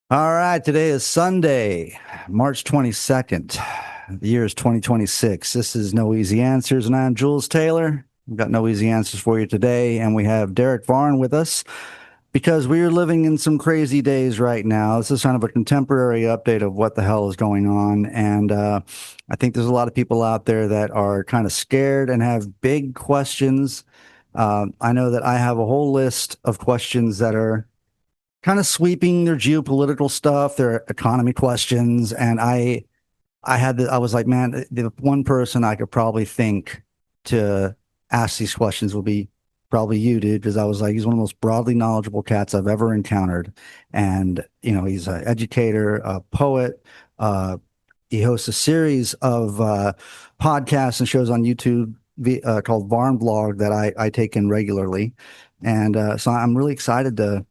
All right, today is Sunday, March 22nd. The year is 2026. This is No Easy Answers, and I'm Jules Taylor. We've got no easy answers for you today, and we have Derick Varn with us because we are living in some crazy days right now. This is kind of a contemporary update of what the hell is going on, and I think there's a lot of people out there that are kind of scared and have big questions. I know that I have a whole list of questions that are kind of sweeping their geopolitical stuff, their economy questions, and I was like, man, the one person I could probably think to ask these questions would be probably you, dude, because I was like, he's one of the most broadly knowledgeable cats I've ever encountered, and he's an educator, a poet. He hosts a series of podcasts and shows on YouTube called Varn Blog that I take in regularly, and so I'm really excited to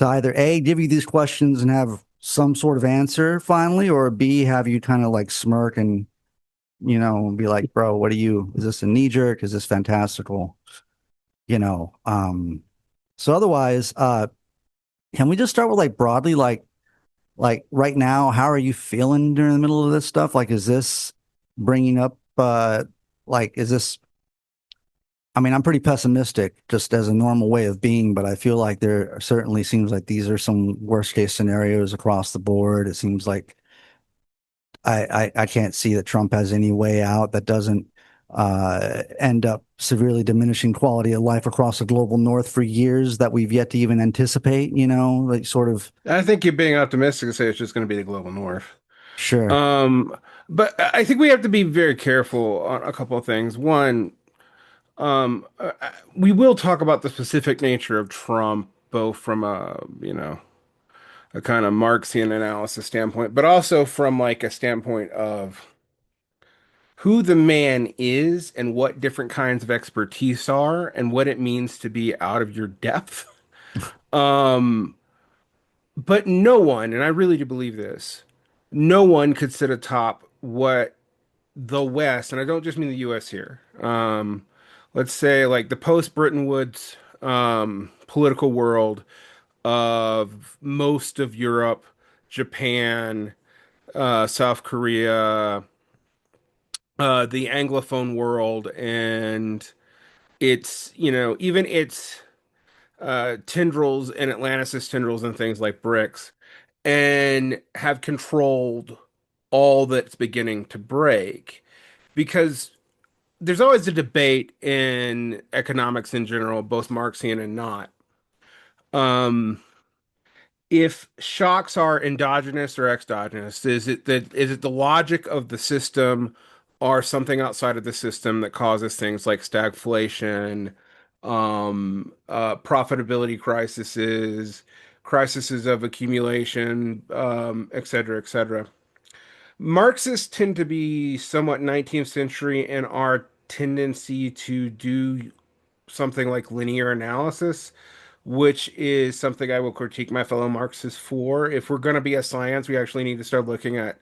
either A, give you these questions and have some sort of answer finally, or B, have you kind of like smirk and, be like, bro, is this a knee jerk? Is this fantastical? You know, so otherwise, can we just start with like broadly, like right now, how are you feeling during the middle of this stuff? Like, is this bringing up, is this I mean, I'm pretty pessimistic just as a normal way of being, but I feel like there certainly seems like these are some worst case scenarios across the board. It seems like I can't see that Trump has any way out that doesn't end up severely diminishing quality of life across the global north for years that we've yet to even anticipate, like sort of I think you're being optimistic to say it's just going to be the global north. sure. Um, but I think we have to be very careful on a couple of things. One, we will talk about the specific nature of Trump, both from a kind of Marxian analysis standpoint, but also from like a standpoint of who the man is and what different kinds of expertise are and what it means to be out of your depth. Um, but no one, and I really do believe this, no one could sit atop what the West, and I don't just mean the US here. Let's say like the post-Bretton Woods political world of most of Europe, Japan, South Korea, the Anglophone world, and even its tendrils and Atlanticist tendrils and things like BRICS, and have controlled all that's beginning to break. Because there's always a debate in economics in general, both Marxian and not. Um, if shocks are endogenous or exogenous, is it the logic of the system or something outside of the system that causes things like stagflation, profitability crises of accumulation, et cetera, et cetera. Marxists tend to be somewhat 19th century in our tendency to do something like linear analysis, which is something I will critique my fellow Marxists for. If we're going to be a science, we actually need to start looking at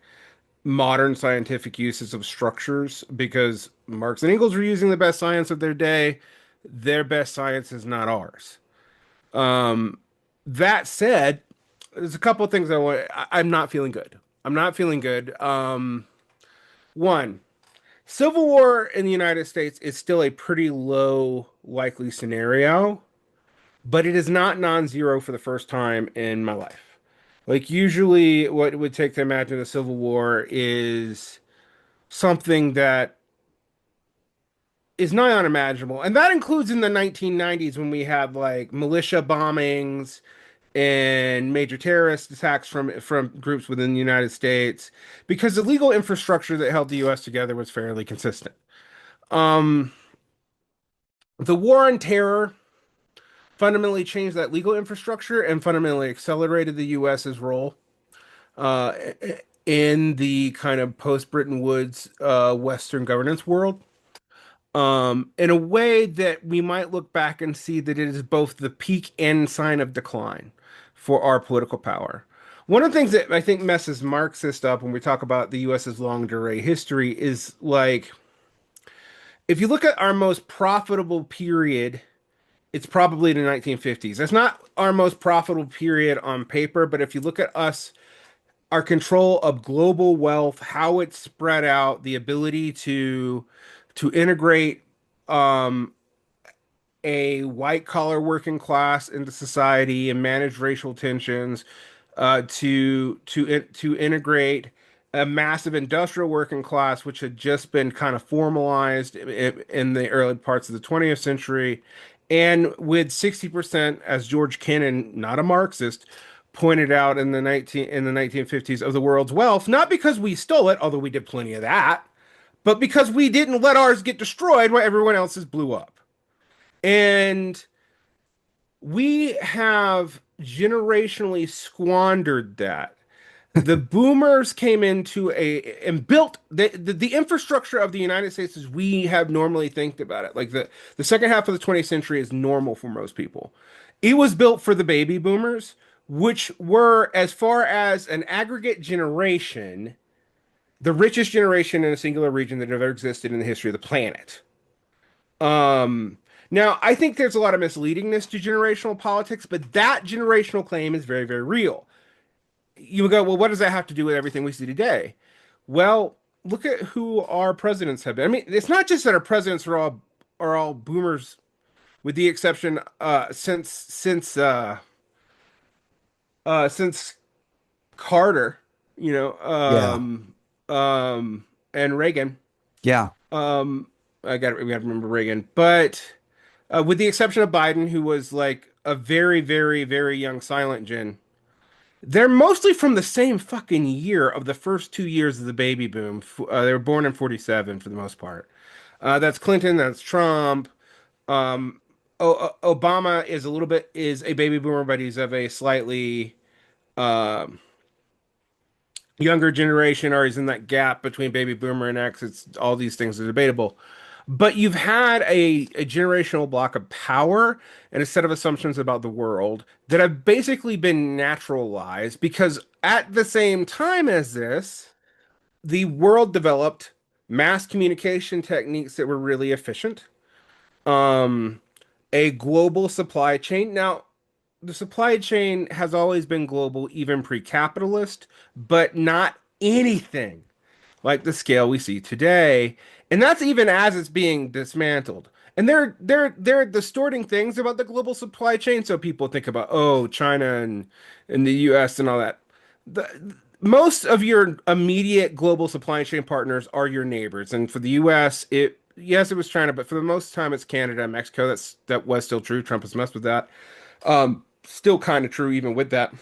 modern scientific uses of structures because Marx and Engels were using the best science of their day. Their best science is not ours. Um, that said, there's a couple of things I'm not feeling good. I'm not feeling good. One, Civil War in the United States is still a pretty low likely scenario, but it is not non-zero for the first time in my life. Like usually what it would take to imagine a civil war is something that is nigh unimaginable. And that includes in the 1990s when we had like militia bombings and major terrorist attacks from groups within the United States because the legal infrastructure that held the US together was fairly consistent. Um, the war on terror fundamentally changed that legal infrastructure and fundamentally accelerated the US's role uh, in the kind of post-Bretton Woods Western governance world. In a way that we might look back and see that it is both the peak and sign of decline for our political power. One of the things that I think messes Marxist up when we talk about the US's long durée history is like if you look at our most profitable period it's probably the 1950s. That's not our most profitable period on paper, but if you look at us, our control of global wealth, how it's spread out, the ability to integrate um, a white collar working class into society and manage racial tensions, to integrate a massive industrial working class, which had just been kind of formalized in the early parts of the 20th century, and with 60%, as George Kennan, not a Marxist, pointed out in the 1950s, of the world's wealth, not because we stole it, although we did plenty of that, but because we didn't let ours get destroyed while everyone else's blew up. And we have generationally squandered that. The boomers came into a and built the infrastructure of the United States as we have normally think about it. Like the second half of the 20th century is normal for most people. It was built for the baby boomers, which were, as far as an aggregate generation, the richest generation in a singular region that ever existed in the history of the planet. Um, Now, I think there's a lot of misleadingness to generational politics, but that generational claim is very, very real. You would go, well, what does that have to do with everything we see today? Well, look at who our presidents have been. I mean, it's not just that our presidents are all boomers, with the exception since Carter, you know, Yeah. and Reagan. Yeah. Um, we got to remember Reagan, but with the exception of Biden, who was like a very, very, very young silent gen, they're mostly from the same fucking year of the first 2 years of the baby boom. They were born in 47 for the most part. That's Clinton, that's Trump. Um, Obama is a baby boomer, but he's of a slightly um younger generation, or he's in that gap between baby boomer and X. It's all these things are debatable. But you've had a generational block of power and a set of assumptions about the world that have basically been naturalized because at the same time as this, the world developed mass communication techniques that were really efficient. Um, a global supply chain. Now, the supply chain has always been global, even pre-capitalist, but not anything like the scale we see today. And that's even as it's being dismantled. And they're distorting things about the global supply chain. So people think about, oh, China and the US and all that. Most of your immediate global supply chain partners are your neighbors. And for the US, it was China, but for the most time it's Canada and Mexico. That was still true. Trump has messed with that. Still kind of true even with that.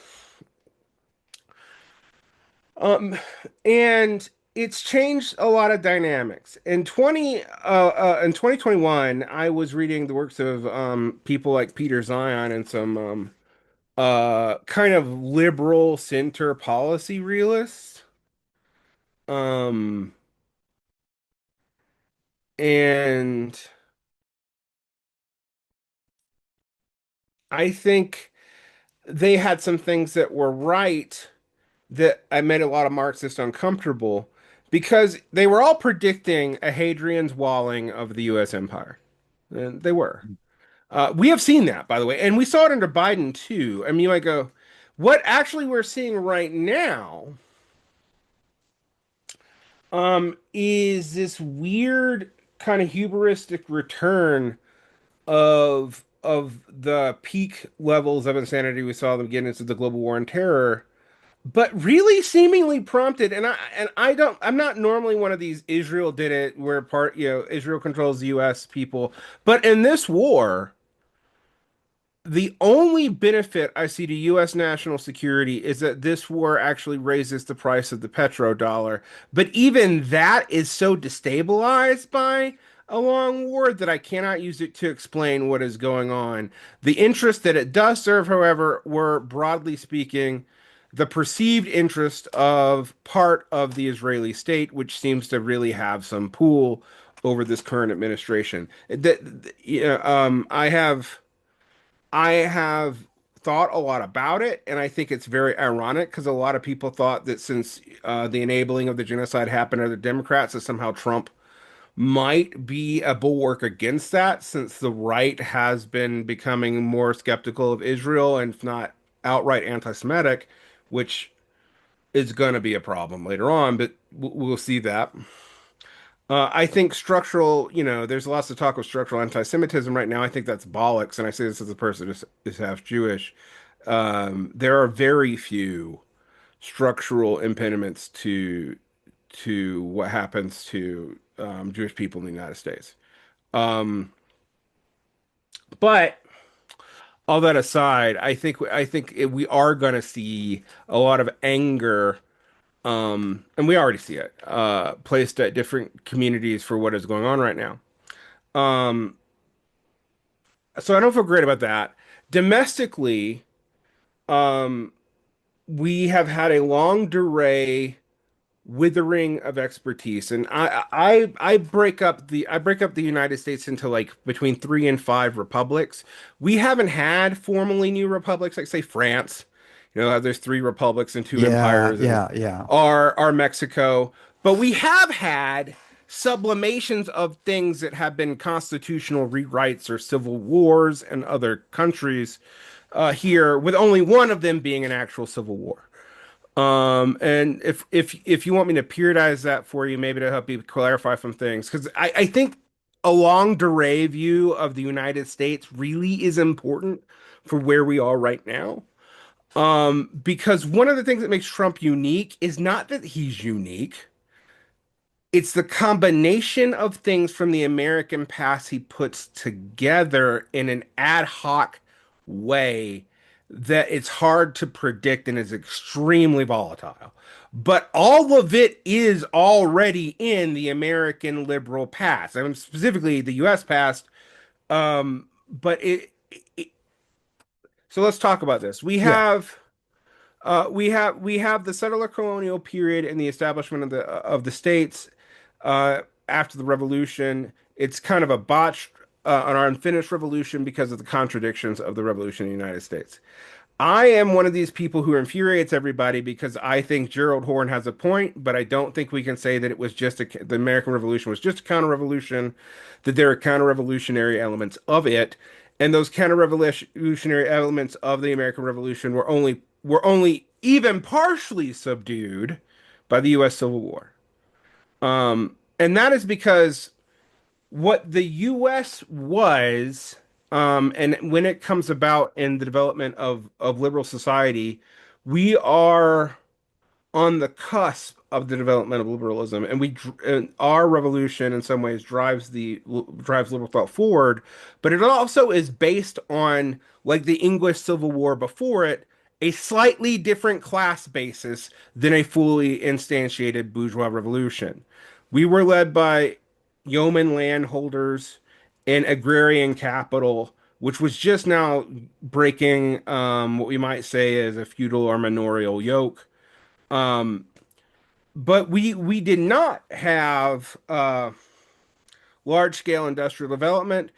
Um, and it's changed a lot of dynamics. In 2021, I was reading the works of people like Peter Zion and some kind of liberal center policy realists. Um, and I think they had some things that were right that I made a lot of Marxists uncomfortable because they were all predicting a Hadrian's walling of the U.S. empire. And they were. We have seen that, by the way, and we saw it under Biden too. I mean, you might go, what actually we're seeing right now is this weird kind of hubristic return of the peak levels of insanity we saw them get into the global war on terror, but really seemingly prompted. I'm not normally one of these Israel did it where Israel controls the US people, but in this war, the only benefit I see to US national security is that this war actually raises the price of the petrodollar. But even that is so destabilized by a long war that I cannot use it to explain what is going on. The interest that it does serve, however, were broadly speaking the perceived interest of part of the Israeli state, which seems to really have some pull over this current administration. I have thought a lot about it, and I think it's very ironic because a lot of people thought that since the enabling of the genocide happened under the Democrats, that somehow Trump might be a bulwark against that, since the right has been becoming more skeptical of Israel and if not outright anti-Semitic, which is going to be a problem later on, but we'll see that. I think structural, there's lots of talk of structural anti-Semitism right now. I think that's bollocks, and I say this as a person who is half Jewish. There are very few structural impediments to what happens to Jewish people in the United States. Um, but all that aside, we are going to see a lot of anger, and we already see it placed at different communities for what is going on right now. Um, so I don't feel great about that. Domestically, um, we have had a long delay withering of expertise, and I break up the United States into like between three and five republics. We haven't had formally new republics like say France. There's three republics and two Yeah, empires, and yeah, yeah. our Mexico. But we have had sublimations of things that have been constitutional rewrites or civil wars in other countries here, with only one of them being an actual civil war. And if you want me to periodize that for you, maybe to help you clarify some things, because I think a long durée view of the United States really is important for where we are right now. Because one of the things that makes Trump unique is not that he's unique. It's the combination of things from the American past he puts together in an ad hoc way that it's hard to predict and is extremely volatile. But all of it is already in the American liberal past. I mean, specifically the US past. But so let's talk about this. We Yeah. have we have the settler colonial period and the establishment of the states after the revolution. It's kind of a botched, an unfinished revolution because of the contradictions of the revolution in the United States. I am one of these people who infuriates everybody because I think Gerald Horne has a point, but I don't think we can say that the American Revolution was just a counter-revolution, that there are counter-revolutionary elements of it, and those counter-revolutionary elements of the American Revolution were only even partially subdued by the U.S. Civil War. And that is because what the US was, and when it comes about in the development of liberal society, we are on the cusp of the development of liberalism, and our revolution in some ways drives liberal thought forward, but it also is based on, like the English Civil War before it, a slightly different class basis than a fully instantiated bourgeois revolution. We were led by yeoman landholders and agrarian capital, which was just now breaking what we might say is a feudal or manorial yoke. Um, but we did not have large scale industrial development.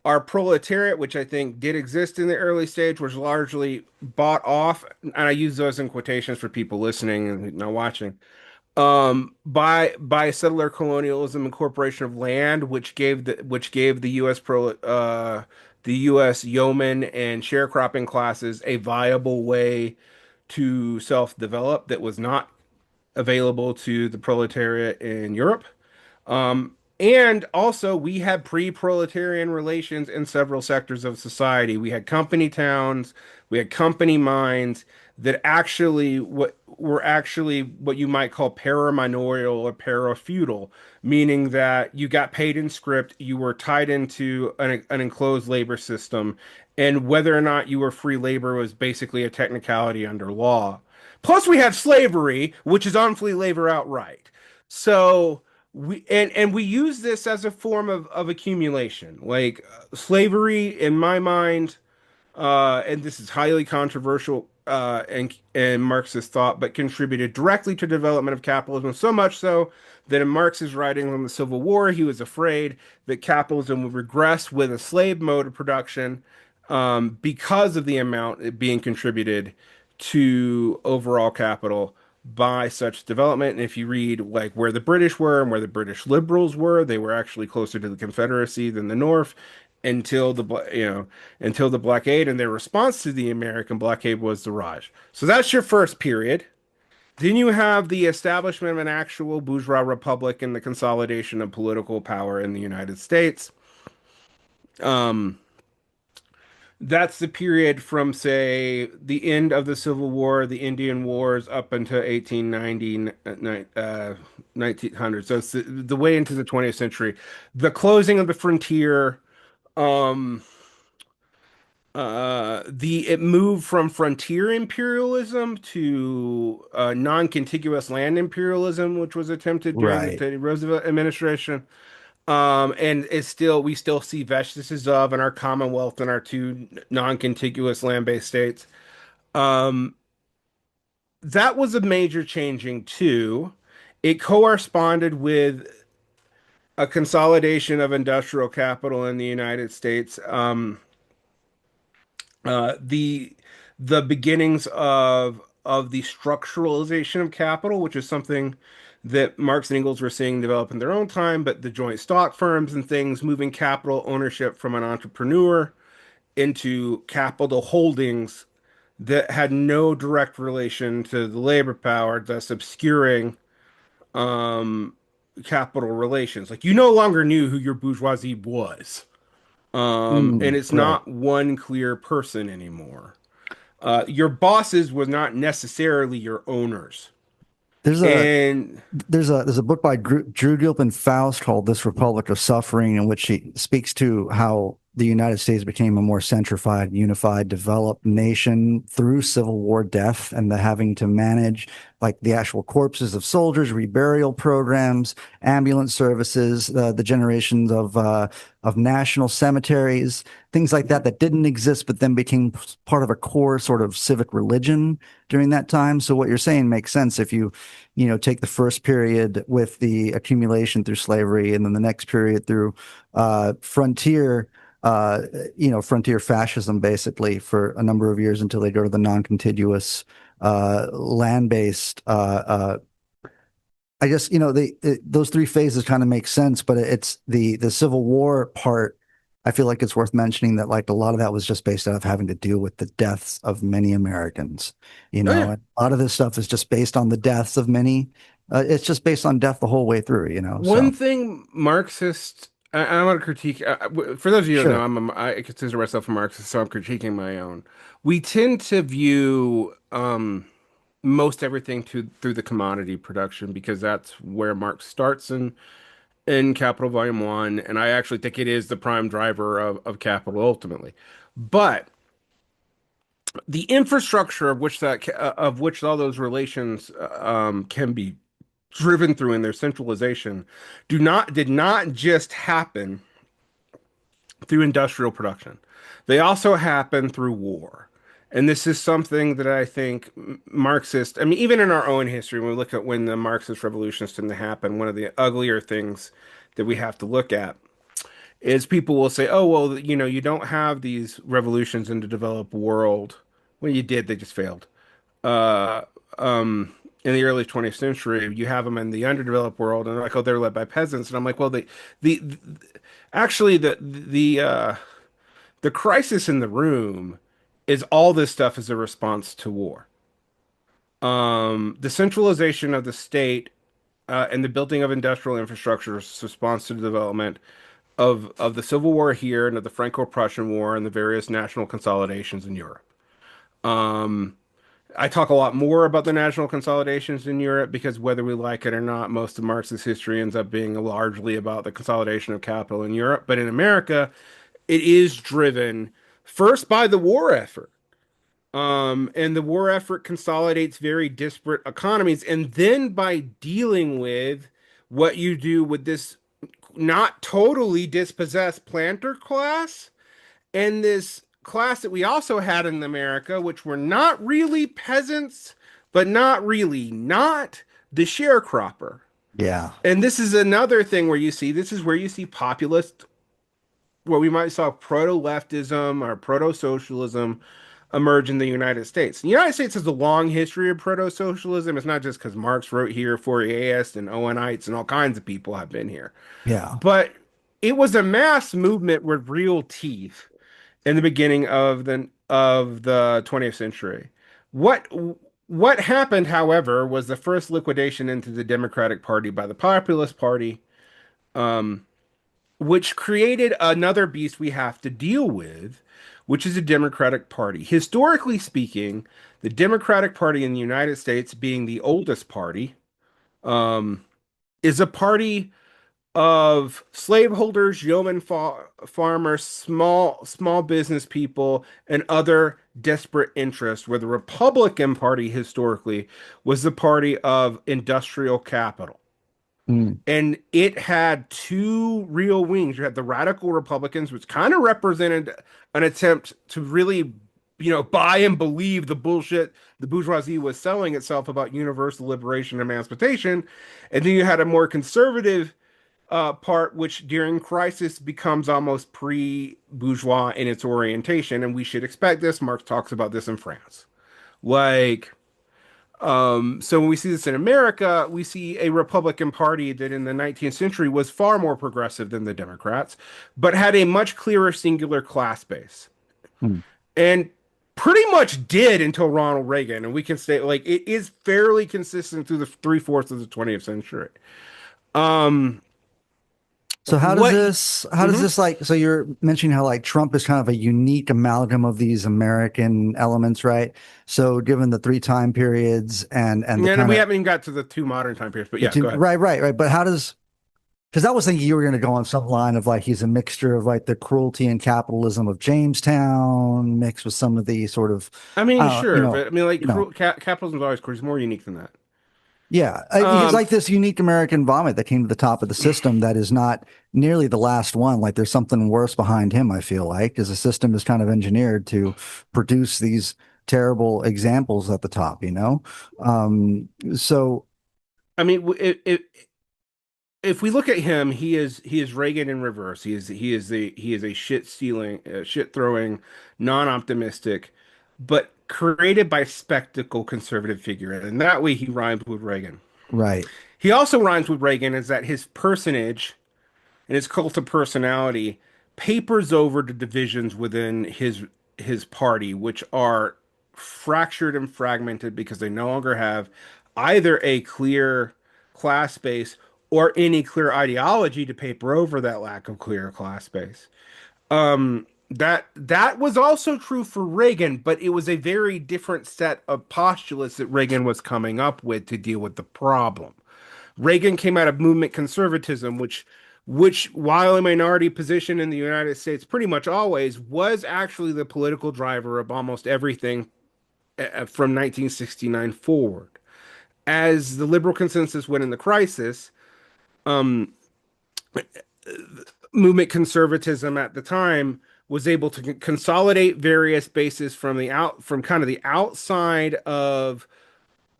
Our proletariat, which I think did exist in the early stage, was largely bought off, and I use those in quotations for people listening and not watching. By settler colonialism and corporation of land, which gave the U.S. yeoman and sharecropping classes a viable way to self-develop that was not available to the proletariat in Europe. And also, we had pre-proletarian relations in several sectors of society. We had company towns, we had company mines that actually what you might call paramanorial or parafeudal, meaning that you got paid in script, you were tied into an enclosed labor system, and whether or not you were free labor was basically a technicality under law. Plus, we had slavery, which is unfree labor outright. So we use this as a form of accumulation. Like slavery, in my mind, and this is highly controversial and Marxist thought, but contributed directly to development of capitalism, so much so that in Marx's writings on the Civil War, he was afraid that capitalism would regress with a slave mode of production because of the amount being contributed to overall capital. by such development. And if you read like where the British were and where the British liberals were, they were actually closer to the Confederacy than the North until until the blockade, and their response to the American blockade was the Raj. So that's your first period. Then you have the establishment of an actual bourgeois republic and the consolidation of political power in the United States. Um, that's the period from, say, the end of the Civil War, the Indian Wars, up until 1890, 1900. So it's the way into the 20th century. The closing of the frontier, um, the it moved from frontier imperialism to non-contiguous land imperialism, which was attempted during Right. the Roosevelt administration. And it's still we still see vestiges of in our Commonwealth and our two non-contiguous land-based states. Um, that was a major changing too. It corresponded with a consolidation of industrial capital in the United States. The beginnings of the structuralization of capital, which is something that Marx and Engels were seeing develop in their own time, but the joint stock firms and things moving capital ownership from an entrepreneur into capital holdings that had no direct relation to the labor power, thus obscuring um, capital relations. Like you no longer knew who your bourgeoisie was. And it's Right. not one clear person anymore. Your bosses was not necessarily your owners. There's a And there's a book by Drew Gilpin Faust called "This Republic of Suffering," in which he speaks to how the United States became a more centrified, unified, developed nation through Civil War death and the having to manage like the actual corpses of soldiers, reburial programs, ambulance services, the generations of national cemeteries, things like that that didn't exist, but then became part of a core sort of civic religion during that time. So what you're saying makes sense if you take the first period with the accumulation through slavery, and then the next period through frontier, uh, frontier fascism, basically for a number of years until they go to the non-contiguous, land-based. I guess those three phases kind of make sense, but it's the Civil War part. I feel like it's worth mentioning that like a lot of that was just based out of having to deal with the deaths of many Americans. oh yeah, And a lot of this stuff is just based on the deaths of many. It's just based on death the whole way through. one So thing Marxist. I want to critique. For those of you who don't know, sure. I consider myself a Marxist, so I'm critiquing my own. We tend to view most everything through the commodity production because that's where Marx starts in Capital Volume 1, and I actually think it is the prime driver of capital ultimately. But the infrastructure of which all those relations can be driven through in their centralization did not just happen through industrial production. They also happen through war. And this is something that I think Marxist, I mean, even in our own history, when we look at when the Marxist revolutions tend to happen, one of the uglier things that we have to look at is people will say, oh, well, you don't have these revolutions in the developed world. Well, you did, they just failed. Uh, in the early 20th century, you have them in the underdeveloped world, and they're like, oh, they're led by peasants. And I'm like, well, the actually, the crisis in the room is all this stuff is a response to war. The centralization of the state and the building of industrial infrastructure is a response to the development of the Civil War here and of the Franco-Prussian War and the various national consolidations in Europe. Um, I talk a lot more about the national consolidations in Europe because whether we like it or not, most of Marx's history ends up being largely about the consolidation of capital in Europe. But in America, it is driven first by the war effort. And the war effort consolidates very disparate economies, and then by dealing with what you do with this not totally dispossessed planter class and this class that we also had in America, which were not really peasants, but not really not the sharecropper. Yeah. And this is another thing where you see this is where you see populist, where we might saw proto-leftism or proto-socialism emerge in the United States. The United States has a long history of proto-socialism. It's not just because Marx wrote here, Fourierist and Owenites and all kinds of people have been here. Yeah. But it was a mass movement with real teeth in the beginning of the 20th century. What what happened, however, was the first liquidation into the Democratic Party by the Populist Party, um, which created another beast we have to deal with, which is the Democratic Party. Historically speaking, the Democratic Party in the United States, being the oldest party, um, is a party of slaveholders, yeoman farmers, small business people, and other desperate interests, where the Republican Party historically was the party of industrial capital. Mm. And it had two real wings. You had the radical Republicans, which kind of represented an attempt to really, buy and believe the bullshit the bourgeoisie was selling itself about universal liberation and emancipation. And then you had a more conservative part, which during crisis becomes almost pre-bourgeois in its orientation. And we should expect this. Marx talks about this in France. Like, so when we see this in America, we see a Republican Party that in the 19th century was far more progressive than the Democrats, but had a much clearer singular class base. Mm. And pretty much did until Ronald Reagan. And we can say, like, it is fairly consistent through the three-fourths of the 20th century. Um, So what? how does Mhm. this like, so you're mentioning how like Trump is kind of a unique amalgam of these American elements, right? So given the three time periods and the And kind we of haven't even got to the two modern time periods, but the yeah, two, go ahead. right. But how does, because I was thinking you were going to go on some line of like he's a mixture of like the cruelty and capitalism of Jamestown mixed with some of the sort of, I mean, uh, you sure, know, but I mean, like, you know, capitalism is always cruel. It's more unique than that. yeah, he's Um, like this unique American vomit that came to the top of the system that is not nearly the last one. Like there's something worse behind him, I feel like, because the system is kind of engineered to produce these terrible examples at the top, you know? So, I mean, if we look at him, he is Reagan in reverse. He is a shit stealing, shit throwing, non-optimistic, but created by spectacle conservative figure, and that way he rhymes with Reagan. right, He also rhymes with Reagan is that his personage and his cult of personality papers over the divisions within his party, which are fractured and fragmented because they no longer have either a clear class base or any clear ideology to paper over that lack of clear class base. That was also true for Reagan, but it was a very different set of postulates that Reagan was coming up with to deal with the problem. Reagan came out of movement conservatism, which while a minority position in the United States pretty much always was actually the political driver of almost everything from 1969 forward. As the liberal consensus went into crisis, um, movement conservatism at the time was able to consolidate various bases from kind of the outside of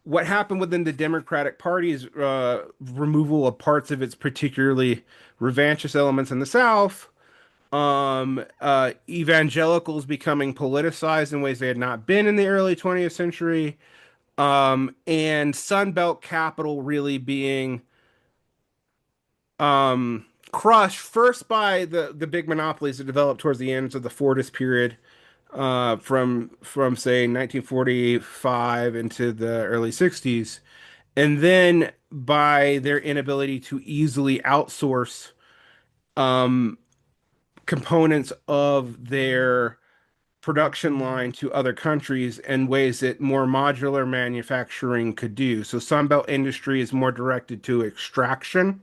what happened within the Democratic Party's removal of parts of its particularly revanchist elements in the South, evangelicals becoming politicized in ways they had not been in the early 20th century, and Sunbelt capital really being crushed first by the big monopolies that developed towards the ends of the Fordist period, from say 1945 into the early 60s, and then by their inability to easily outsource um, components of their production line to other countries in ways that more modular manufacturing could do. So Sunbelt industry is more directed to extraction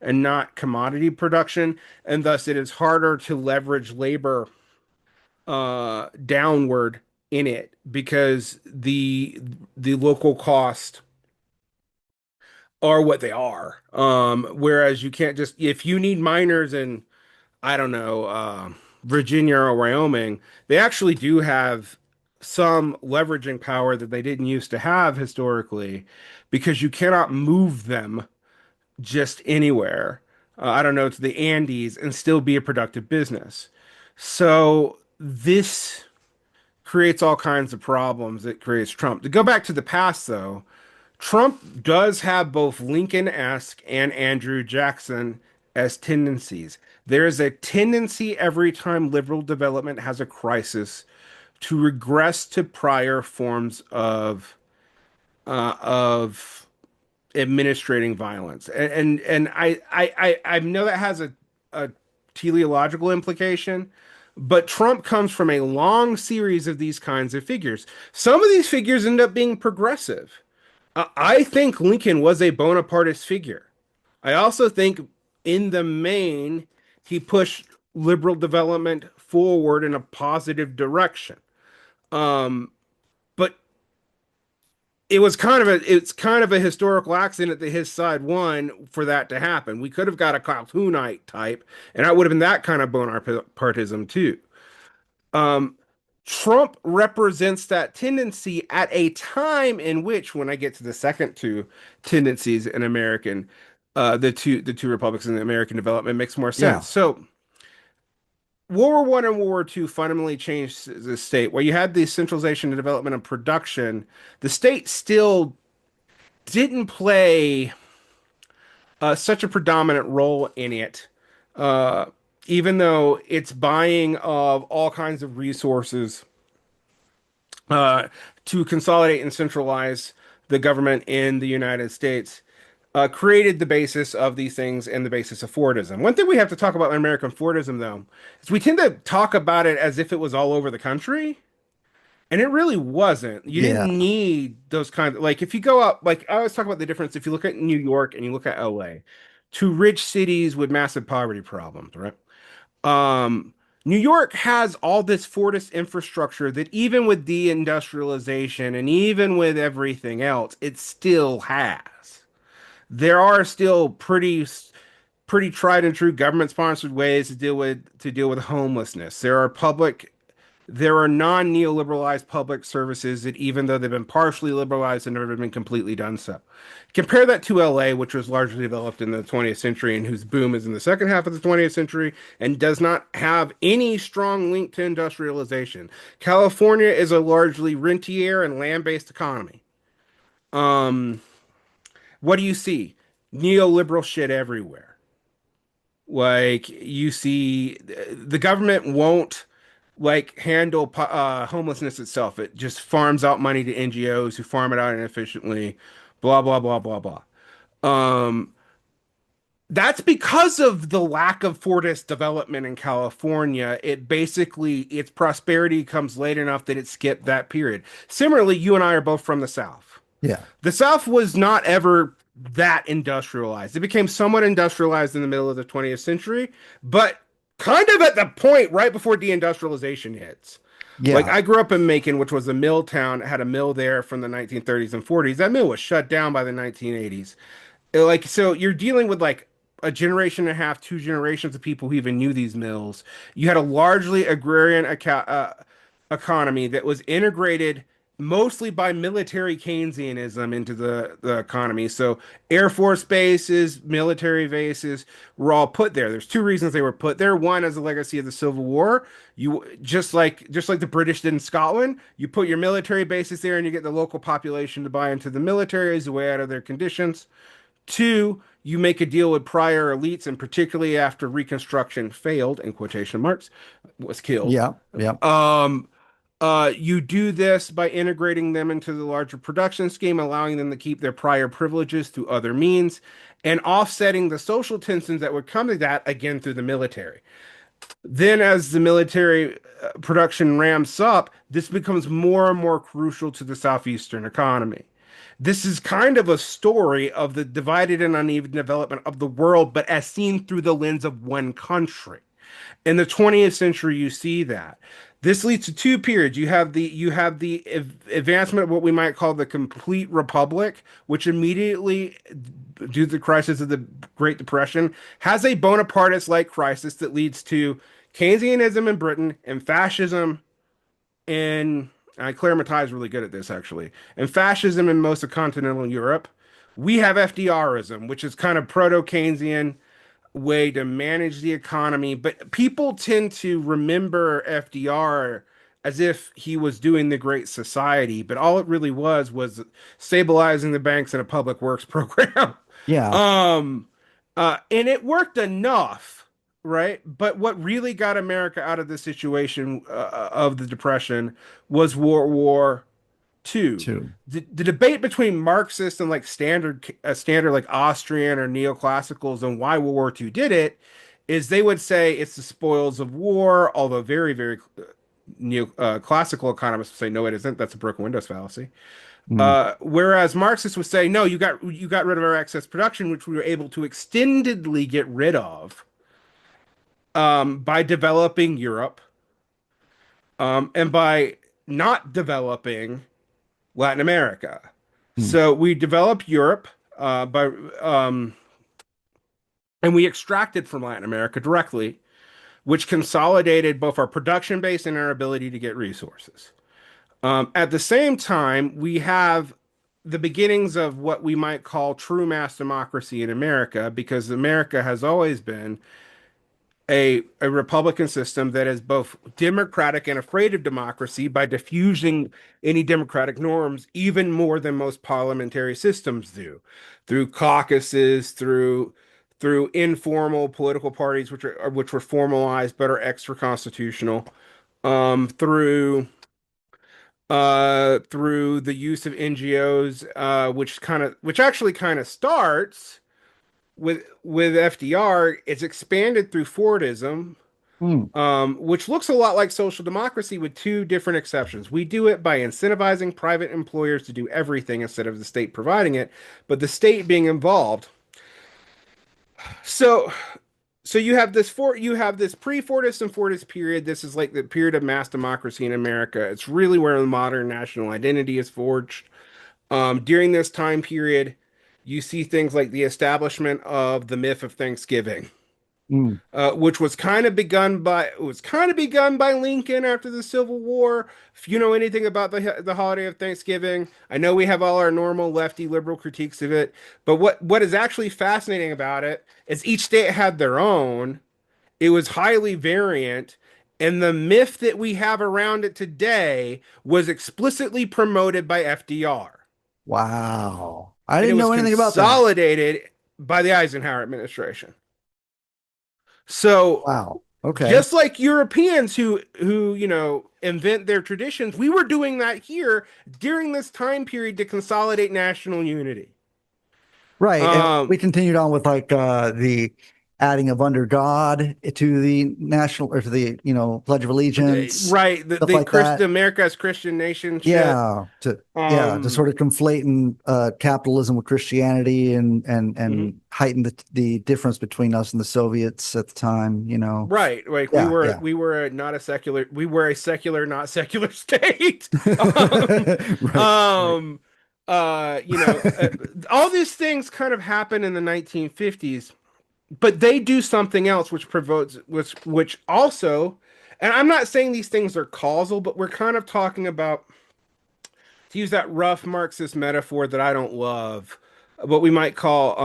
and not commodity production, and thus it is harder to leverage labor downward in it because the local cost are what they are. Whereas you can't just if you need miners in I don't know Virginia or Wyoming, they actually do have some leveraging power that they didn't used to have historically because you cannot move them just anywhere. I don't know, to the Andes and still be a productive business. So this creates all kinds of problems. It creates Trump. To go back to the past, though, Trump does have both Lincoln-esque and Andrew Jackson as tendencies. There is a tendency every time liberal development has a crisis to regress to prior forms of administrating violence. And I know that has a teleological implication, but Trump comes from a long series of these kinds of figures. Some of these figures end up being progressive. I think Lincoln was a Bonapartist figure. I also think, in the main, he pushed liberal development forward in a positive direction. Um, but it's kind of a historical accident that his side won for that to happen. We could have got a Calhounite type, and that would have been that kind of Bonapartism too. Um, Trump represents that tendency at a time in which, when I get to the second two tendencies in American, the two republics in the American development makes more Yeah. sense. So World War One and World War Two fundamentally changed the state. Where you had the centralization and development of production, the state still didn't play such a predominant role in it, uh, even though it's buying of all kinds of resources uh, to consolidate and centralize the government in the United States, created the basis of these things and the basis of Fordism. One thing we have to talk about in American Fordism, though, is we tend to talk about it as if it was all over the country. And it really wasn't. You Yeah. didn't need those kinds of, like, if you go up, like I always talk about the difference if you look at New York and you look at LA, two rich cities with massive poverty problems, right? Um, New York has all this Fordist infrastructure that even with deindustrialization and even with everything else, it still has. There are still pretty tried and true government sponsored ways to deal with homelessness. There are non-neoliberalized public services that, even though they've been partially liberalized, have never been completely done so. Compare that to LA, which was largely developed in the 20th century and whose boom is in the second half of the 20th century and does not have any strong link to industrialization. California is a largely rentier and land-based economy. Um, what do you see? Neoliberal shit everywhere. Like, you see, the government won't like handle homelessness itself. It just farms out money to NGOs who farm it out inefficiently, blah blah blah blah blah. Um, that's because of the lack of Fordist development in California. It basically, its prosperity comes late enough that it skipped that period. Similarly, you and I are both from the South. Yeah. The South was not ever that industrialized. It became somewhat industrialized in the middle of the 20th century, but kind of at the point right before deindustrialization hits. Like, Yeah. I grew up in Macon, which was a mill town, had a mill there from the 1930s and 40s. That mill was shut down by the 1980s. Like, so you're dealing with like a generation and a half, two generations of people who even knew these mills. You had a largely agrarian economy that was integrated mostly by military Keynesianism into the economy. So Air Force bases, military bases were all put there. There's two reasons they were put there. One, as a legacy of the Civil War. You just like the British did in Scotland, you put your military bases there and you get the local population to buy into the military as a way out of their conditions. Two, you make a deal with prior elites, and particularly after Reconstruction failed, in quotation marks, was killed. Yeah. Yeah. Um, you do this by integrating them into the larger production scheme, allowing them to keep their prior privileges through other means, and offsetting the social tensions that would come to that again through the military. Then, as the military production ramps up, this becomes more and more crucial to the southeastern economy. This is kind of a story of the divided and uneven development of the world, but as seen through the lens of one country. In the 20th century, you see that. This leads to two periods. You have the advancement of what we might call the complete republic, which immediately, due to the crisis of the Great Depression, has a Bonapartist-like crisis that leads to Keynesianism in Britain and fascism in, Claire Mattei is really good at this actually, and fascism in most of continental Europe. We have FDRism, which is kind of proto-Keynesian way to manage the economy, but people tend to remember FDR as if he was doing the Great Society, but all it really was stabilizing the banks and a public works program. Yeah. Um, and it worked enough, right? But what really got America out of the situation of the Depression was World War II. Two. The debate between Marxists and like standard like Austrian or neoclassicals and why World War II did it is they would say it's the spoils of war, although very neo classical economists would say no, it isn't. That's a broken windows fallacy. Mm, Whereas Marxists would say no, you got rid of our excess production, which we were able to extendedly get rid of by developing Europe and by not developing Latin America. mm, So we developed Europe by and we extracted from Latin America directly, which consolidated both our production base and our ability to get resources. At the same time, we have the beginnings of what we might call true mass democracy in America, because America has always been a republican system that is both democratic and afraid of democracy by diffusing any democratic norms even more than most parliamentary systems do, through caucuses, through informal political parties which were formalized but are extra constitutional, through the use of NGOs, which actually kind of starts with FDR. It's expanded through Fordism, mm. which looks a lot like social democracy with two different exceptions. We do it by incentivizing private employers to do everything instead of the state providing it, but the state being involved. So, so you have this pre-Fordist and Fordist period. This is like the period of mass democracy in America. It's really where the modern national identity is forged. During this time period, you see things like the establishment of the myth of Thanksgiving, Mm. which was kind of begun by Lincoln after the Civil War. If you know anything about the holiday of Thanksgiving, I know we have all our normal lefty liberal critiques of it, but what is actually fascinating about it is each state had their own. It was highly variant. And the myth that we have around it today was explicitly promoted by FDR. Wow. I And it didn't was know anything about that. consolidated by the Eisenhower administration. So Wow. Okay. just like Europeans who invent their traditions, we were doing that here during this time period to consolidate national unity. Right. And we Um, continued on with like the adding of under God to the national or to the, Pledge of Allegiance, right, stuff the like Christian that. America as Christian nation shit. To Um, sort of conflate capitalism with Christianity mhm. and heighten the difference between us and the Soviets at the time. Right, like we Yeah, were yeah. we were not a secular we were a secular not secular state. um, Right, right. um all these things kind of happen in the 1950s, but they do something else which provokes which also, and I'm not saying these things are causal, but we're kind of talking about, to use that rough Marxist metaphor that I don't love, what we might call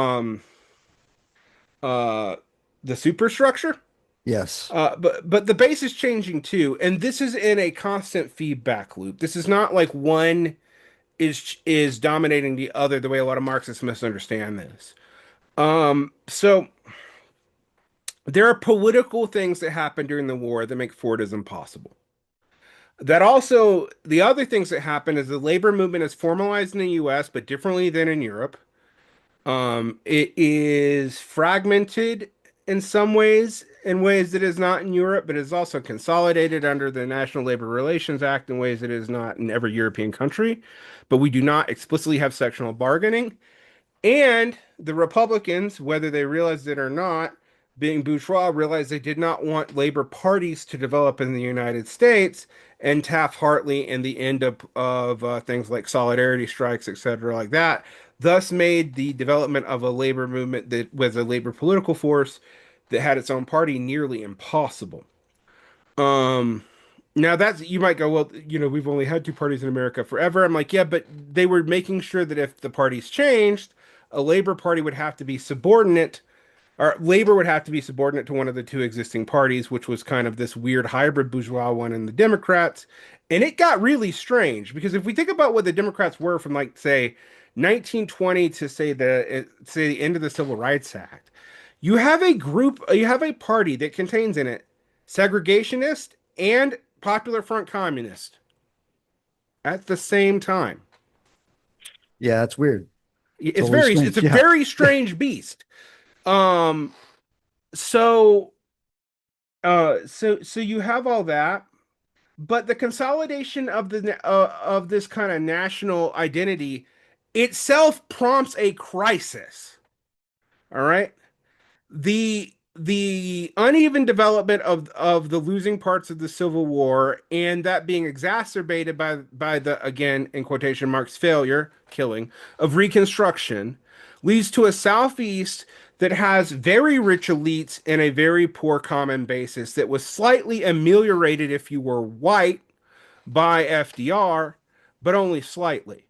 uh the superstructure. Yes. But the base is changing too, and this is in a constant feedback loop. This is not like one is dominating the other the way a lot of Marxists misunderstand this. So there are political things that happen during the war that make Fordism possible. That also, the other things that happen is the labor movement is formalized in the US, but differently than in Europe. It is fragmented in ways that is not in Europe, but is also consolidated under the National Labor Relations Act in ways that is not in every European country. But we do not explicitly have sectional bargaining. And the Republicans, whether they realized it or not, being bourgeois, realized they did not want labor parties to develop in the United States. And Taft-Hartley and the end of things like solidarity strikes, etc., like that, thus made the development of a labor movement that was a labor political force that had its own party nearly impossible. Um, Now that's, you might go, well, we've only had two parties in America forever. I'm like, yeah, but they were making sure that if the parties changed, a Labor Party would have to be subordinate or labor would have to be subordinate to one of the two existing parties, which was kind of this weird hybrid bourgeois one in the Democrats. And it got really strange because if we think about what the Democrats were from like say 1920 to say the end of the Civil Rights Act, you have a party that contains in it segregationist and Popular Front communist at the same time. Yeah, that's weird. Totally It's strange. a Yeah. very strange beast. Um, so so you have all that, but the consolidation of of this kind of national identity itself prompts a crisis. All right, the uneven development of the losing parts of the Civil War and that being exacerbated by the again in quotation marks failure killing of Reconstruction leads to a Southeast that has very rich elites and a very poor common basis that was slightly ameliorated if you were white by FDR, but only slightly.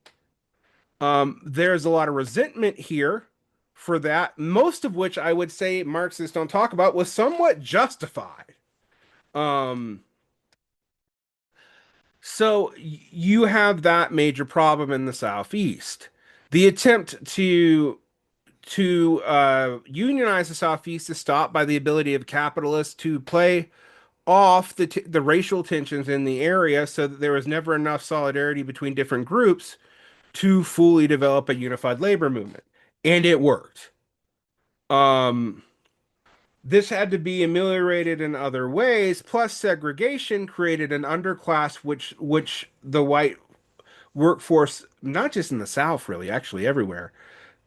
There's a lot of resentment here for that, most of which I would say Marxists don't talk about was somewhat justified. Um, so you have that major problem in the Southeast. The attempt to unionize the Southeast is stopped by the ability of capitalists to play off the racial tensions in the area so that there was never enough solidarity between different groups to fully develop a unified labor movement. And it worked. Um, this had to be ameliorated in other ways, plus segregation created an underclass which the white workforce, not just in the South, really, actually everywhere,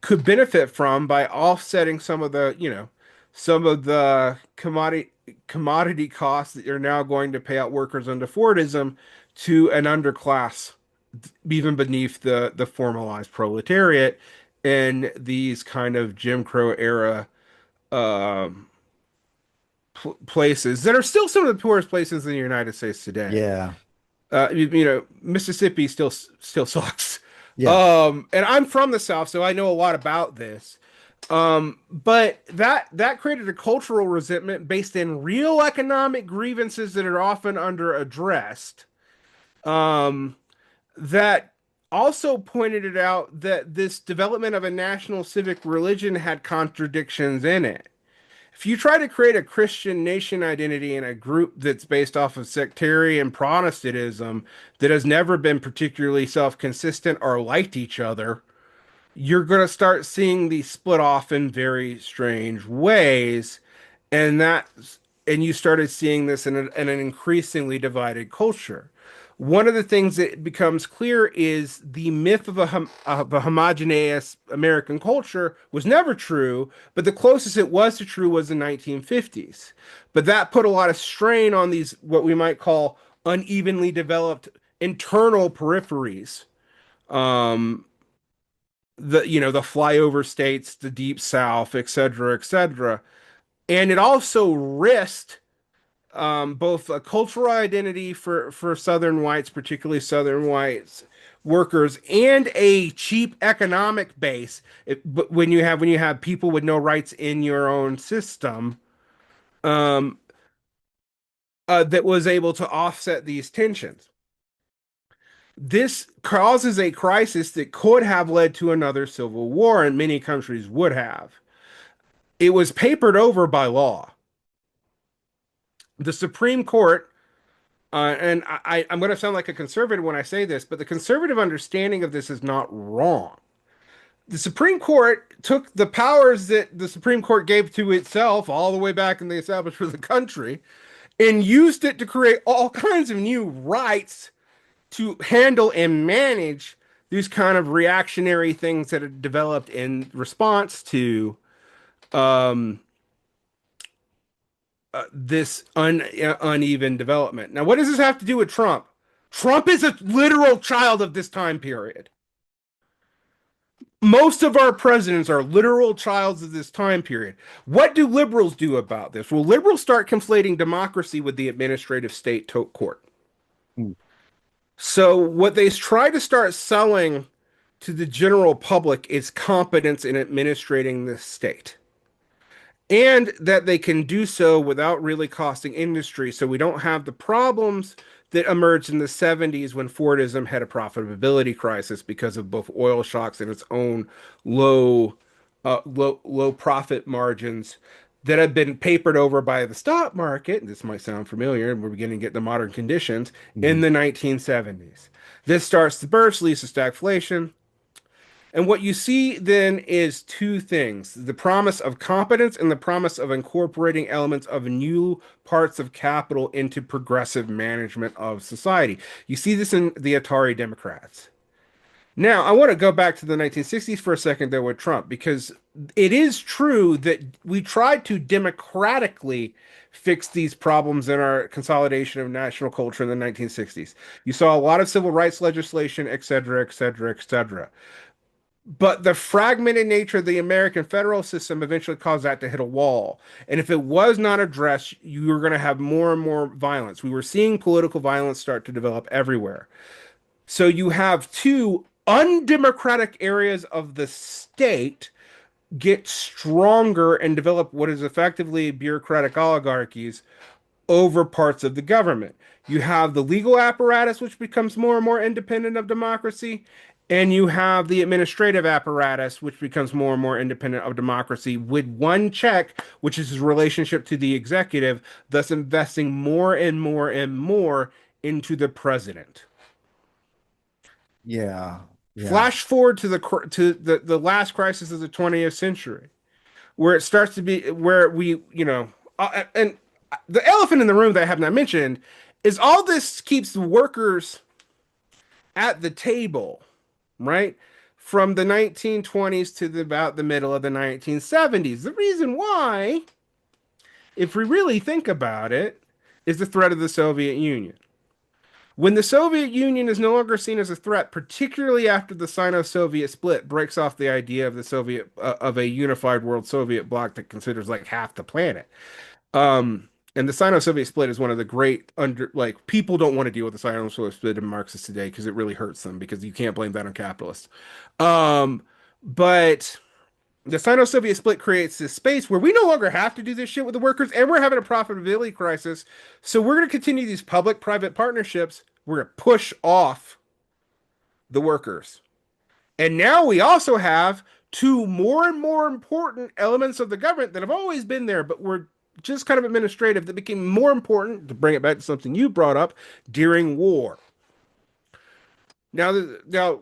could benefit from by offsetting some of the, some of the commodity costs that you're now going to pay out workers under Fordism to an underclass even beneath the formalized proletariat in these kind of Jim Crow era um, places that are still some of the poorest places in the United States today. Yeah. Mississippi still sucks. Yeah. And I'm from the South, so I know a lot about this. But that created a cultural resentment based in real economic grievances that are often under addressed. Um, that also pointed it out that this development of a national civic religion had contradictions in it. If you try to create a Christian nation identity in a group that's based off of sectarian Protestantism that has never been particularly self-consistent or liked each other, you're going to start seeing these split off in very strange ways. And that, and you started seeing this in an increasingly divided culture. One of the things that becomes clear is the myth of of a homogeneous American culture was never true, but the closest it was to true was the 1950s. But that put a lot of strain on these, what we might call unevenly developed internal peripheries. Um, the flyover states, the deep south, et cetera, et cetera. And it also risked both a cultural identity for Southern whites, particularly Southern whites workers, and a cheap economic base. But when you have people with no rights in your own system, um, that was able to offset these tensions. This causes a crisis that could have led to another civil war, and many countries would have. It was papered over by law. The Supreme Court, and I'm going to sound like a conservative when I say this, but the conservative understanding of this is not wrong. The Supreme Court took the powers that the Supreme Court gave to itself all the way back in the establishment of the country and used it to create all kinds of new rights to handle and manage these kind of reactionary things that had developed in response to um, this uneven development. Now, what does this have to do with Trump? Trump is a literal child of this time period. Most of our presidents are literal childs of this time period. What do liberals do about this? Well, liberals start conflating democracy with the administrative state court. Hmm. So, what they try to start selling to the general public is competence in administrating the state. and that they can do so without really costing industry. So we don't have the problems that emerged in the 70s when Fordism had a profitability crisis because of both oil shocks and its own low, low profit margins that have been papered over by the stock market. This might sound familiar, and we're beginning to get the modern conditions in Mhm. the 1970s. This starts to burst, leads to stagflation. And what you see then is two things: the promise of competence and the promise of incorporating elements of new parts of capital into progressive management of society. You see this in the Atari Democrats. Now, I want to go back to the 1960s for a second, though, with Trump, because it is true that we tried to democratically fix these problems in our consolidation of national culture in the 1960s. You saw a lot of civil rights legislation, et cetera, et cetera, et cetera. But the fragmented nature of the American federal system eventually caused that to hit a wall. And if it was not addressed, you were going to have more and more violence. We were seeing political violence start to develop everywhere. So you have two undemocratic areas of the state get stronger and develop what is effectively bureaucratic oligarchies over parts of the government. You have the legal apparatus, which becomes more and more independent of democracy, and you have the administrative apparatus, which becomes more and more independent of democracy, with one check, which is his relationship to the executive, thus investing more and more and more into the president. Yeah. Yeah. Flash forward to the last crisis of the 20th century, where it starts to be where and the elephant in the room that I have not mentioned is all this keeps the workers at the table, right? From the 1920s to about the middle of the 1970s. The reason why, if we really think about it, is the threat of the Soviet Union. When the Soviet Union is no longer seen as a threat, particularly after the Sino-Soviet split breaks off the idea of the Soviet of a unified world Soviet bloc that considers like half the planet. And the Sino-Soviet split is one of the great people don't want to deal with the Sino-Soviet split in Marxists today because it really hurts them because you can't blame that on capitalists. Um, but the Sino-Soviet split creates this space where we no longer have to do this shit with the workers, and we're having a profitability crisis. So we're going to continue these public-private partnerships. We're going to push off the workers. And now we also have two more and more important elements of the government that have always been there, but were just kind of administrative, that became more important, to bring it back to something you brought up, during war. Now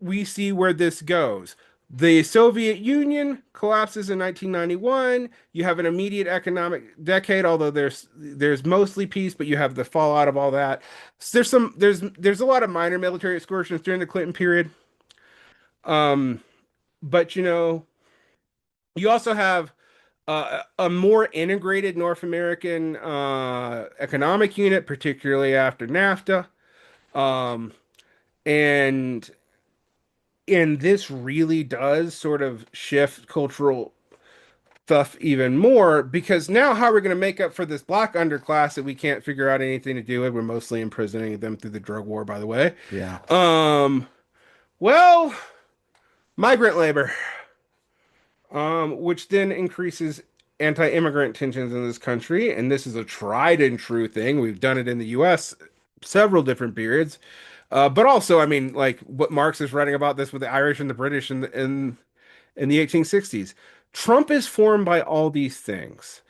we see where this goes. The Soviet Union collapses in 1991. You have an immediate economic decade, although there's mostly peace, but you have the fallout of all that. So there's a lot of minor military excursions during the Clinton period. Um, but you also have a more integrated North American economic unit, particularly after NAFTA. Um, and and this really does sort of shift cultural stuff even more because now how are we going to make up for this black underclass that we can't figure out anything to do with? We're mostly imprisoning them through the drug war, by the way. Yeah. Um, well, migrant labor, which then increases anti-immigrant tensions in this country, and this is a tried and true thing. We've done it in the U.S. several different periods. But also, I mean, like what Marx is writing about this with the Irish and the British in the 1860s. Trump is formed by all these things.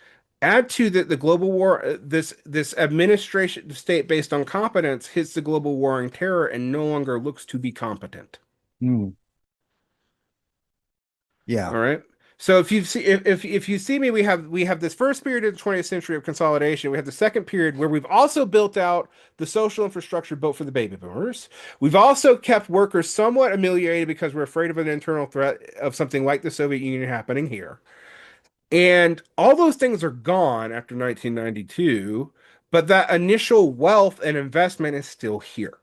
Add to that the global war, this administration state based on competence hits the global war on terror and no longer looks to be competent. Mm. Yeah. All right. So if you see me, we have this first period of the 20th century of consolidation. We have the second period where we've also built out the social infrastructure built for the baby boomers. We've also kept workers somewhat ameliorated because we're afraid of an internal threat of something like the Soviet Union happening here. And all those things are gone after 1992, but that initial wealth and investment is still here.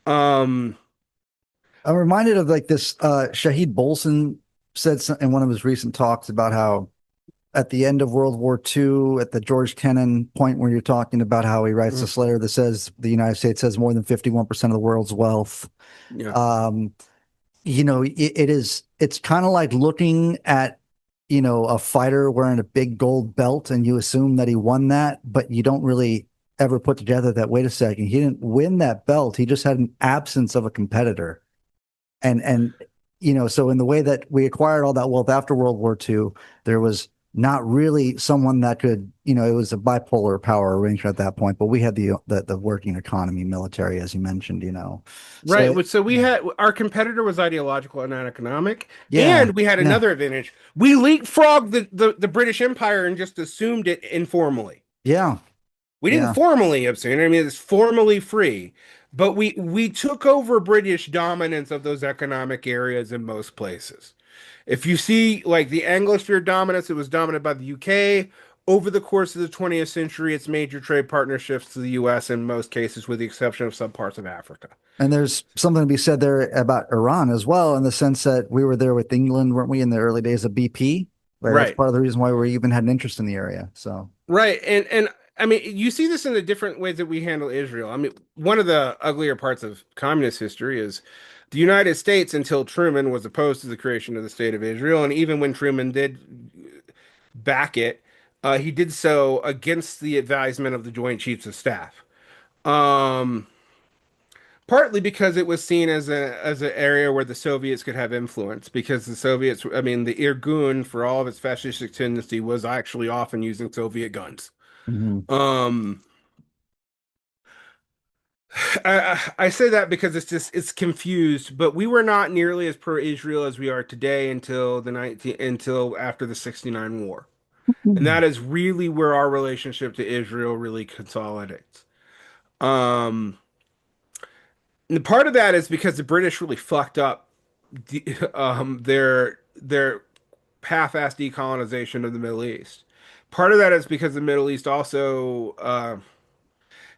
Um, I'm reminded of like this Shahid Bolson said in one of his recent talks about how at the end of World War II, at the George Kennan point where you're talking about how he writes mm, this letter that says the United States has more than 51% of the world's wealth. yeah. Um, it's kind of like looking at a fighter wearing a big gold belt and you assume that he won that, but you don't really ever put together that, wait a second, he didn't win that belt. He just had an absence of a competitor. And so in the way that we acquired all that wealth after World War II, there was not really someone that could, it was a bipolar power arrangement at that point, but we had the working economy, military, as you mentioned. Right. So So we yeah, had our competitor was ideological and not economic, yeah, and we had yeah, another advantage. We leapfrogged the British Empire and just assumed it informally. yeah, We didn't yeah. formally abstain. I mean, it's formally free, but we took over British dominance of those economic areas in most places. If you see like the Anglosphere dominance, it was dominated by the UK. Over the course of the 20th century, its major trade partnerships to the US in most cases, with the exception of some parts of Africa. And there's something to be said there about Iran as well, in the sense that we were there with England, weren't we, in the early days of BP? Right. That's Right. part of the reason why we even had an interest in the area. So, Right. And I mean, you see this in the different ways that we handle Israel. I mean, one of the uglier parts of communist history is the United States, until Truman, was opposed to the creation of the state of Israel. And even when Truman did back it, he did so against the advisement of the Joint Chiefs of Staff. Um, Partly because it was seen as an area where the Soviets could have influence, because the Soviets, I mean, the Irgun, for all of its fascistic tendency, was actually often using Soviet guns. mhm. Um, I say that because it's confused, but we were not nearly as pro-Israel as we are today until after the 69 war. And that is really where our relationship to Israel really consolidates. Um, and part of that is because the British really fucked up their half-assed decolonization of the Middle East. Part of that is because the Middle East also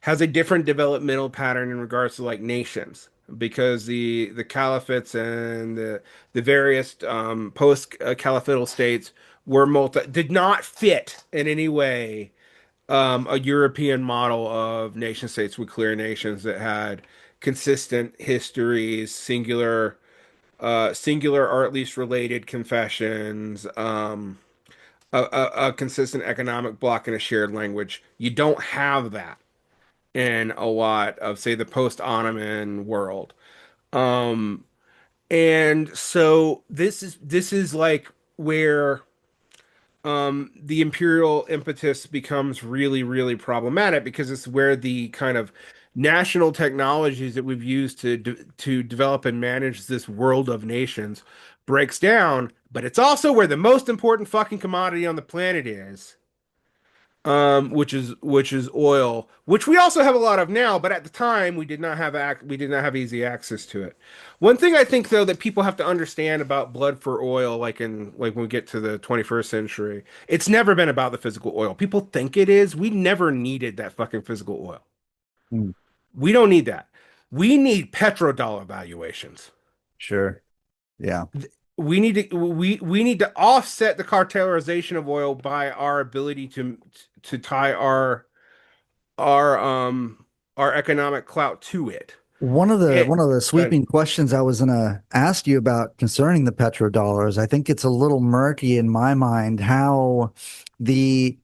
has a different developmental pattern in regards to like nations, because the caliphates and the various post caliphatal states were multi did not fit in any way a European model of nation states with clear nations that had consistent histories, singular or at least related confessions, a consistent economic bloc and a shared language. You don't have that in a lot of, say, the post-Ottoman world. Um, and so this is like where the imperial impetus becomes really, really problematic, because it's where the kind of national technologies that we've used to develop and manage this world of nations breaks down, but it's also where the most important fucking commodity on the planet is, which is oil, which we also have a lot of now, but at the time we did not have easy access to it. One thing I think though that people have to understand about blood for oil, like when we get to the 21st century, it's never been about the physical oil. People think it is. We never needed that fucking physical oil. Mm, We don't need that. We need petrodollar valuations. sure. Yeah. We need to offset the cartelization of oil by our ability to tie our um our economic clout to it. One of the It one of the Good. sweeping questions I was gonna ask you about concerning the petrodollars, I think it's a little murky in my mind how the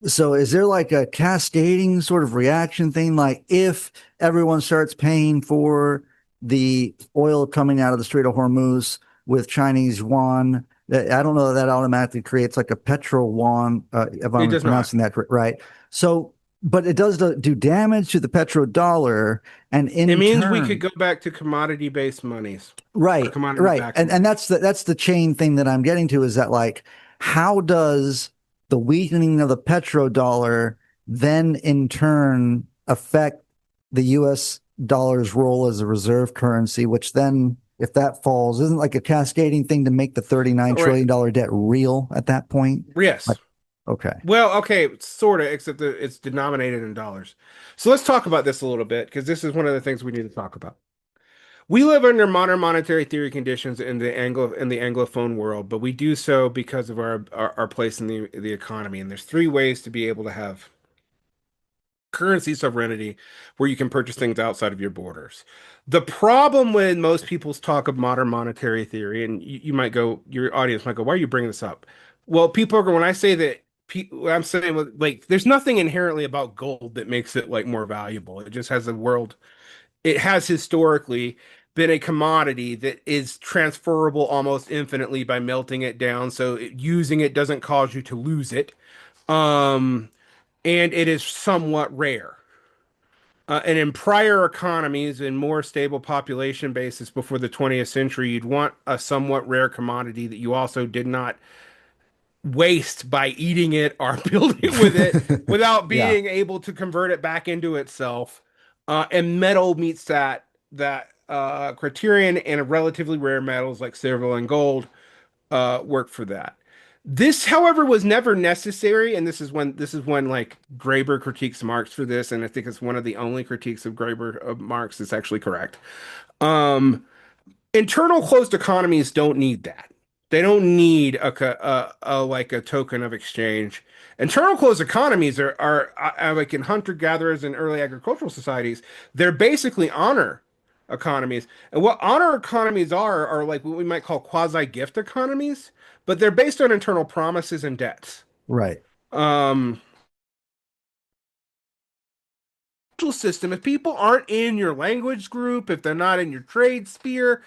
so is there like a cascading sort of reaction thing? Like if everyone starts paying for the oil coming out of the Strait of Hormuz with Chinese yuan, I don't know that that automatically creates like a petro yuan, if It I'm does not. pronouncing that right. So, but it does do damage to the petrodollar, and It in means we could turn, go back to commodity-based monies or right, right. commodity-backed And monies. that's the chain thing that I'm getting to, is that like how does the weakening of the petrodollar then in turn affect the US dollar's role as a reserve currency, which then if that falls, isn't like a cascading thing to make the 39 All right. trillion dollar debt real at that point? Like, Yes. okay. Well, okay, sort of, except that it's denominated in dollars. So let's talk about this a little bit, because this is one of the things we need to talk about. We live under modern monetary theory conditions in the Anglophone world, but we do so because of our place in the economy. And there's three ways to be able to have currency sovereignty where you can purchase things outside of your borders. The problem when most people's talk of modern monetary theory, and you might go, your audience might go, why are you bringing this up? Well, people are going, when I say that, I'm saying like, there's nothing inherently about gold that makes it like more valuable. It just has a world, it has historically been a commodity that is transferable almost infinitely by melting it down. So using it doesn't cause you to lose it. Um, and it is somewhat rare. And in prior economies and more stable population bases before the 20th century, you'd want a somewhat rare commodity that you also did not waste by eating it or building with it without Yeah. being able to convert it back into itself. And metal meets that criterion, and relatively rare metals like silver and gold work for that. This, however, was never necessary, and this is when like Graeber critiques Marx for this, and I think it's one of the only critiques of Graeber of Marx that's actually correct. Um, Internal closed economies don't need that. They don't need a like a token of exchange. Internal closed economies are like in hunter-gatherers and early agricultural societies, they're basically honor economies. And what honor economies are like what we might call quasi-gift economies, but they're based on internal promises and debts. Right. Um, System, if people aren't in your language group, if they're not in your trade sphere,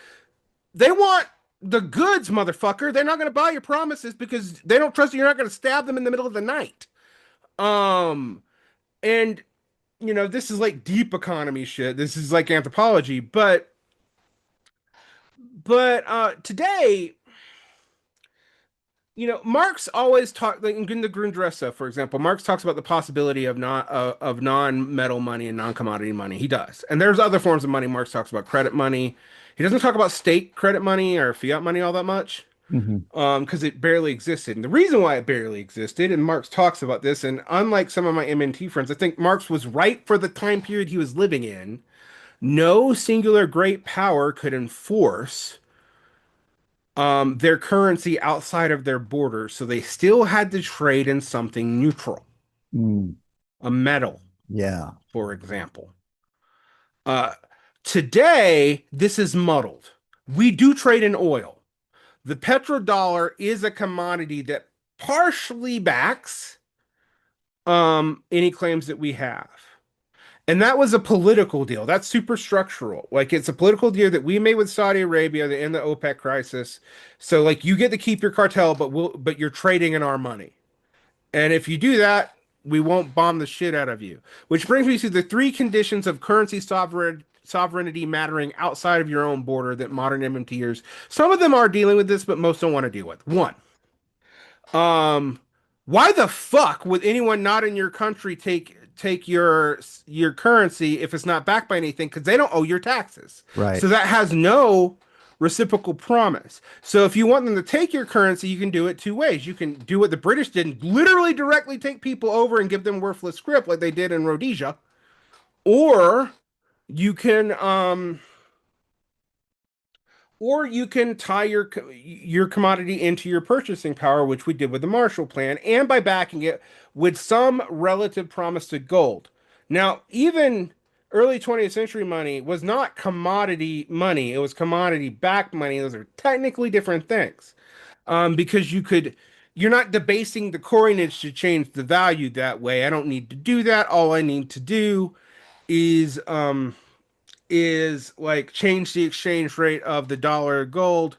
they want the goods, motherfucker. They're not going to buy your promises because they don't trust you're not going to stab them in the middle of the night. Um, and this is like deep economy shit. This is like anthropology, but today, Marx always talk like in the Grundrisse, for example. Marx talks about the possibility of not of non-metal money and non-commodity money. He does, and there's other forms of money. Marx talks about credit money. He doesn't talk about state credit money or fiat money all that much. Hmm. Because it barely existed. And the reason why it barely existed, and Marx talks about this, and unlike some of my MNT friends, I think Marx was right for the time period he was living in. No singular great power could enforce their currency outside of their borders, so they still had to trade in something neutral, Mm. a metal, Yeah. for example. Uh, Today, this is muddled. We do trade in oil. The petrodollar is a commodity that partially backs any claims that we have. And that was a political deal. That's super structural. Like it's a political deal that we made with Saudi Arabia in the OPEC crisis. So like you get to keep your cartel, but you're trading in our money. And if you do that, we won't bomb the shit out of you. Which brings me to the three conditions of currency sovereignty mattering outside of your own border that modern MMTers, some of them are dealing with this, but most don't want to deal with. One, um, why the fuck would anyone not in your country take your currency if it's not backed by anything? Because they don't owe your taxes. Right. So that has no reciprocal promise. So if you want them to take your currency, you can do it two ways. You can do what the British did and literally directly take people over and give them worthless script like they did in Rhodesia, or you can tie your commodity into your purchasing power, which we did with the Marshall Plan, and by backing it with some relative promise to gold. Now, even early 20th century money was not commodity money; it was commodity backed money. Those are technically different things, because you're not debasing the coinage to change the value that way. I don't need to do that. All I need to do is like change the exchange rate of the dollar to gold.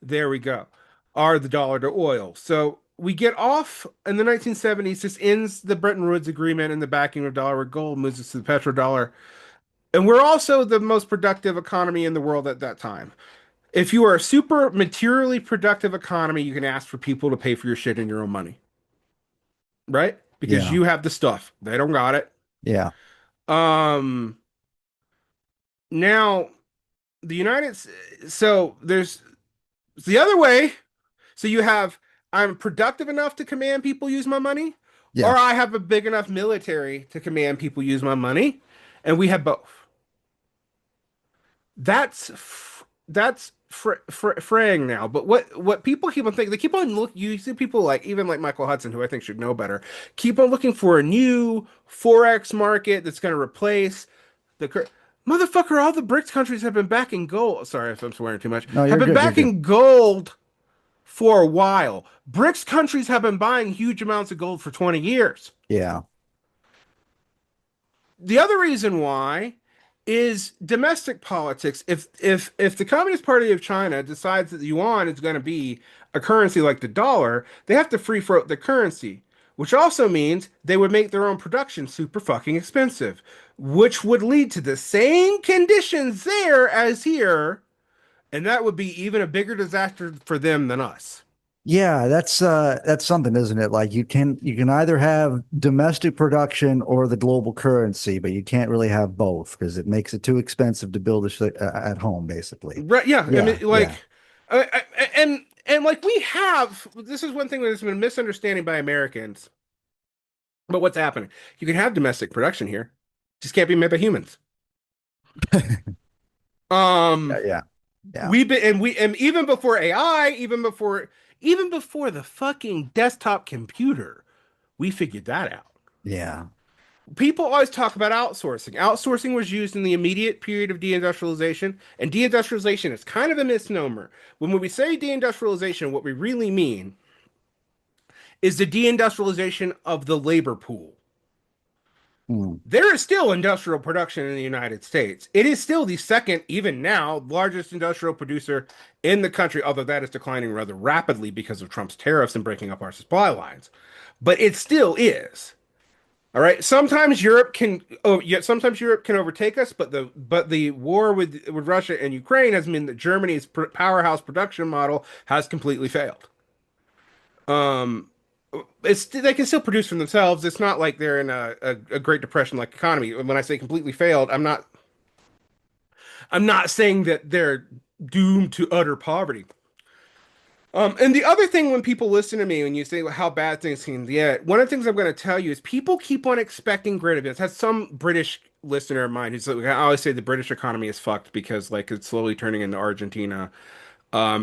There we go. Or the dollar to oil. So we get off in the 1970s. This ends the Bretton Woods Agreement and the backing of dollar with gold, moves us to the petrodollar. And we're also the most productive economy in the world at that time. If you are a super materially productive economy, you can ask for people to pay for your shit in your own money, right? Because Yeah. you have the stuff. They don't got it. Yeah. Um, Now the so there's the other way. So you have I'm productive enough to command people use my money, Yeah. or I have a big enough military to command people use my money, and we have both. That's fraying now. But what people keep on thinking, they keep on look. You see people like even like Michael Hudson, who I think should know better, keep on looking for a new forex market that's going to replace the motherfucker. All the BRICS countries have been backing gold. Sorry if I'm swearing too much. No, Have you're been good. You're good. backing gold for a while. BRICS countries have been buying huge amounts of gold for 20 years. Yeah. The other reason why is domestic politics. If the Communist Party of China decides that the yuan is going to be a currency like the dollar, they have to free float the currency, which also means they would make their own production super fucking expensive, which would lead to the same conditions there as here, and that would be even a bigger disaster for them than us. Yeah, that's something, isn't it? Like you can either have domestic production or the global currency, but you can't really have both because it makes it too expensive to build at home, basically. Right? Yeah. I Yeah, mean, yeah. and like we have. This is one thing that has been a misunderstanding by Americans. But what's happening? You can have domestic production here, just can't be made by humans. Yeah, Um, yeah, yeah, and even before AI, even before the fucking desktop computer, we figured that out. yeah. People always talk about outsourcing. Outsourcing was used in the immediate period of deindustrialization, and deindustrialization is kind of a misnomer. When we say deindustrialization, what we really mean is the deindustrialization of the labor pool. Hmm. There is still industrial production in the United States. It is still the second, even now, largest industrial producer in the country, although that is declining rather rapidly because of Trump's tariffs and breaking up our supply lines. But it still is. All right. Sometimes Europe can, oh yeah, sometimes Europe can overtake us, but the war with Russia and Ukraine has meant that Germany's powerhouse production model has completely failed. Um, it's they can still produce for themselves. It's not like they're in a Great Depression like economy. When I say completely failed, I'm not saying that they're doomed to utter poverty. And the other thing when people listen to me, when you say how bad things can get, one of the things I'm going to tell you is people keep on expecting great events. Has some British listener of mine who's like, I always say the British economy is fucked because like it's slowly turning into Argentina.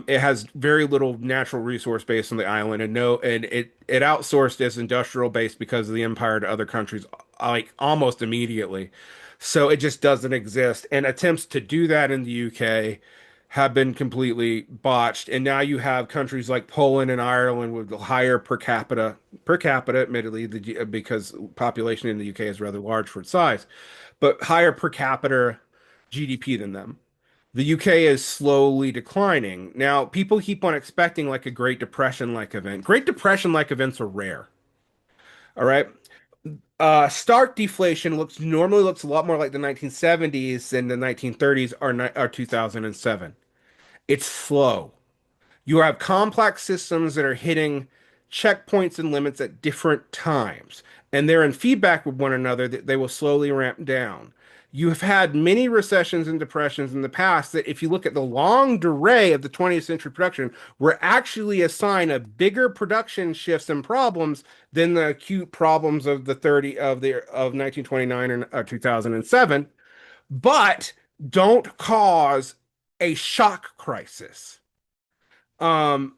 It has very little natural resource base on the island, and no, and it outsourced its industrial base because of the empire to other countries, like almost immediately. So it just doesn't exist. And attempts to do that in the UK have been completely botched. And now you have countries like Poland and Ireland with higher per capita, admittedly, because population in the UK is rather large for its size, but higher per capita GDP than them. The UK is slowly declining. Now, people keep on expecting like a Great Depression like event. Great Depression like events are rare. All right. Stark deflation normally looks a lot more like the 1970s than the 1930s or 2007. It's slow. You have complex systems that are hitting checkpoints and limits at different times, and they're in feedback with one another that they will slowly ramp down. You have had many recessions and depressions in the past that, if you look at the long durée of the 20th century production, were actually a sign of bigger production shifts and problems than the acute problems of the 30 of 1929 and 2007, but don't cause a shock crisis. Um,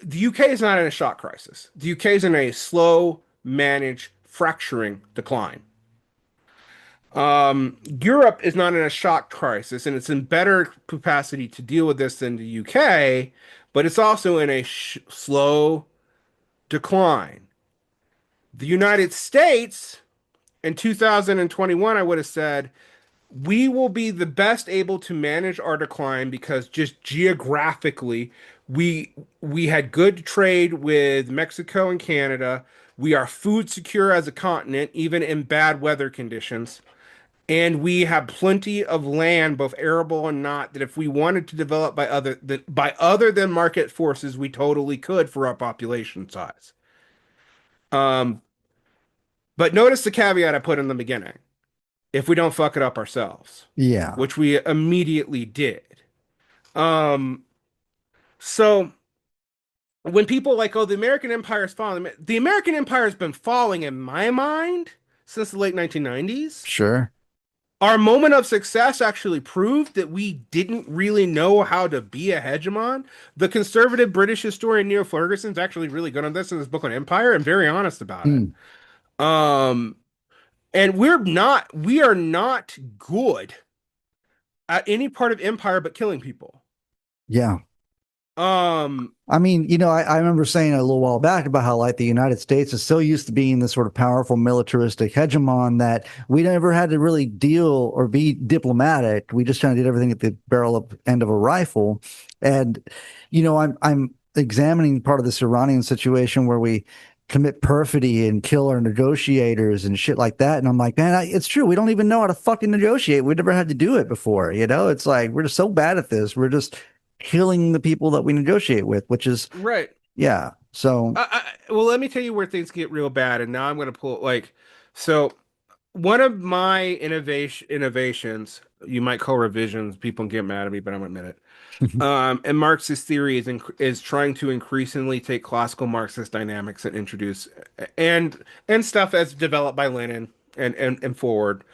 the UK is not in a shock crisis. The UK is in a slow, managed, fracturing decline. Europe is not in a shock crisis, and it's in better capacity to deal with this than the UK, but it's also in a slow decline. The United States in 2021, I would have said, we will be the best able to manage our decline because just geographically, we had good trade with Mexico and Canada. We are food secure as a continent, even in bad weather conditions. And we have plenty of land, both arable and not, that if we wanted to develop by other than market forces, we totally could for our population size. Um, but notice the caveat I put in the beginning. If we don't fuck it up ourselves, Yeah, which we immediately did. Um, so when people like, oh, the American Empire is falling, the American Empire has been falling in my mind since the late 1990s. sure. Our moment of success actually proved that we didn't really know how to be a hegemon. The conservative British historian Neil Ferguson's actually really good on this in his book on Empire and very honest about it. Hmm. Um, and we are not good at any part of Empire but killing people. Yeah. Um, I mean, I remember saying a little while back about how like the United States is so used to being this sort of powerful militaristic hegemon that we never had to really deal or be diplomatic. We just kind of did everything at the barrel of end of a rifle. And, I'm examining part of this Iranian situation where we commit perfidy and kill our negotiators and shit like that. And I'm like, man, it's true. We don't even know how to fucking negotiate. We never had to do it before. It's like we're just so bad at this. We're just killing the people that we negotiate with, which is, right. yeah. So, Well, let me tell you where things get real bad, and now I'm going to pull like so. One of my innovations, you might call revisions. People get mad at me, but I'm gonna admit it. And Marxist theory is trying to increasingly take classical Marxist dynamics and introduce and stuff as developed by Lenin and forward,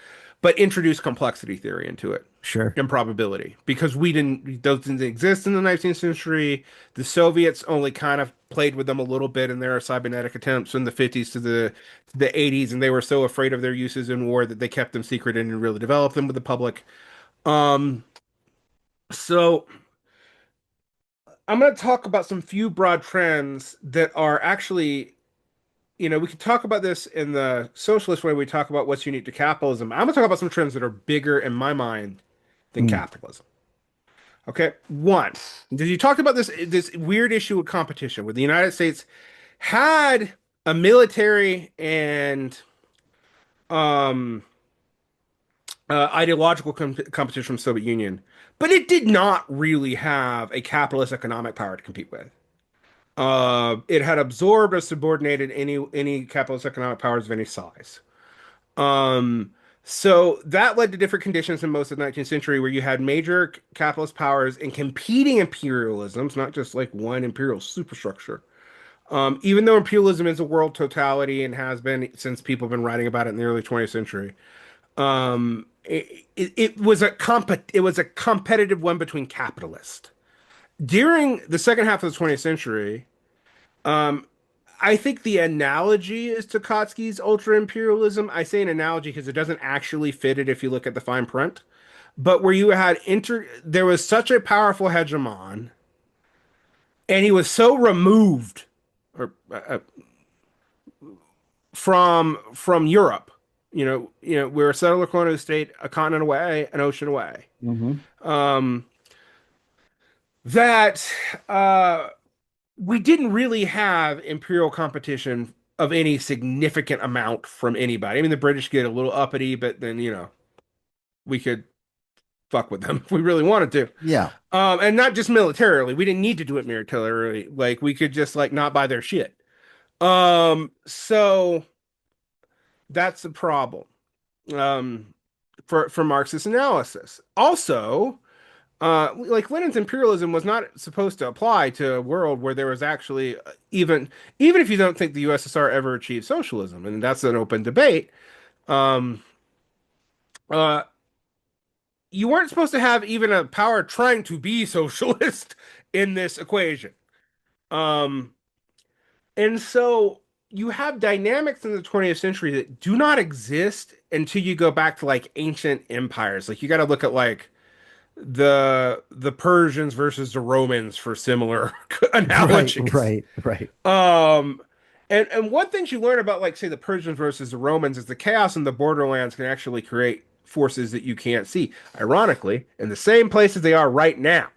but introduce complexity theory into it sure. and probability because we didn't those didn't exist in the 19th century. The Soviets only kind of played with them a little bit in their cybernetic attempts in the 50s to the 80s, and they were so afraid of their uses in war that they kept them secret and didn't really develop them with the public. Um, so I'm going to talk about some few broad trends that are actually, we could talk about this in the socialist way. We talk about what's unique to capitalism. I'm going to talk about some trends that are bigger in my mind than Mm. capitalism. Okay. One, did you talk about this weird issue of competition where the United States had a military and um, ideological competition from the Soviet Union, but it did not really have a capitalist economic power to compete with. It had absorbed or subordinated any capitalist economic powers of any size. Um, so that led to different conditions in most of the 19th century where you had major capitalist powers and competing imperialisms, not just like one imperial superstructure. Even though imperialism is a world totality and has been since people have been writing about it in the early 20th century, it was it was a competitive one between capitalists. During the second half of the 20th century, um, I think the analogy is Tukhotky's ultra imperialism. I say an analogy because it doesn't actually fit it if you look at the fine print. But where you had there was such a powerful hegemon, and he was so removed or, from Europe. We're a settler colonial state, a continent away, an ocean away. Hmm. Um, that we didn't really have imperial competition of any significant amount from anybody. I mean, the British get a little uppity, but then, we could fuck with them if we really wanted to. Yeah. And not just militarily. We didn't need to do it militarily. Like we could just like not buy their shit. So that's the problem. Um, for Marxist analysis. Also, like Lenin's imperialism was not supposed to apply to a world where there was actually even if you don't think the USSR ever achieved socialism, and that's an open debate. Um, uh, you weren't supposed to have even a power trying to be socialist in this equation. Um, and so you have dynamics in the 20th century that do not exist until you go back to like ancient empires. Like you got to look at like the Persians versus the Romans for similar Right. analogies. Right. Right. Um, and one thing you learn about like say the Persians versus the Romans is the chaos in the borderlands can actually create forces that you can't see. Ironically, in the same places they are right now.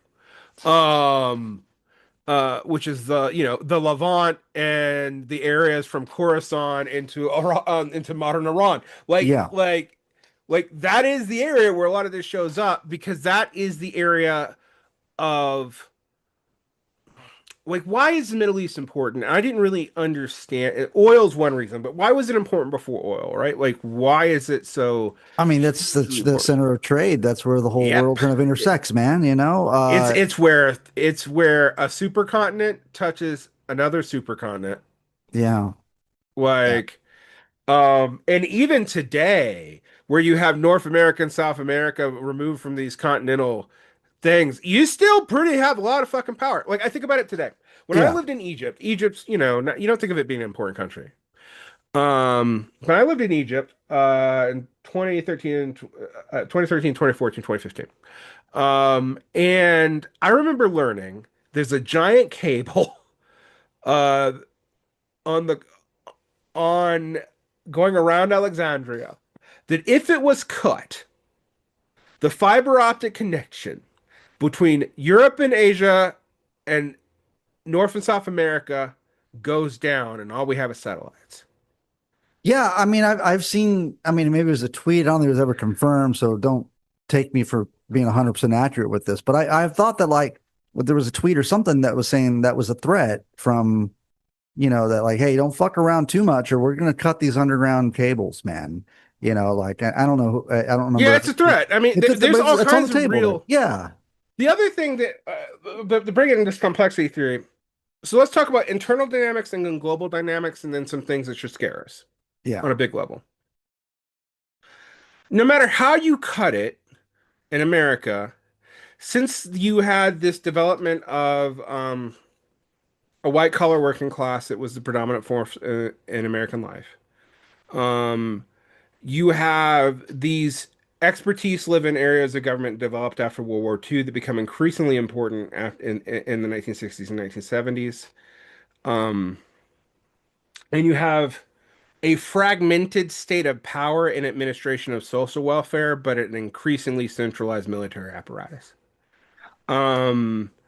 Um, which is the Levant and the areas from Khorasan into modern Iran. Like Yeah. like like that is the area where a lot of this shows up because that is the area of like why is the Middle East important? I didn't really understand. Oil's one reason, but why was it important before oil, right? Like why is it so I mean, that's hugely the important? center of trade. That's where the whole world Yep. kind of intersects, man, It's where a supercontinent touches another supercontinent. Yeah. Yeah. Like And even today, where you have North America and South America removed from these continental things, you still pretty have a lot of fucking power. Like I think about it today. When I Yeah. lived in Egypt, Egypt's, you don't think of it being an important country. When I lived in Egypt, in 2013, 2014, 2015. And I remember learning there's a giant cable, uh, on the, on going around Alexandria that if it was cut, the fiber optic connection between Europe and Asia and North and South America goes down, and all we have is satellites. Yeah, I mean, I've seen. I mean, maybe it was a tweet. I don't think it was ever confirmed, so don't take me for being 100% accurate with this. But I've thought that like there was a tweet or something that was saying that was a threat from that like, hey, don't fuck around too much, or we're gonna cut these underground cables, man. Like I don't know, I don't Yeah, remember. it's a threat. I mean, But there's all it's on the kinds of table there. real. Yeah, The other thing that, to bring it in this complexity theory, so let's talk about internal dynamics and then global dynamics, and then some things that should scare us yeah, on a big level. No matter how you cut it in America, since you had this development of a white collar working class that was the predominant force in American life, um, you have these expertise live in areas of government developed after World War II that become increasingly important in the 1960s and 1970s. Um, and you have a fragmented state of power and administration of social welfare, but an increasingly centralized military apparatus.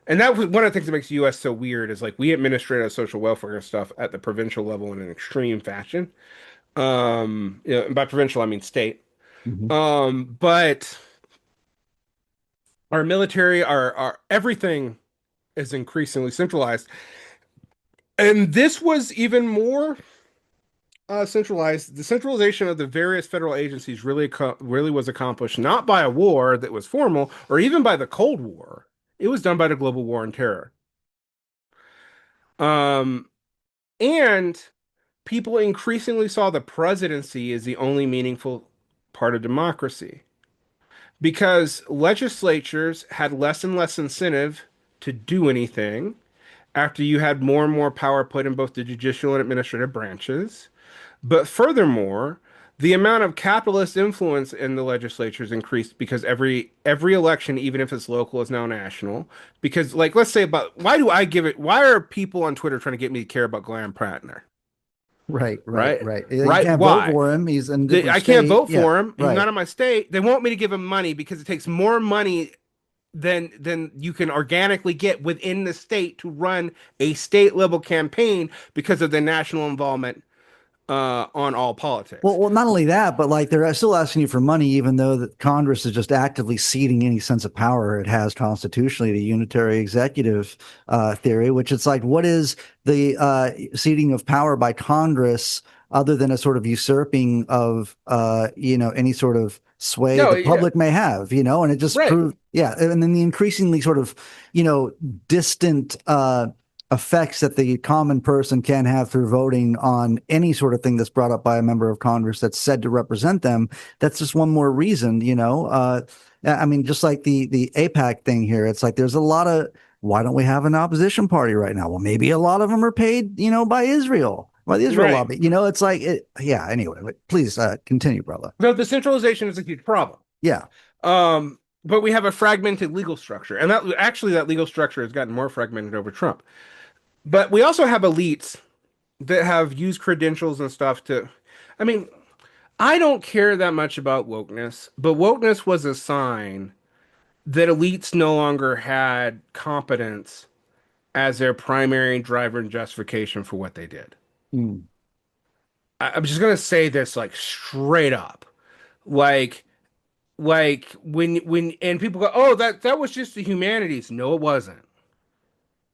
And that was one of the things that makes the US so weird is like we administrate our social welfare stuff at the provincial level in an extreme fashion. And by provincial I mean state. hmm But our military, our everything is increasingly centralized. And this was even more centralized. The centralization of the various federal agencies really was accomplished not by a war that was formal or even by the Cold War. It was done by the global war on terror. Um, and people increasingly saw the presidency as the only meaningful part of democracy because legislatures had less and less incentive to do anything after you had more and more power put in both the judicial and administrative branches. But furthermore, the amount of capitalist influence in the legislatures increased because every election, even if it's local, is now national. Because, like, let's say about why do I give it? Why are people on Twitter trying to get me to care about Graham Prattner? right, right, Right, right. You right. can't vote Why? for him. He's in a different I can't state. vote Yeah, for him. He's right. not in my state. They want me to give him money because it takes more money than you can organically get within the state to run a state level campaign because of the national involvement on all politics. Well, not only that, but like they're still asking you for money, even though that Congress is just actively ceding any sense of power it has constitutionally to unitary executive theory, which it's like, what is the ceding of power by Congress other than a sort of usurping of, any sort of sway No, the yeah, public may have, and it just right, proved, yeah. And then the increasingly sort of, distant, effects that the common person can have through voting on any sort of thing that's brought up by a member of Congress that's said to represent them. That's just one more reason, I mean, just like the APAC thing here, it's like there's a lot of why don't we have an opposition party right now? Well, maybe a lot of them are paid, by Israel, by the Israel right. lobby. It's like yeah. Anyway, please continue, brother. So the centralization is a huge problem. Yeah. But we have a fragmented legal structure, and that legal structure has gotten more fragmented over Trump. But we also have elites that have used credentials and stuff to. I mean, I don't care that much about wokeness, but wokeness was a sign that elites no longer had competence as their primary driver and justification for what they did. Mm. I'm just gonna say this like straight up, like when and people go, oh, that was just the humanities. No, it wasn't.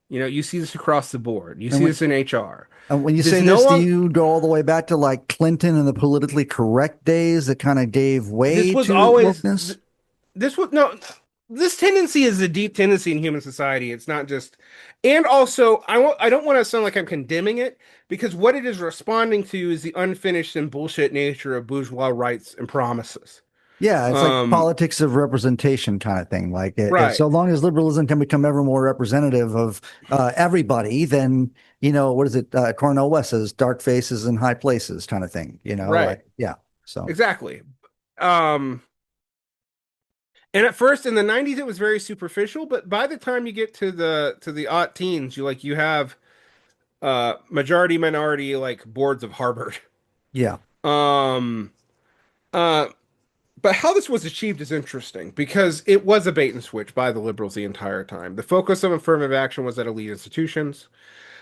You see this across the board. You And see when this in HR. when you There's say no this, do long. you go all the way back to like Clinton and the politically correct days that kind of gave This way was to always. wokeness? This was no. this tendency is a deep tendency in human society. It's not just, and also I don't want to sound like I'm condemning it because what it is responding to is the unfinished and bullshit nature of bourgeois rights and promises. Yeah, it's like Um, politics of representation kind of thing. Like, right, so long as liberalism can become ever more representative of everybody, then, what is it? Cornel West says dark faces in high places kind of thing, right, like, yeah. So, exactly. Um, and at first in the 90s it was very superficial, but by the time you get to the aught teens, you have majority minority like boards of Harvard. yeah. Um, uh, But how this was achieved is interesting because it was a bait and switch by the liberals the entire time. The focus of affirmative action was at elite institutions.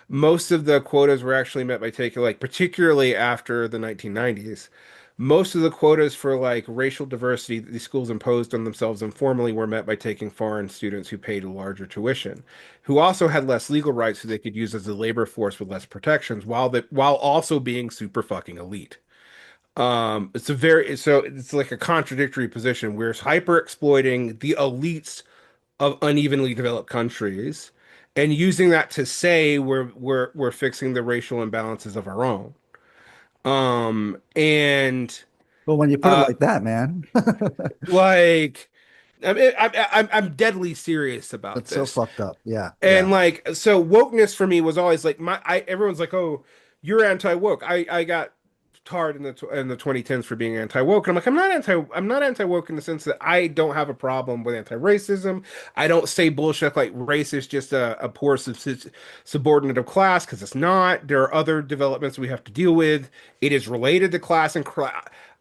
Most of the quotas were actually met by taking, like, particularly after the 1990s, most of the quotas for like racial diversity that these schools imposed on themselves informally were met by taking foreign students who paid a larger tuition, who also had less legal rights so they could use as a labor force with less protections while also being super fucking elite. It's like a contradictory position. We're hyper exploiting the elites of unevenly developed countries and using that to say we're fixing the racial imbalances of our own. And Well, when you put it uh like that, man, like I mean, I'm deadly serious about that's so this. fucked up. Yeah, And yeah, like, so wokeness for me was always like everyone's like, "Oh, you're anti-woke." I got tarred in the 2010s for being anti-woke. And I'm like, I'm not anti-woke in the sense that I don't have a problem with anti-racism. I don't say bullshit like race is just a poor subordinate of class because it's not. There are other developments we have to deal with. It is related to class and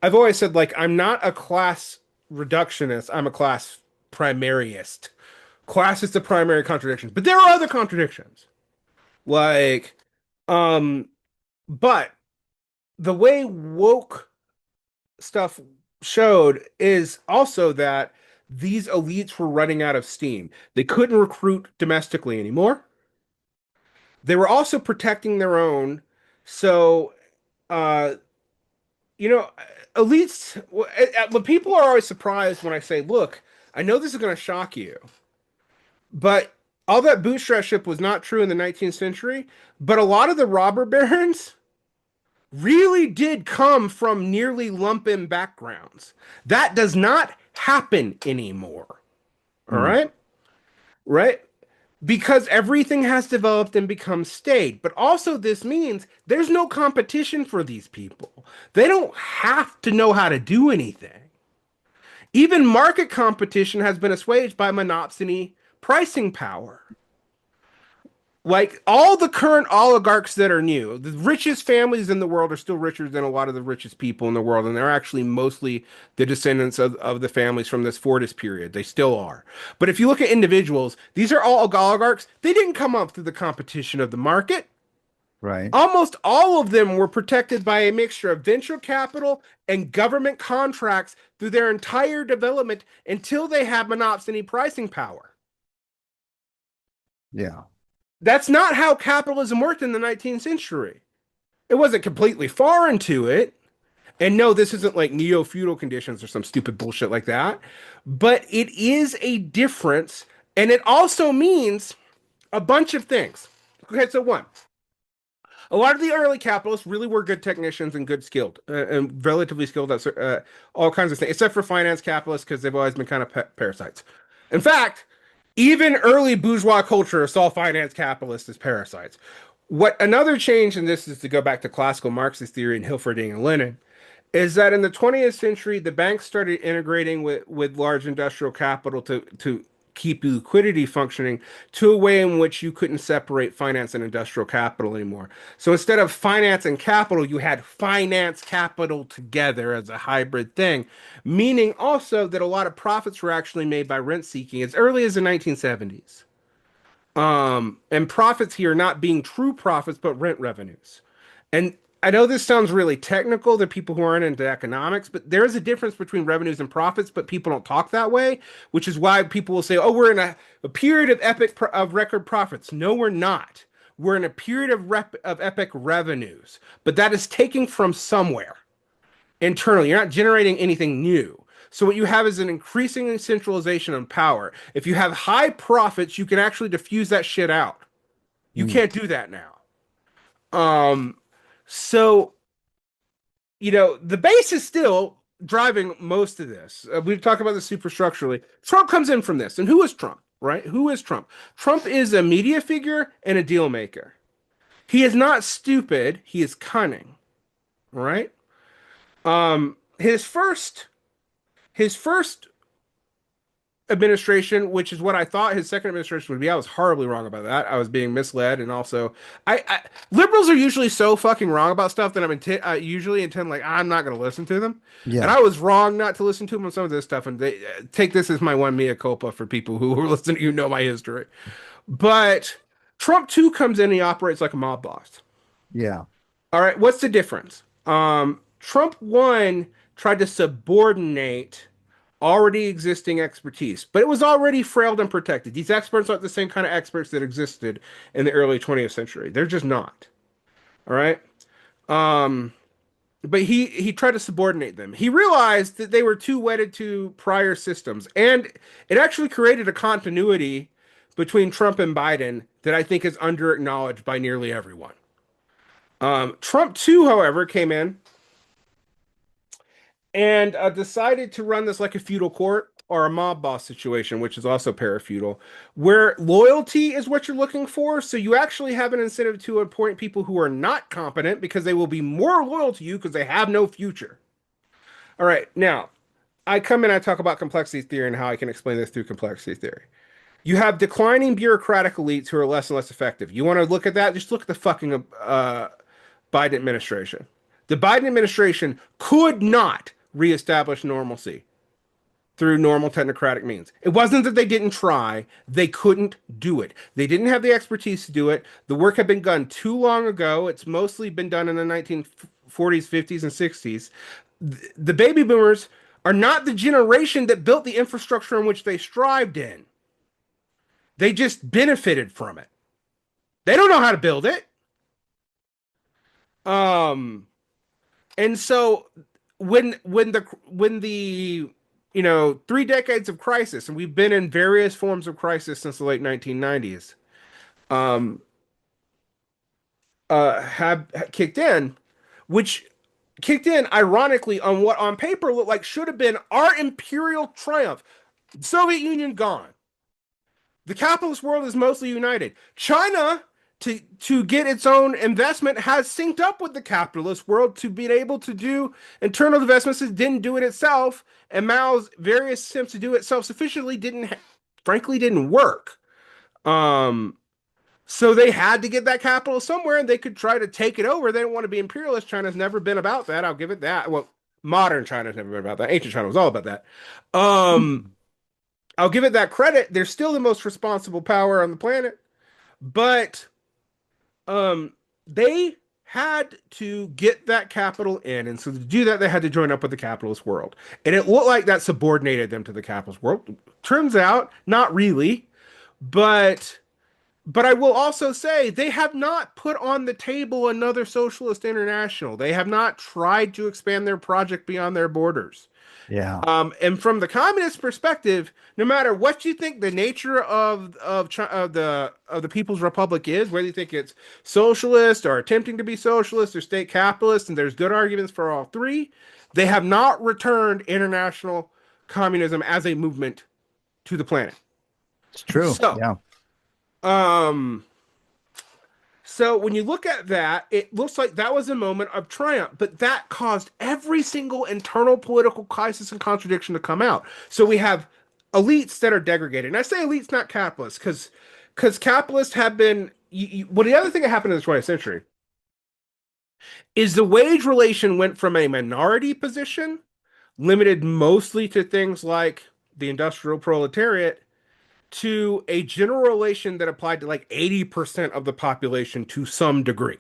I've always said like I'm not a class reductionist. I'm a class primariist. Class is the primary contradiction, but there are other contradictions. Like, um, but the way woke stuff showed is also that these elites were running out of steam. They couldn't recruit domestically anymore. They were also protecting their own. So, uh, you know, elites, the people are always surprised when I say, look, I know this is going to shock you, but all that bootstrapship was not true in the 19th century. But a lot of the robber barons really did come from nearly lumpen backgrounds. That does not happen anymore. All mm, right? Right? Because everything has developed and become staid. But also, this means there's no competition for these people. They don't have to know how to do anything. Even market competition has been assuaged by monopsony pricing power. Like all the current oligarchs that are new, the richest families in the world are still richer than a lot of the richest people in the world, and they're actually mostly the descendants of the families from this Fordist period. They still are. But if you look at individuals, these are all oligarchs. They didn't come up through the competition of the market. right. Almost all of them were protected by a mixture of venture capital and government contracts through their entire development until they had monopsony pricing power. Yeah. That's not how capitalism worked in the 19th century. It wasn't completely foreign to it. And no, this isn't like neo-feudal conditions or some stupid bullshit like that. But it is a difference. And it also means a bunch of things. Okay, so one, a lot of the early capitalists really were good technicians and good skilled and relatively skilled at all kinds of things, except for finance capitalists because they've always been kind of parasites. In fact, even early bourgeois culture saw finance capitalists as parasites. What another change in this is to go back to classical Marxist theory and Hilferding and Lenin is that in the 20th century, the banks started integrating with large industrial capital to keep liquidity functioning to a way in which you couldn't separate finance and industrial capital anymore. So instead of finance and capital, you had finance capital together as a hybrid thing, meaning also that a lot of profits were actually made by rent seeking as early as the 1970s. And profits here not being true profits, but rent revenues. And I know this sounds really technical to people who aren't into economics, but there is a difference between revenues and profits, but people don't talk that way, which is why people will say, oh, we're in a period of of record profits. No, we're not. We're in a period of epic revenues, but that is taking from somewhere internally. You're not generating anything new. So what you have is an increasing centralization of power. If you have high profits, you can actually diffuse that shit out. You Mm. can't do that now. Um, so the base is still driving most of this. We've talked about this superstructurally. Trump comes in from this. And who is Trump, right? Who is Trump? Trump is a media figure and a deal maker. He is not stupid, he is cunning, right? His first administration, which is what I thought his second administration would be. I was horribly wrong about that. I was being misled, and also, liberals are usually so fucking wrong about stuff that usually intend like I'm not going to listen to them, and Yeah. I was wrong not to listen to them on some of this stuff. And they take this as my one mea culpa for people who are listening, you know my history. But Trump too comes in and he operates like a mob boss. Yeah. All right, what's the difference? Trump one tried to subordinate already existing expertise, but it was already frailed and protected. These experts aren't the same kind of experts that existed in the early 20th century. They're just not. All right. Um, but he tried to subordinate them. He realized that they were too wedded to prior systems, and it actually created a continuity between Trump and Biden that I think is under acknowledged by nearly everyone. Trump too, however, came in and decided to run this like a feudal court or a mob boss situation, which is also para-feudal, where loyalty is what you're looking for. So you actually have an incentive to appoint people who are not competent because they will be more loyal to you because they have no future. All right, now I come in, I talk about complexity theory and how I can explain this through complexity theory. You have declining bureaucratic elites who are less and less effective. You want to look at that? Just look at the fucking Biden administration. The Biden administration could not reestablish normalcy through normal technocratic means. It wasn't that they didn't try, they couldn't do it. They didn't have the expertise to do it. The work had been done too long ago. It's mostly been done in the 1940s, 50s, and 60s. The baby boomers are not the generation that built the infrastructure in which they strived in. They just benefited from it. They don't know how to build it. Um, And so when the 3 decades of crisis, and we've been in various forms of crisis since the late 1990s, um, have kicked in, which kicked in ironically on what on paper looked like should have been our imperial triumph. Soviet Union gone. The capitalist world is mostly united. China, to get its own investment, has synced up with the capitalist world to be able to do internal investments. It didn't do it itself, and Mao's various attempts to do it self-sufficiently frankly, didn't work. Um, so they had to get that capital somewhere, and they could try to take it over. They don't want to be imperialist. China's never been about that. I'll give it that. Well, modern China's never been about that. Ancient China was all about that. Um, I'll give it that credit. They're still the most responsible power on the planet, but um, they had to get that capital in, and so to do that, they had to join up with the capitalist world, and it looked like that subordinated them to the capitalist world. Turns out, not really, but I will also say they have not put on the table another socialist international. They have not tried to expand their project beyond their borders. Yeah. And from the communist perspective, no matter what you think the nature of the People's Republic is, whether you think it's socialist or attempting to be socialist or state capitalist, and there's good arguments for all three, they have not returned international communism as a movement to the planet. It's true. So, Yeah. um, so when you look at that, it looks like that was a moment of triumph, but that caused every single internal political crisis and contradiction to come out. So we have elites that are degraded. And I say elites, not capitalists, because capitalists have been. Well, the other thing that happened in the 20th century is the wage relation went from a minority position, limited mostly to things like the industrial proletariat, to a general relation that applied to like 80% of the population to some degree.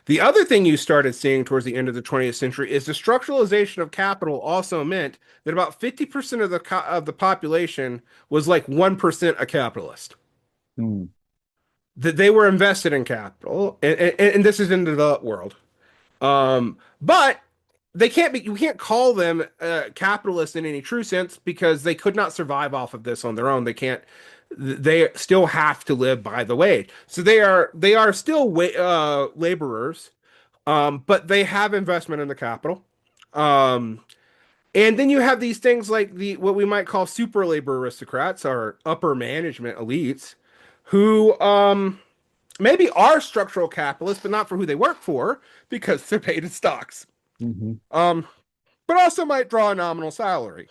The other thing you started seeing towards the end of the 20th century is the structuralization of capital also meant that about 50% of the population was like 1% a capitalist. Mm. That they were invested in capital, and this is in the developed world. But they can't be, you can't call them capitalists in any true sense because they could not survive off of this on their own. They can't, they still have to live by the wage. So they are still laborers, but they have investment in the capital. Um, and then you have these things like the what we might call super labor aristocrats or upper management elites who maybe are structural capitalists, but not for who they work for because they're paid in stocks. Hmm. Um, but also might draw a nominal salary.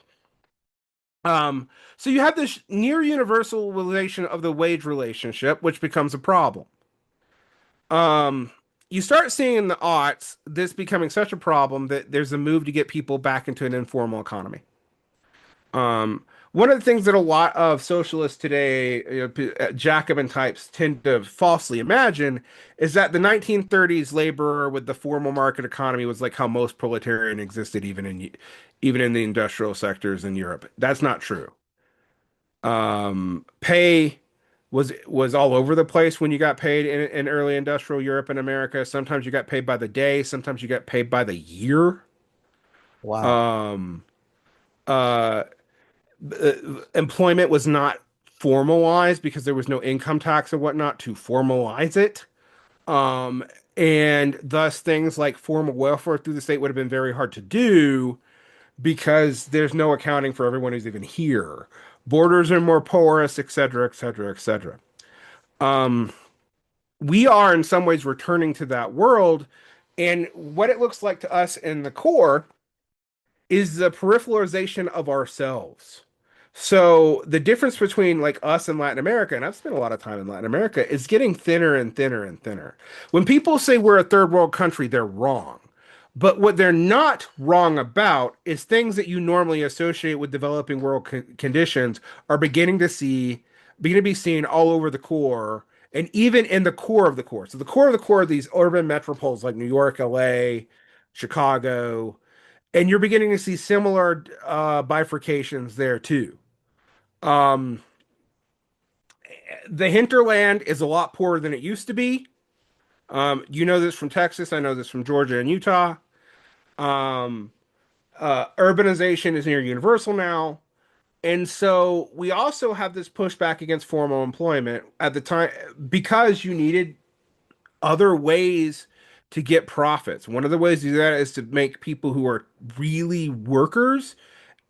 So you have this near universalization of the wage relationship, which becomes a problem. Um, you start seeing in the aughts this becoming such a problem that there's a move to get people back into an informal economy. One of the things that a lot of socialists today, Jacobin types, tend to falsely imagine is that the 1930s laborer with the formal market economy was like how most proletarian existed, even in the industrial sectors in Europe. That's not true. Pay was all over the place when you got paid in early industrial Europe and America. Sometimes you got paid by the day, sometimes you got paid by the year. Wow. Um, uh, Employment was not formalized because there was no income tax and whatnot to formalize it. Um, and thus things like formal welfare through the state would have been very hard to do because there's no accounting for everyone who's even here. Borders are more porous, et cetera, et cetera, et cetera. Um, we are in some ways returning to that world. And what it looks like to us in the core is the peripheralization of ourselves. So the difference between like us and Latin America, and I've spent a lot of time in Latin America, is getting thinner and thinner and thinner. When people say we're a third world country, they're wrong. But what they're not wrong about is things that you normally associate with developing world conditions are beginning to be seen all over the core and even in the core of the core. So the core of the core of these urban metropoles like New York, LA, Chicago, and you're beginning to see similar bifurcations there too. Um, the hinterland is a lot poorer than it used to be. You know this from Texas. I know this from Georgia and Utah. Um, Urbanization is near universal now. And so we also have this pushback against formal employment at the time because you needed other ways to get profits. One of the ways to do that is to make people who are really workers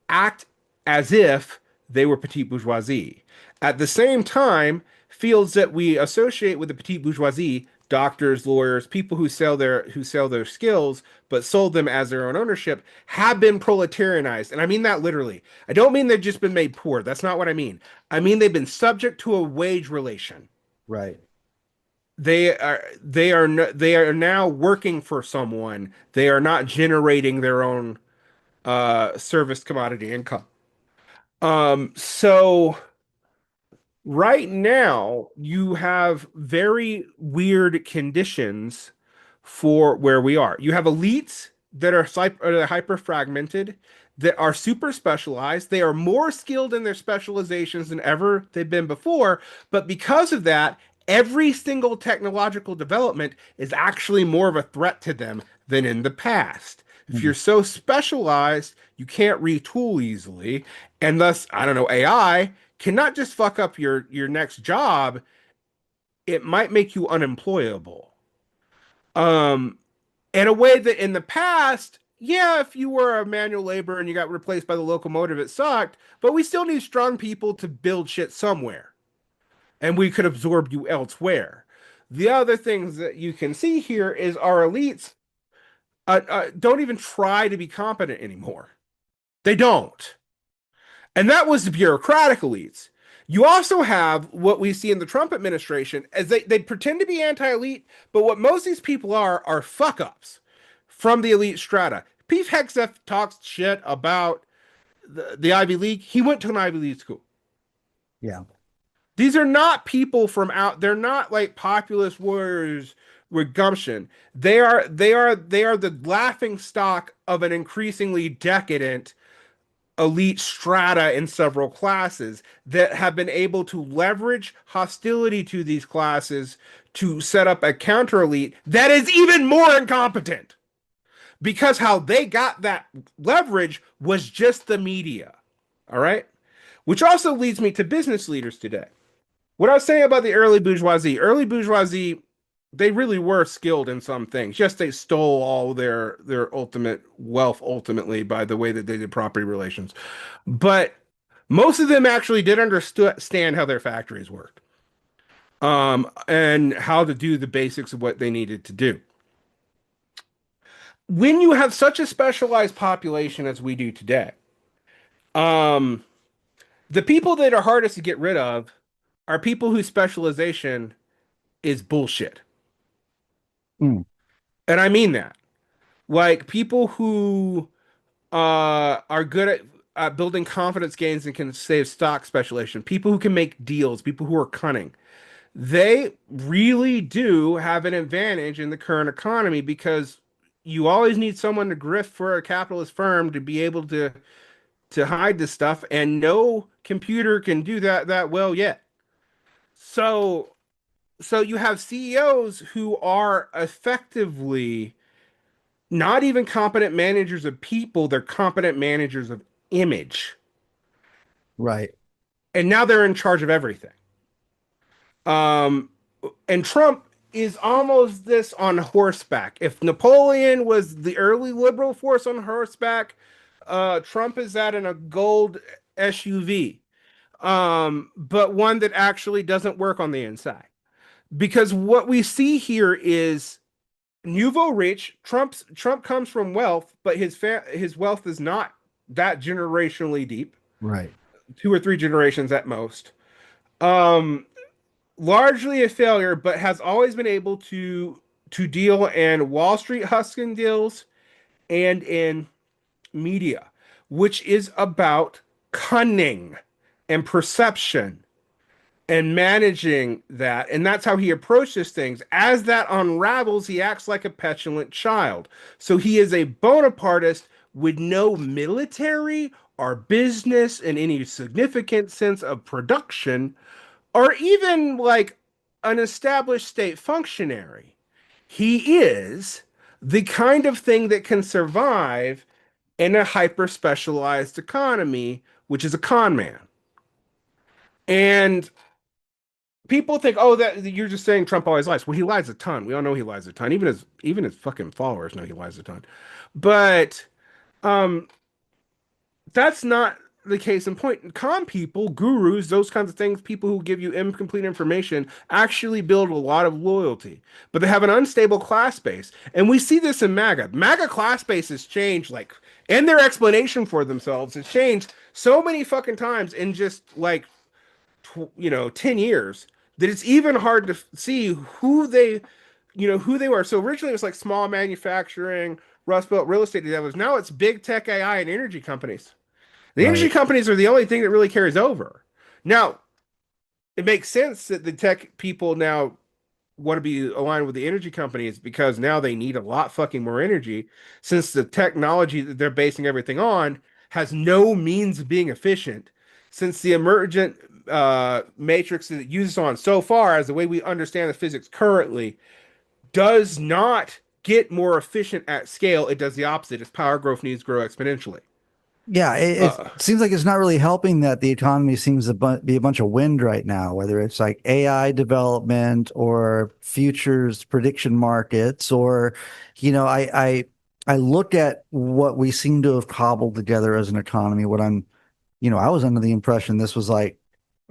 act as if they were petite bourgeoisie. At the same time, fields that we associate with the petite bourgeoisie, doctors, lawyers, people who sell their skills but sold them as their own ownership, have been proletarianized. And I mean that literally. I don't mean they've just been made poor. That's not what I mean. I mean they've been subject to a wage relation. Right. They are now working for someone. They are not generating their own service commodity income. So right now you have very weird conditions for where we are. You have elites that are hyper fragmented, that are super specialized. They are more skilled in their specializations than ever they've been before. But because of that, every single technological development is actually more of a threat to them than in the past. If Mhm. you're so specialized, you can't retool easily. And thus, I don't know, AI cannot just fuck up your next job, it might make you unemployable. Um, in a way that in the past, yeah, if you were a manual labor and you got replaced by the locomotive, it sucked, but we still need strong people to build shit somewhere, and we could absorb you elsewhere. The other things that you can see here is our elites don't even try to be competent anymore. They don't. And that was the bureaucratic elites. You also have what we see in the Trump administration as they pretend to be anti-elite, but what most of these people are fuck ups from the elite strata. Pete Hegseth talks shit about the Ivy League. He went to an Ivy League school. Yeah. These are not people from out. They're not like populist warriors with gumption. They are the laughing stock of an increasingly decadent elite strata in several classes that have been able to leverage hostility to these classes to set up a counter elite that is even more incompetent because how they got that leverage was just the media. All right. Which also leads me to business leaders today. What I was saying about the early bourgeoisie, they really were skilled in some things. Yes, they stole all their ultimate wealth ultimately by the way that they did property relations. But most of them actually did understand how their factories worked, and how to do the basics of what they needed to do. When you have such a specialized population as we do today, um, the people that are hardest to get rid of are people whose specialization is bullshit. Mm, And I mean that. Like people who are good at building confidence gains and can save stock speculation, people who can make deals, people who are cunning. They really do have an advantage in the current economy because you always need someone to grift for a capitalist firm to be able to hide this stuff, and no computer can do that well yet. So so you have CEOs who are effectively not even competent managers of people, they're competent managers of image. right. And now they're in charge of everything. Um, and Trump is almost this on horseback. If Napoleon was the early liberal force on horseback, Trump is that in a gold SUV, but one that actually doesn't work on the inside. Because what we see here is nouveau rich. Trump comes from wealth, but his wealth is not that generationally deep, Right. two or three generations at most. Um, Largely a failure, but has always been able to deal in Wall Street husking deals and in media, which is about cunning and perception and managing that. And that's how he approaches things. As that unravels, he acts like a petulant child. So he is a Bonapartist with no military or business in any significant sense of production, or even like an established state functionary. He is the kind of thing that can survive in a hyper specialized economy, which is a con man. And people think, oh, that you're just saying Trump always lies. Well, he lies a ton. We all know he lies a ton. Even his fucking followers know he lies a ton. But um, that's not the case in point. Con people, gurus, those kinds of things, people who give you incomplete information, actually build a lot of loyalty. But they have an unstable class base, and we see this in MAGA. MAGA class base has changed, like, and their explanation for themselves has changed so many fucking times in just like 10 years that it's even hard to see who they were. So originally it was like small manufacturing, Rust Belt real estate developers. Now it's big tech AI and energy companies. The energy Right. companies are the only thing that really carries over. Now, it makes sense that the tech people now want to be aligned with the energy companies because now they need a lot fucking more energy since the technology that they're basing everything on has no means of being efficient. Since the emergent matrix that it uses on so far as the way we understand the physics currently does not get more efficient at scale, it does the opposite. Its power growth needs to grow exponentially. Yeah, it Uh, seems like it's not really helping that the economy seems to be a bunch of wind right now, whether it's like AI development or futures prediction markets, or, I look at what we seem to have cobbled together as an economy. I was under the impression this was like,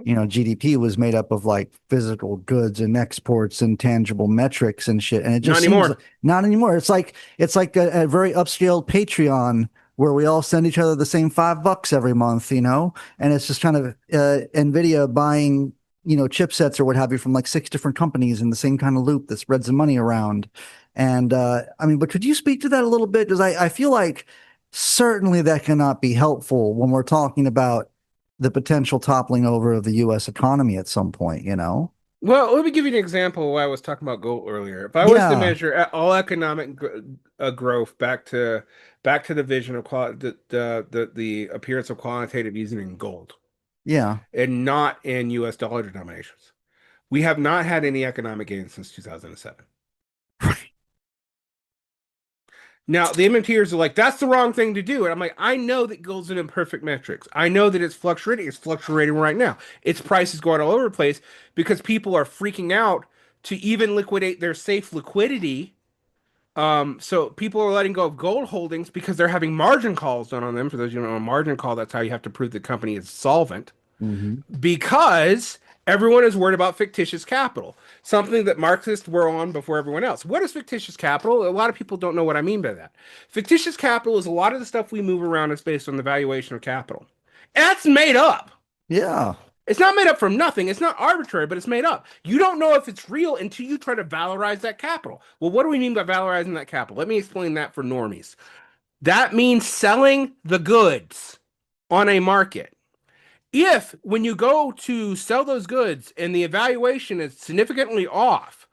GDP was made up of like physical goods and exports and tangible metrics and shit. And it Not just seems anymore. like not anymore. It's like a very upscaled Patreon where we all send each other the same $5 every month, and it's just kind of Nvidia buying, chipsets or what have you from like six different companies in the same kind of loop that spreads the money around. And I mean, but could you speak to that a little bit? Because I feel like certainly that cannot be helpful when we're talking about the potential toppling over of the US economy at some point? Well, let me give you an example of why I was talking about gold earlier. If I was to Yeah. measure all economic growth back to the vision of the appearance of quantitative easing in gold Yeah. and not in U.S. dollar denominations, we have not had any economic gains since 2007. Now, the MMTers are like, that's the wrong thing to do. And I'm like, I know that gold's an imperfect metrics. I know that it's fluctuating. It's fluctuating right now. Its price is going all over the place because people are freaking out to even liquidate their safe liquidity. So people are letting go of gold holdings because they're having margin calls done on them. For those of you who don't know, a margin call, that's how you have to prove the company is solvent Hmm. because everyone is worried about fictitious capital, something that Marxists were on before everyone else. What is fictitious capital? A lot of people don't know what I mean by that. Fictitious capital is a lot of the stuff we move around is based on the valuation of capital. That's made up. Yeah. It's not made up from nothing. It's not arbitrary, but it's made up. You don't know if it's real until you try to valorize that capital. Well, what do we mean by valorizing that capital? Let me explain that for normies. That means selling the goods on a market. If when you go to sell those goods and the evaluation is significantly off,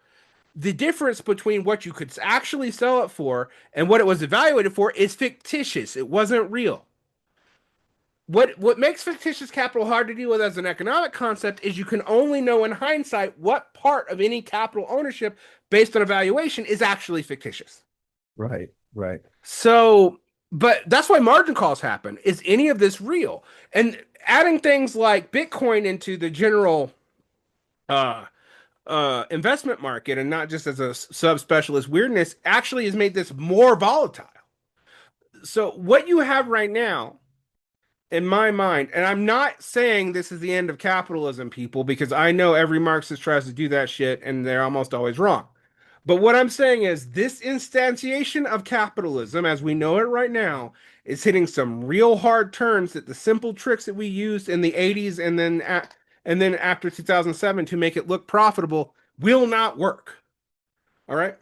the difference between what you could actually sell it for and what it was evaluated for is fictitious. It wasn't real. What makes fictitious capital hard to deal with as an economic concept is you can only know in hindsight what part of any capital ownership based on evaluation is actually fictitious. Right. Right. So, but that's why margin calls happen. Is any of this real? And adding things like Bitcoin into the general uh, investment market and not just as a subspecialist weirdness actually has made this more volatile. So, what you have right now, in my mind, and I'm not saying this is the end of capitalism, people, because I know every Marxist tries to do that shit and they're almost always wrong. But what I'm saying is this instantiation of capitalism as we know it right now is hitting some real hard turns that the simple tricks that we used in the 80s and then after 2007 to make it look profitable will not work. All right?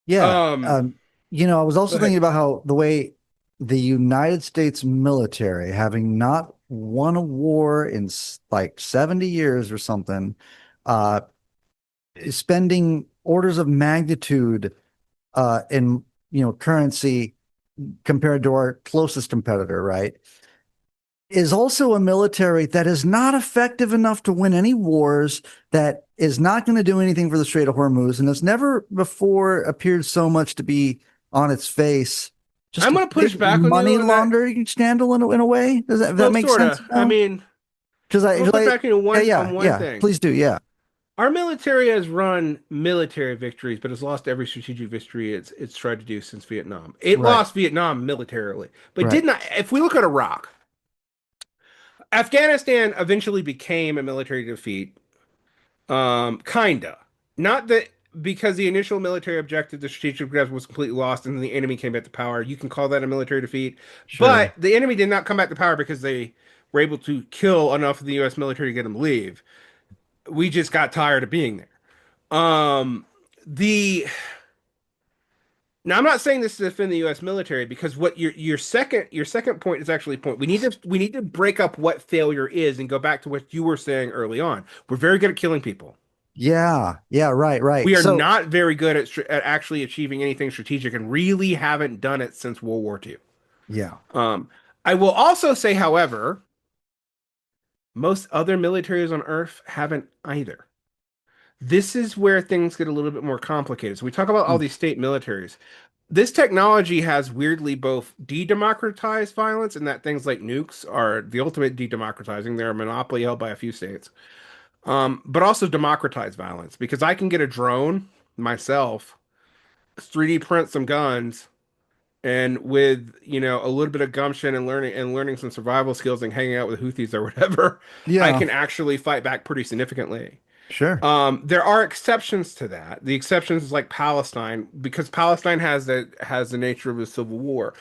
Yeah. Um I was Go also thinking ahead. about how the way the United States military, having not won a war in like 70 years or something, uh, is spending orders of magnitude in currency compared to our closest competitor, right? Is also a military that is not effective enough to win any wars, that is not going to do anything for the Strait of Hormuz, and has never before appeared so much to be on its face. Just I'm a going to push big back on you money on that. laundering scandal in a way. Does that Well, make sort sense of. I now? mean, Because I'm going to push back on you yeah, on yeah, one yeah. thing. Please do. Yeah. Our military has run military victories, but has lost every strategic victory it's tried to do since Vietnam. It Right. lost Vietnam militarily, but Right. did not. If we look at Iraq, Afghanistan eventually became a military defeat. Kinda. Not that because the initial military objective, the strategic objective was completely lost, and then the enemy came back to power. You can call that a military defeat, but Sure. the enemy did not come back to power because they were able to kill enough of the U.S. military to get them to leave. We just got tired of being there. The Now I'm not saying this to defend the U.S. military because what your second point is actually a point. We need to break up what failure is and go back to what you were saying early on. We're very good at killing people. Yeah. Yeah. Right. Right. We are So not very good at actually achieving anything strategic and really haven't done it since World War II. yeah. Um, I will also say, however, most other militaries on Earth haven't either. This is where things get a little bit more complicated. So we talk about all Mm. these state militaries. This technology has weirdly both de-democratized violence and that things like nukes are the ultimate de-democratizing. They're a monopoly held by a few states. But also democratized violence because I can get a drone myself, 3D print some guns, and with a little bit of gumption and learning some survival skills and hanging out with Houthis or whatever, I Yeah. can actually fight back pretty significantly. Sure. There are exceptions to that. The exceptions is like Palestine, because Palestine has the nature of a civil war.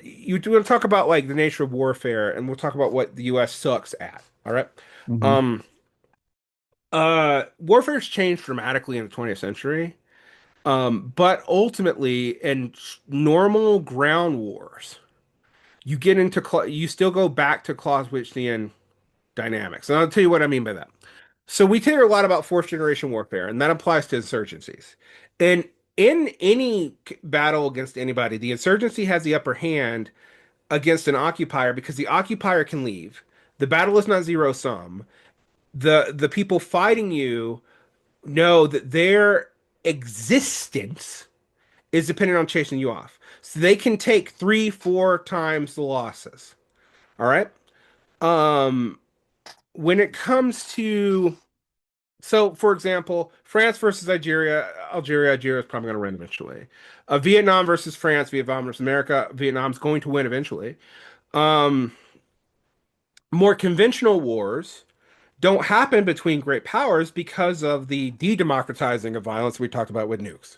You do want to talk about like the nature of warfare, and we'll talk about what the U.S. sucks at. All right. Hmm. Um, Warfare's changed dramatically in the 20th century. But ultimately, in normal ground wars, you still go back to Clausewitzian dynamics, and I'll tell you what I mean by that. So we hear a lot about fourth generation warfare, and that applies to insurgencies. And in any battle against anybody, the insurgency has the upper hand against an occupier because the occupier can leave. The battle is not zero sum. The people fighting you know that their existence is dependent on chasing you off. So they can take three, four times the losses. All right. Um, when it comes to so, for example, France versus Algeria is probably going to win eventually. Vietnam versus France, Vietnam versus America, Vietnam's going to win eventually. Um, More conventional wars don't happen between great powers because of the de-democratizing of violence we talked about with nukes.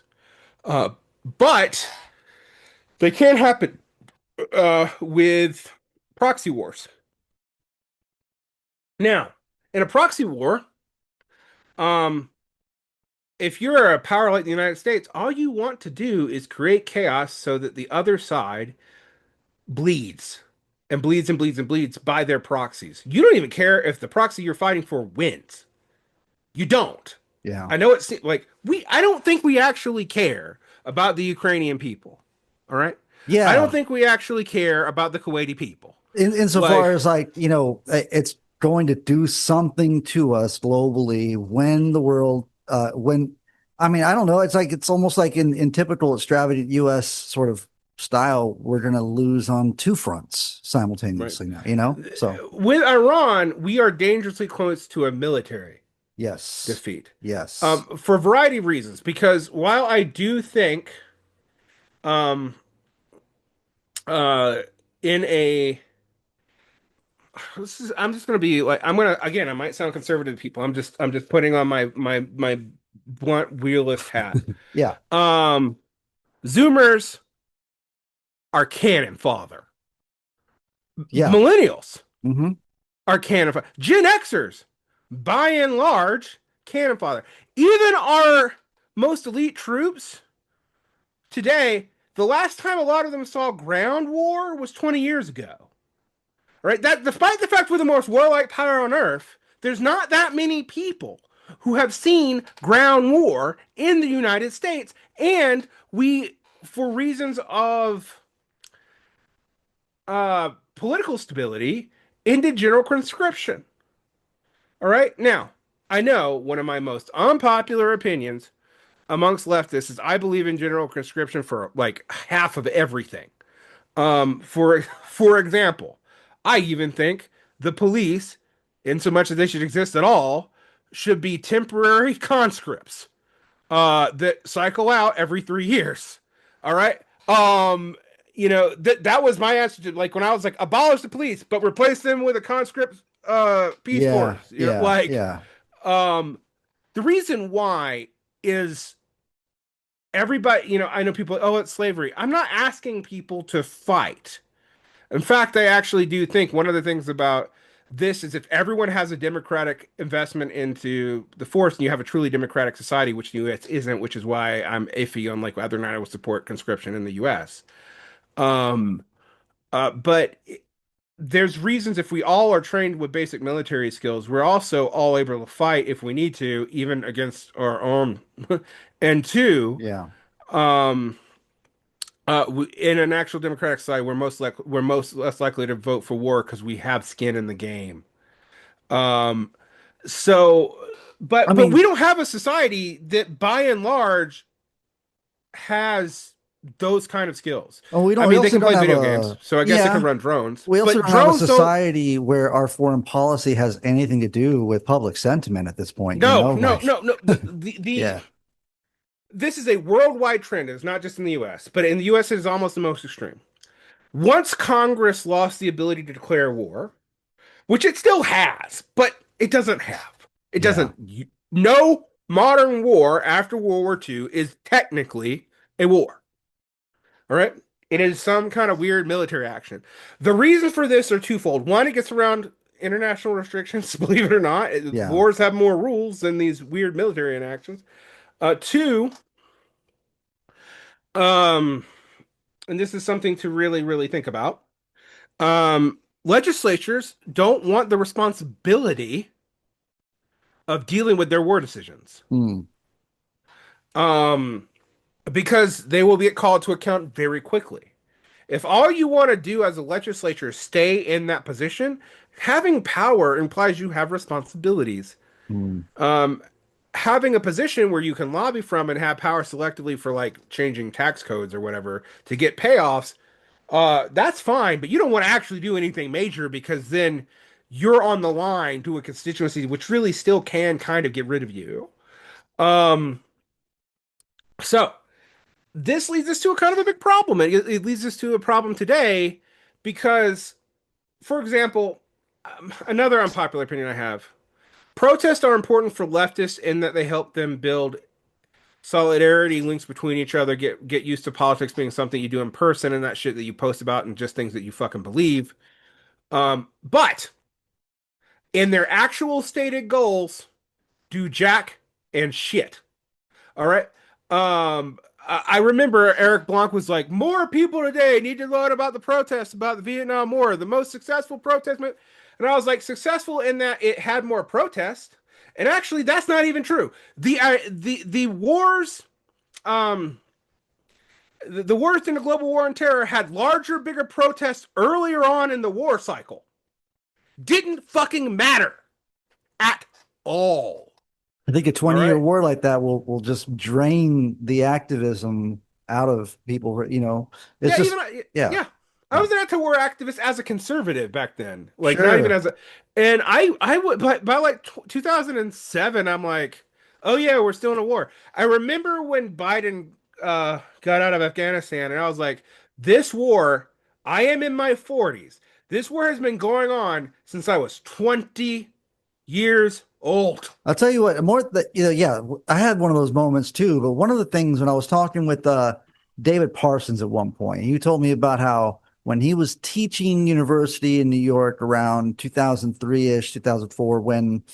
Uh, but they can happen with proxy wars. Now, in a proxy war, um, if you're a power like the United States, all you want to do is create chaos so that the other side bleeds and bleeds and bleeds and bleeds by their proxies. You don't even care if the proxy you're fighting for wins. You don't. Yeah. I know it's like I don't think we actually care about the Ukrainian people. All right? I don't Yeah. think we actually care about the Kuwaiti people. Insofar Like, as like, it's going to do something to us globally when the world, when, I mean, I don't know. It's like, it's almost like in typical extravagant US sort of style, we're going to lose on two fronts right. simultaneously now, you know? So, With Iran, we are dangerously close to a military yes. defeat. Yes. For a variety of reasons. Because while I do think um, uh, in a I'm just gonna be like I'm gonna again I might sound conservative to people. I'm just putting on my blunt realist hat. Yeah. Um, Zoomers are cannon fodder. Yeah. Millennials Hmm. are cannon fodder. Gen Xers, by and large, cannon fodder. Even our most elite troops today, the last time a lot of them saw ground war was 20 years ago. Right? That despite the fact we're the most warlike power on earth, there's not that many people who have seen ground war in the United States. And we, for reasons of political stability, ended general conscription. All right. Now, I know one of my most unpopular opinions amongst leftists is I believe in general conscription for like half of everything. For example, I even think the police, in so much as they should exist at all, should be temporary conscripts that cycle out every 3 years. All right. Um, that was my answer to like when I was like abolish the police, but replace them with a conscript peace Yeah. force. Yeah. Yeah. Um the reason why is everybody, I know people, oh, it's slavery. I'm not asking people to fight. In fact, I actually do think one of the things about this is if everyone has a democratic investment into the force and you have a truly democratic society, which the US isn't, which is why I'm iffy on like whether or not I would support conscription in the US. Um, but there's reasons if we all are trained with basic military skills, we're also all able to fight if we need to, even against our own. And two, Yeah. um, in an actual democratic society, we're most less likely to vote for war because we have skin in the game. Um, so, I but we mean, don't have a society that, by and large, has those kind of skills. well, I we mean, they also can don't play have video games, a, so I guess they can yeah. run drones, We also but don't have a drones don't. society where our foreign policy has anything to do with public sentiment at this point, you No, know? no, Like, no, no. The yeah, this is a worldwide trend. It's not just in the U.S., but in the U.S. it is almost the most extreme. Once Congress lost the ability to declare war, which it still has, but it doesn't have. It yeah, doesn't. No modern war after World War II is technically a war. All right. It is some kind of weird military action. The reasons for this are twofold. One, it gets around international restrictions, believe it or not. yeah. Wars have more rules than these weird military inactions. Two, um, and this is something to really, really think about. Legislatures don't want the responsibility of dealing with their war decisions. Hmm. Um, because they will get called to account very quickly. If all you want to do as a legislature is stay in that position, having power implies you have responsibilities. Hmm. Um, having a position where you can lobby from and have power selectively for like changing tax codes or whatever to get payoffs, that's fine, but you don't want to actually do anything major because then you're on the line to a constituency which really still can kind of get rid of you. Um, so this leads us to a kind of a big problem. It leads us to a problem today because, for example, another unpopular opinion I have, protests are important for leftists in that they help them build solidarity, links between each other, get used to politics being something you do in person and that shit that you post about and just things that you fucking believe. But in their actual stated goals, do jack and shit. All right. I remember Eric Blanc was like, more people today need to learn about the protests about the Vietnam War, the most successful protest. And I was like, successful in that it had more protests. And actually, that's not even true. The wars, um, the wars in the global war on terror had larger, bigger protests earlier on in the war cycle. Didn't fucking matter at all. I think a All 20-year right. war like that will just drain the activism out of people. It's Yeah, just, yeah, yeah. I yeah, was an anti-war activist as a conservative back then. Like not even sure. as a and I would by like 2007 I'm like, "Oh yeah, we're still in a war." I remember when Biden got out of Afghanistan and I was like, "This war, I am in my 40s. This war has been going on since I was 20 years old." I'll tell you what, more that, yeah, I had one of those moments too. But one of the things when I was talking with David Parsons at one point, he told me about how when he was teaching university in New York around 2003-ish, 2004, when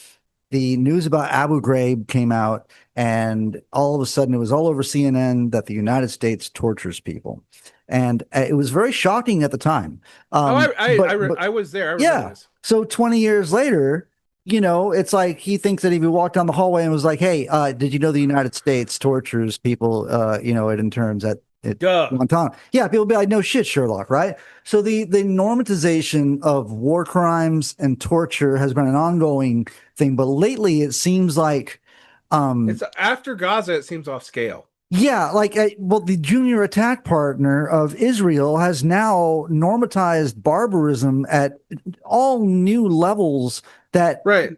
the news about Abu Ghraib came out, and all of a sudden it was all over CNN that the United States tortures people, and it was very shocking at the time. Oh, But I was there. I remember yeah, this. so 20 years later, it's like he thinks that if he walked down the hallway and was like, "Hey, did you know the United States tortures people, at interns at Duh. Guantanamo?" Yeah, people be like, "No shit, Sherlock," right? So the normatization of war crimes and torture has been an ongoing thing, but lately it seems like, um, It's after Gaza, it seems off scale. yeah, like, well, the junior attack partner of Israel has now normatized barbarism at all new levels that, Right.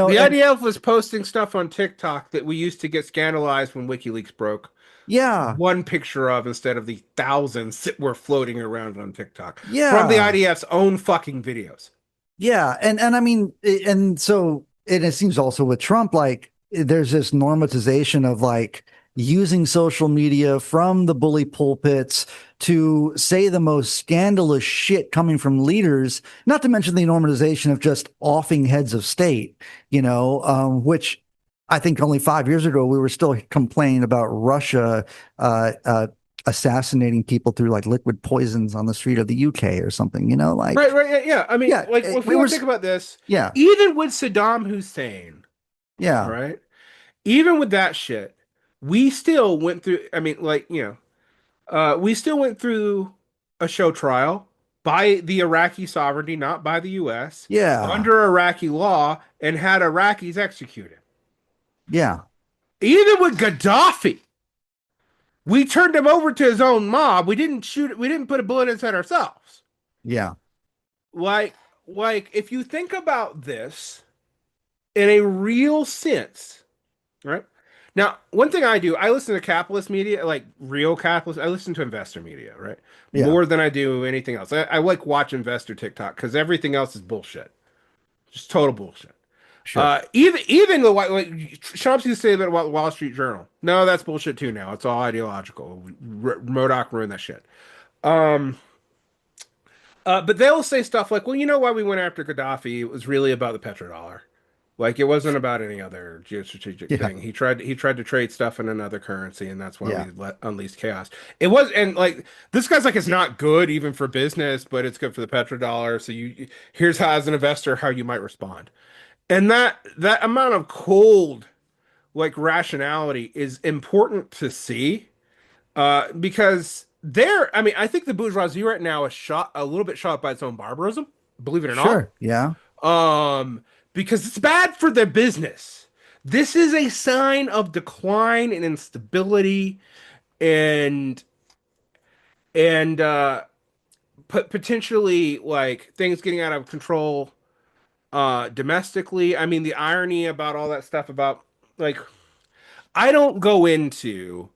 The and IDF was posting stuff on TikTok that we used to get scandalized when WikiLeaks broke. yeah, One picture of instead of the thousands that were floating around on TikTok from the yeah, IDF's own fucking videos. yeah. And I mean, and so, and it seems also with Trump, like, there's this normatization of like using social media from the bully pulpits to say the most scandalous shit coming from leaders, not to mention the normalization of just offing heads of state, which I think only 5 years ago we were still complaining about Russia uh, uh, assassinating people through like liquid poisons on the street of the UK or something, Right, like, right, yeah, yeah. I mean, yeah, like, it if we want to think was, about this, yeah, even with Saddam Hussein, all yeah, right, even with that shit, we still went through, I mean, like, we still went through a show trial by the Iraqi sovereignty, not by the US, yeah, under Iraqi law, and had Iraqis executed. yeah, Even with Gaddafi, we turned him over to his own mob. We didn't put a bullet in his head ourselves. yeah, Like, like if you think about this in a real sense, right? Now, one thing I do, I listen to capitalist media, like real capitalist. I listen to investor media, right? yeah, More than I do anything else. I like watch investor TikTok because everything else is bullshit, just total bullshit. sure. Even the like Chomsky used to say that about the Wall Street Journal. No, that's bullshit too. Now it's all ideological. Murdoch ruined that shit. Um, but they'll say stuff like, "Well, you know why we went after Gaddafi? It was really about the petrodollar. Like it wasn't about any other geostrategic Yeah, thing. He tried to trade stuff in another currency, and that's why yeah, we unleashed chaos. It was and like this guy's like it's not good even for business, but it's good for the petrodollar. So here's how as an investor how you might respond. And that amount of cold like rationality is important to see because I mean, I think the bourgeoisie right now is shot a little bit shot by its own barbarism, believe it or not. sure. Yeah, Um, because it's bad for their business. This is a sign of decline and instability and and potentially like things getting out of control domestically. I mean, the irony about all that stuff about like I don't go into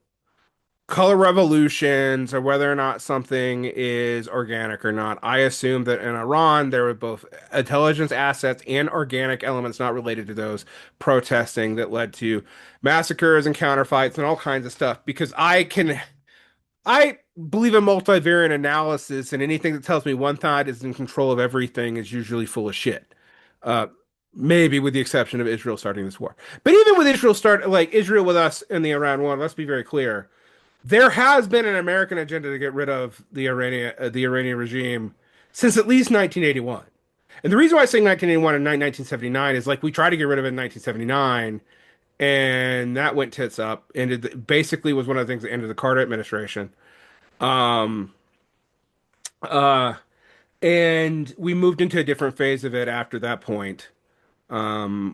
color revolutions or whether or not something is organic or not. I assume that in Iran there were both intelligence assets and organic elements not related to those protesting that led to massacres and counterfights and all kinds of stuff because I believe in multivariate analysis, and anything that tells me one side is in control of everything is usually full of shit. Uh, Maybe with the exception of Israel starting this war. But even with Israel with us in the Iran war, let's be very clear. There has been an American agenda to get rid of the Iranian regime since at least 1981. And the reason why I say 1981 and 1979 is like we tried to get rid of it in 1979 and that went tits up and it basically was one of the things that ended the Carter administration. Um, uh, and we moved into a different phase of it after that point,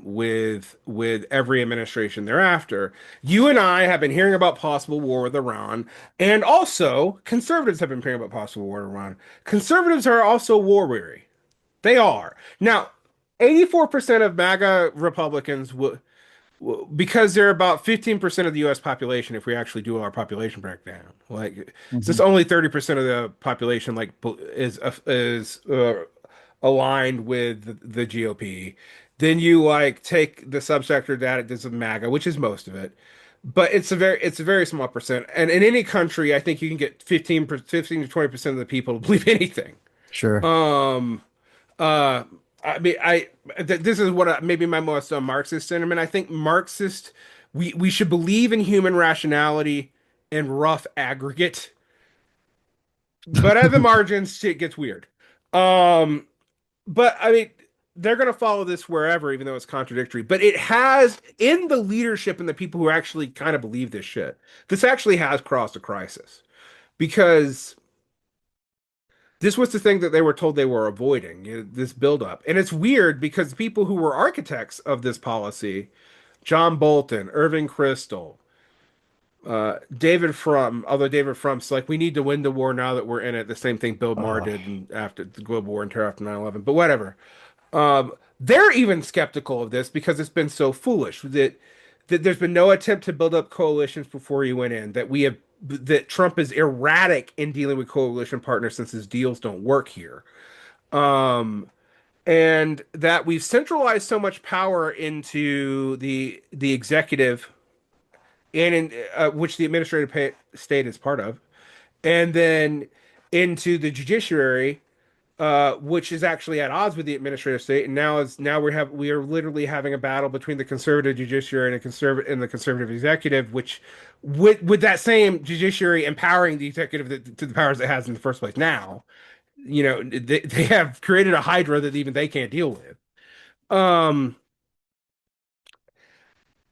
with every administration thereafter. You and I have been hearing about possible war with Iran, and also conservatives have been hearing about possible war with Iran. Conservatives are also war weary. They are. Now, 84% of MAGA Republicans will because they're about 15% of the US population if we actually do our population breakdown. Like since Mhm. only 30% of the population is aligned with the GOP, then you like take the subsector data that's of MAGA, which is most of it. But it's a very small percent. And in any country, I think you can get 15 to 20% of the people to believe anything. Sure. Um uh, I mean, this is what maybe my most Marxist sentiment. I think we should believe in human rationality and rough aggregate, but at the margins, shit gets weird. Um, but I mean, they're gonna follow this wherever, even though it's contradictory. But it has in the leadership and the people who actually kind of believe this shit. This actually has crossed a crisis because this was the thing that they were told they were avoiding, this buildup. And it's weird because people who were architects of this policy, John Bolton, Irving Kristol, David Frum, although David Frum's like, we need to win the war now that we're in it. The same thing Bill Maher Oh. did after the global war and terror after 9/11. But whatever. They're even skeptical of this because it's been so foolish that there's been no attempt to build up coalitions before you went in, that Trump is erratic in dealing with coalition partners since his deals don't work here. Um, and that we've centralized so much power into the executive and in which the state is part of, and then into the judiciary, which is actually at odds with the administrative state. And now we are literally having a battle between the conservative judiciary and the conservative executive, which with that same judiciary empowering the executive to the powers it has in the first place. Now, they have created a hydra that even they can't deal with. Um,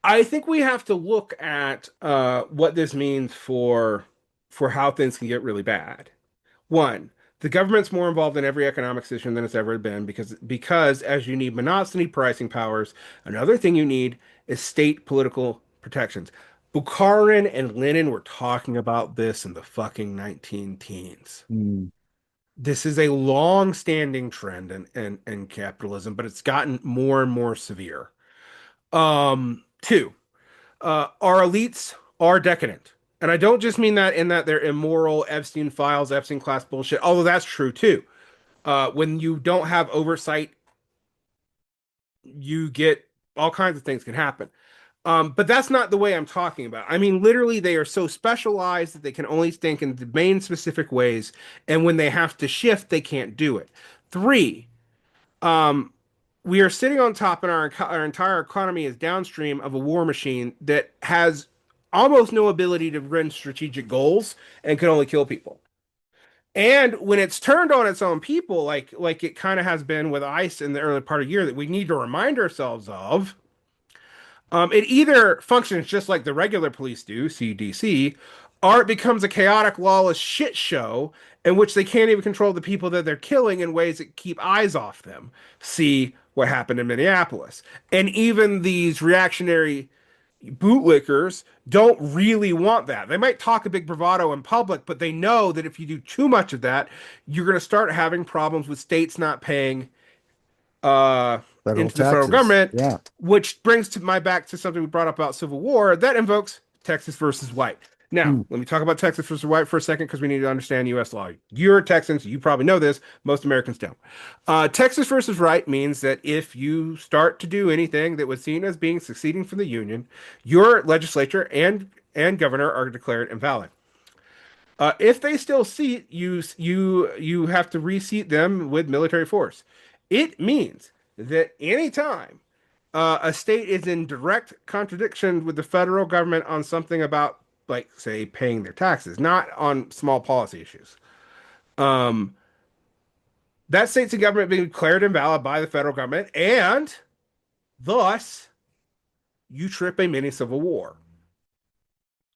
I think we have to look at what this means for how things can get really bad. One, the government's more involved in every economic decision than it's ever been because as you need monopsony pricing powers, another thing you need is state political protections. Bukharin and Lenin were talking about this in the fucking 19 teens. Mm. This is a long-standing trend in capitalism, but it's gotten more and more severe. Two, our elites are decadent. And I don't just mean that in that they're immoral, Epstein files, Epstein class bullshit, although that's true too. When you don't have oversight, you get all kinds of things can happen. But that's not the way I'm talking about. I mean, literally, they are so specialized that they can only think in the main specific ways. And when they have to shift, they can't do it. Three, um, we are sitting on top, and our entire economy is downstream of a war machine that has almost no ability to run strategic goals and can only kill people. And when it's turned on its own people, like it kind of has been with ICE in the early part of the year, that we need to remind ourselves of, it either functions just like the regular police do, CDC, or it becomes a chaotic, lawless shit show in which they can't even control the people that they're killing in ways that keep eyes off them. See what happened in Minneapolis. And even these reactionary bootlickers don't really want that. They might talk a big bravado in public, but they know that if you do too much of that, you're going to start having problems with states not paying uh, Federal into the federal taxes. government, Yeah. which brings to my back to something we brought up about Civil War that invokes Texas versus White. Now, Hmm. let me talk about Texas versus White for a second because we need to understand U.S. law. You're Texans, you probably know this. Most Americans don't. Texas versus White means that if you start to do anything that was seen as being seceding from the Union, your legislature and governor are declared invalid. If they still seat you, you have to reseat them with military force. It means that anytime a state is in direct contradiction with the federal government on something about, like, say, paying their taxes, not on small policy issues, um, that state's government being declared invalid by the federal government, and thus you trip a mini civil war.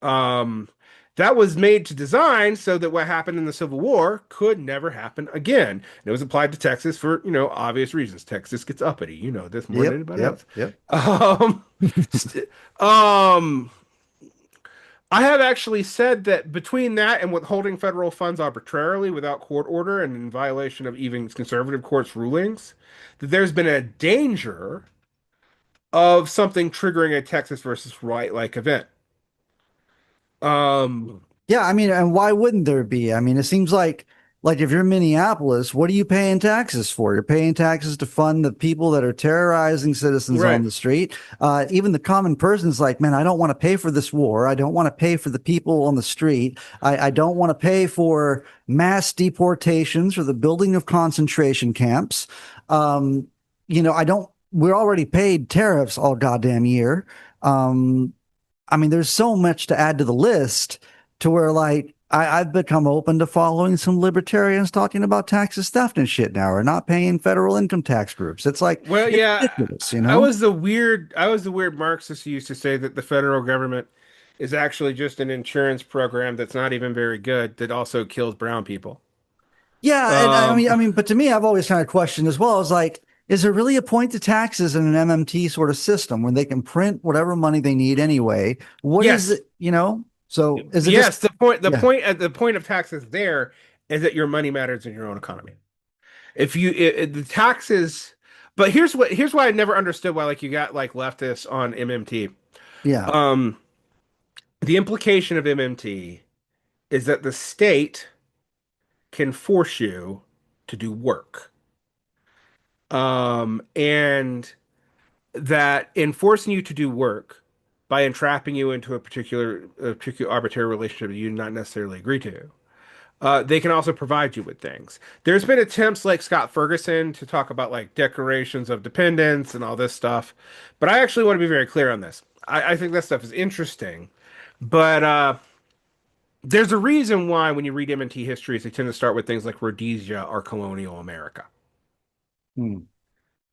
Um, that was made to design so that what happened in the Civil War could never happen again. And it was applied to Texas for, obvious reasons. Texas gets uppity. You know this more than Yep. anybody Yep. else. Yep. Um, st- um, I have actually said that between that and withholding federal funds arbitrarily without court order and in violation of even conservative courts' rulings, that there's been a danger of something triggering a Texas versus White like event. Um, Yeah, I mean, and why wouldn't there be? I mean, it seems like if you're in Minneapolis, what are you paying taxes for? You're paying taxes to fund the people that are terrorizing citizens on right. the street. Even the common person's like, man, I don't want to pay for this war. I don't want to pay for the people on the street. I don't want to pay for mass deportations or the building of concentration camps. I don't. We're already paid tariffs all goddamn year. Um, I mean, there's so much to add to the list to where like I've become open to following some libertarians talking about taxes theft and shit now, or not paying federal income tax groups. It's like Well, it's yeah, ridiculous, you know? I was the weird Marxist who used to say that the federal government is actually just an insurance program that's not even very good that also kills brown people. Yeah, and Um, but to me, I've always kind of questioned as well. Is like, is there really a point to taxes in an MMT sort of system when they can print whatever money they need anyway? What is yes, it, you know? So is it just yes, yeah, the point of taxes there is that your money matters in your own economy. If you the taxes, but here's why I never understood why like you got like leftists on MMT. yeah. Um, the implication of MMT is that the state can force you to do work. And that in forcing you to do work by entrapping you into a particular arbitrary relationship that you do not necessarily agree to, they can also provide you with things. There's been attempts like Scott Ferguson to talk about like declarations of dependence and all this stuff, but I actually want to be very clear on this. I think that stuff is interesting, but there's a reason why when you read M&T histories, they tend to start with things like Rhodesia or colonial America. Hmm.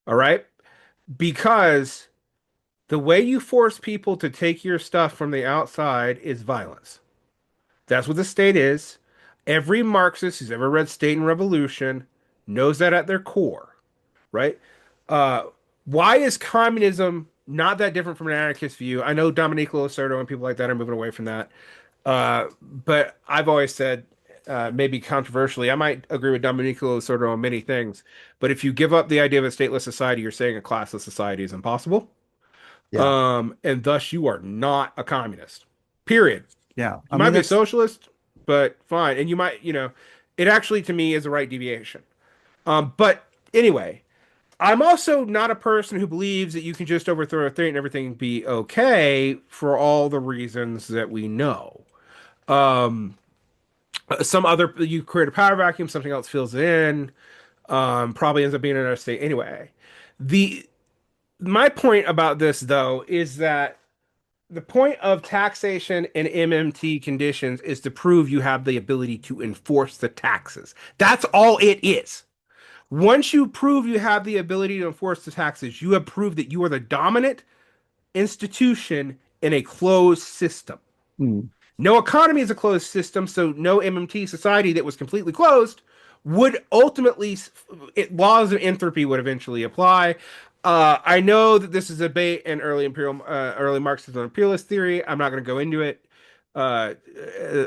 All right? Because the way you force people to take your stuff from the outside is violence. That's what the state is. Every Marxist who's ever read State and Revolution knows that at their core, right? Uh, why is communism not that different from an anarchist view? I know Dominique Loserto and people like that are moving away from that. But I've always said, maybe controversially, I might agree with Dominique Loserto on many things. But if you give up the idea of a stateless society, you're saying a classless society is impossible. Yeah. And thus you are not a communist. Period. Yeah. You I might mean, be a that's socialist, but fine. And you might, it actually to me is a right deviation. But anyway, I'm also not a person who believes that you can just overthrow a thing and everything be okay for all the reasons that we know. Um, some other you create a power vacuum, something else fills it in. Probably ends up being another state anyway. The My point about this though is that the point of taxation and MMT conditions is to prove you have the ability to enforce the taxes. That's all it is. Once you prove you have the ability to enforce the taxes, you have proved that you are the dominant institution in a closed system. hmm. No economy is a closed system, so no MMT society that was completely closed would ultimately, laws of entropy would eventually apply. I know that this is a debate in early Marxism and imperialist theory. I'm not going to go into it uh,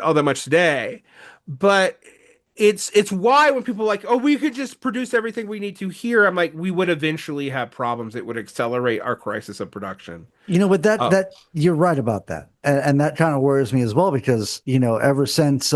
all that much today, but it's why when people are like, oh, we could just produce everything we need to here, I'm like, we would eventually have problems that would accelerate our crisis of production. But that Uh, that you're right about that, and that kind of worries me as well because ever since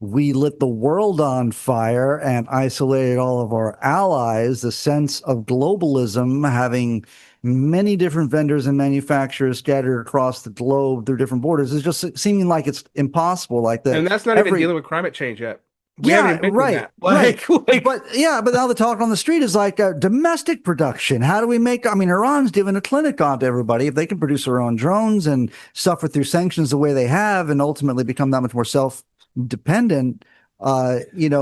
we lit the world on fire and isolated all of our allies, the sense of globalism, having many different vendors and manufacturers scattered across the globe through different borders, is just seeming like it's impossible. Like that, and that's not even every dealing with climate change yet. We haven't yeah, even mentioned right, that. right. Like But yeah, but now the talk on the street is like domestic production. How do we make? I mean, Iran's giving a clinic on to everybody. If they can produce their own drones and suffer through sanctions the way they have, and ultimately become that much more self-dependent,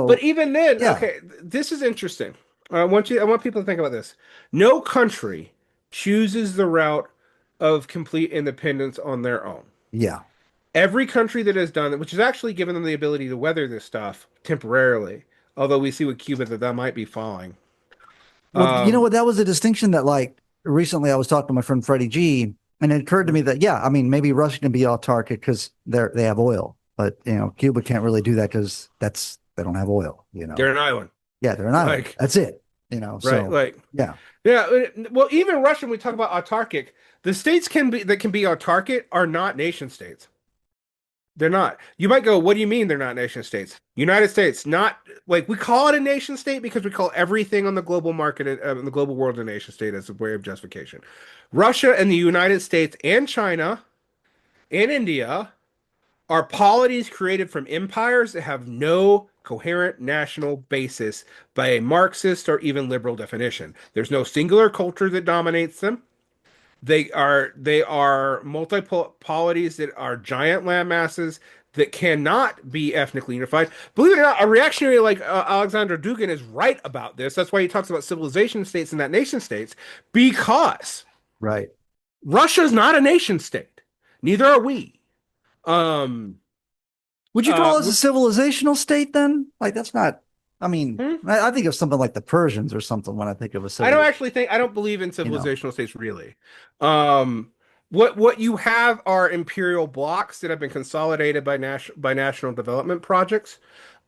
But even then, yeah, okay, this is interesting. I want people to think about this. No country chooses the route of complete independence on their own. yeah. Every country that has done it, which has actually given them the ability to weather this stuff temporarily, although we see with Cuba that might be falling. Well, you know Um, what? That was a distinction that, like, recently I was talking to my friend Freddie G, and it occurred to me that, yeah, I mean, maybe Russia can be autarkic because they have oil, but Cuba can't really do that because they don't have oil. they're an island, Yeah, they're an island. like That's it. right, So like yeah, yeah. Well, even Russia, when we talk about autarkic, the states can be autarkic are not nation states. They're not. You might go, what do you mean they're not nation states? United States, not like we call it a nation state because we call everything on the global market, in the global world, a nation state as a way of justification. Russia and the United States and China and India are polities created from empires that have no coherent national basis by a Marxist or even liberal definition. There's no singular culture that dominates them. They are multiple polities that are giant land masses that cannot be ethnically unified. Believe it or not, a reactionary like Alexander Dugin is right about this. That's why he talks about civilization states and not nation states, because right. Russia is not a nation state. Neither are we. Um, Would you uh, call us a civilizational state then? Like that's not. I mean, hmm? I think of something like the Persians or something when I think of a I don't civil. actually think I don't believe in You know, civilizational states really. Um, what you have are imperial blocks that have been consolidated by national development projects.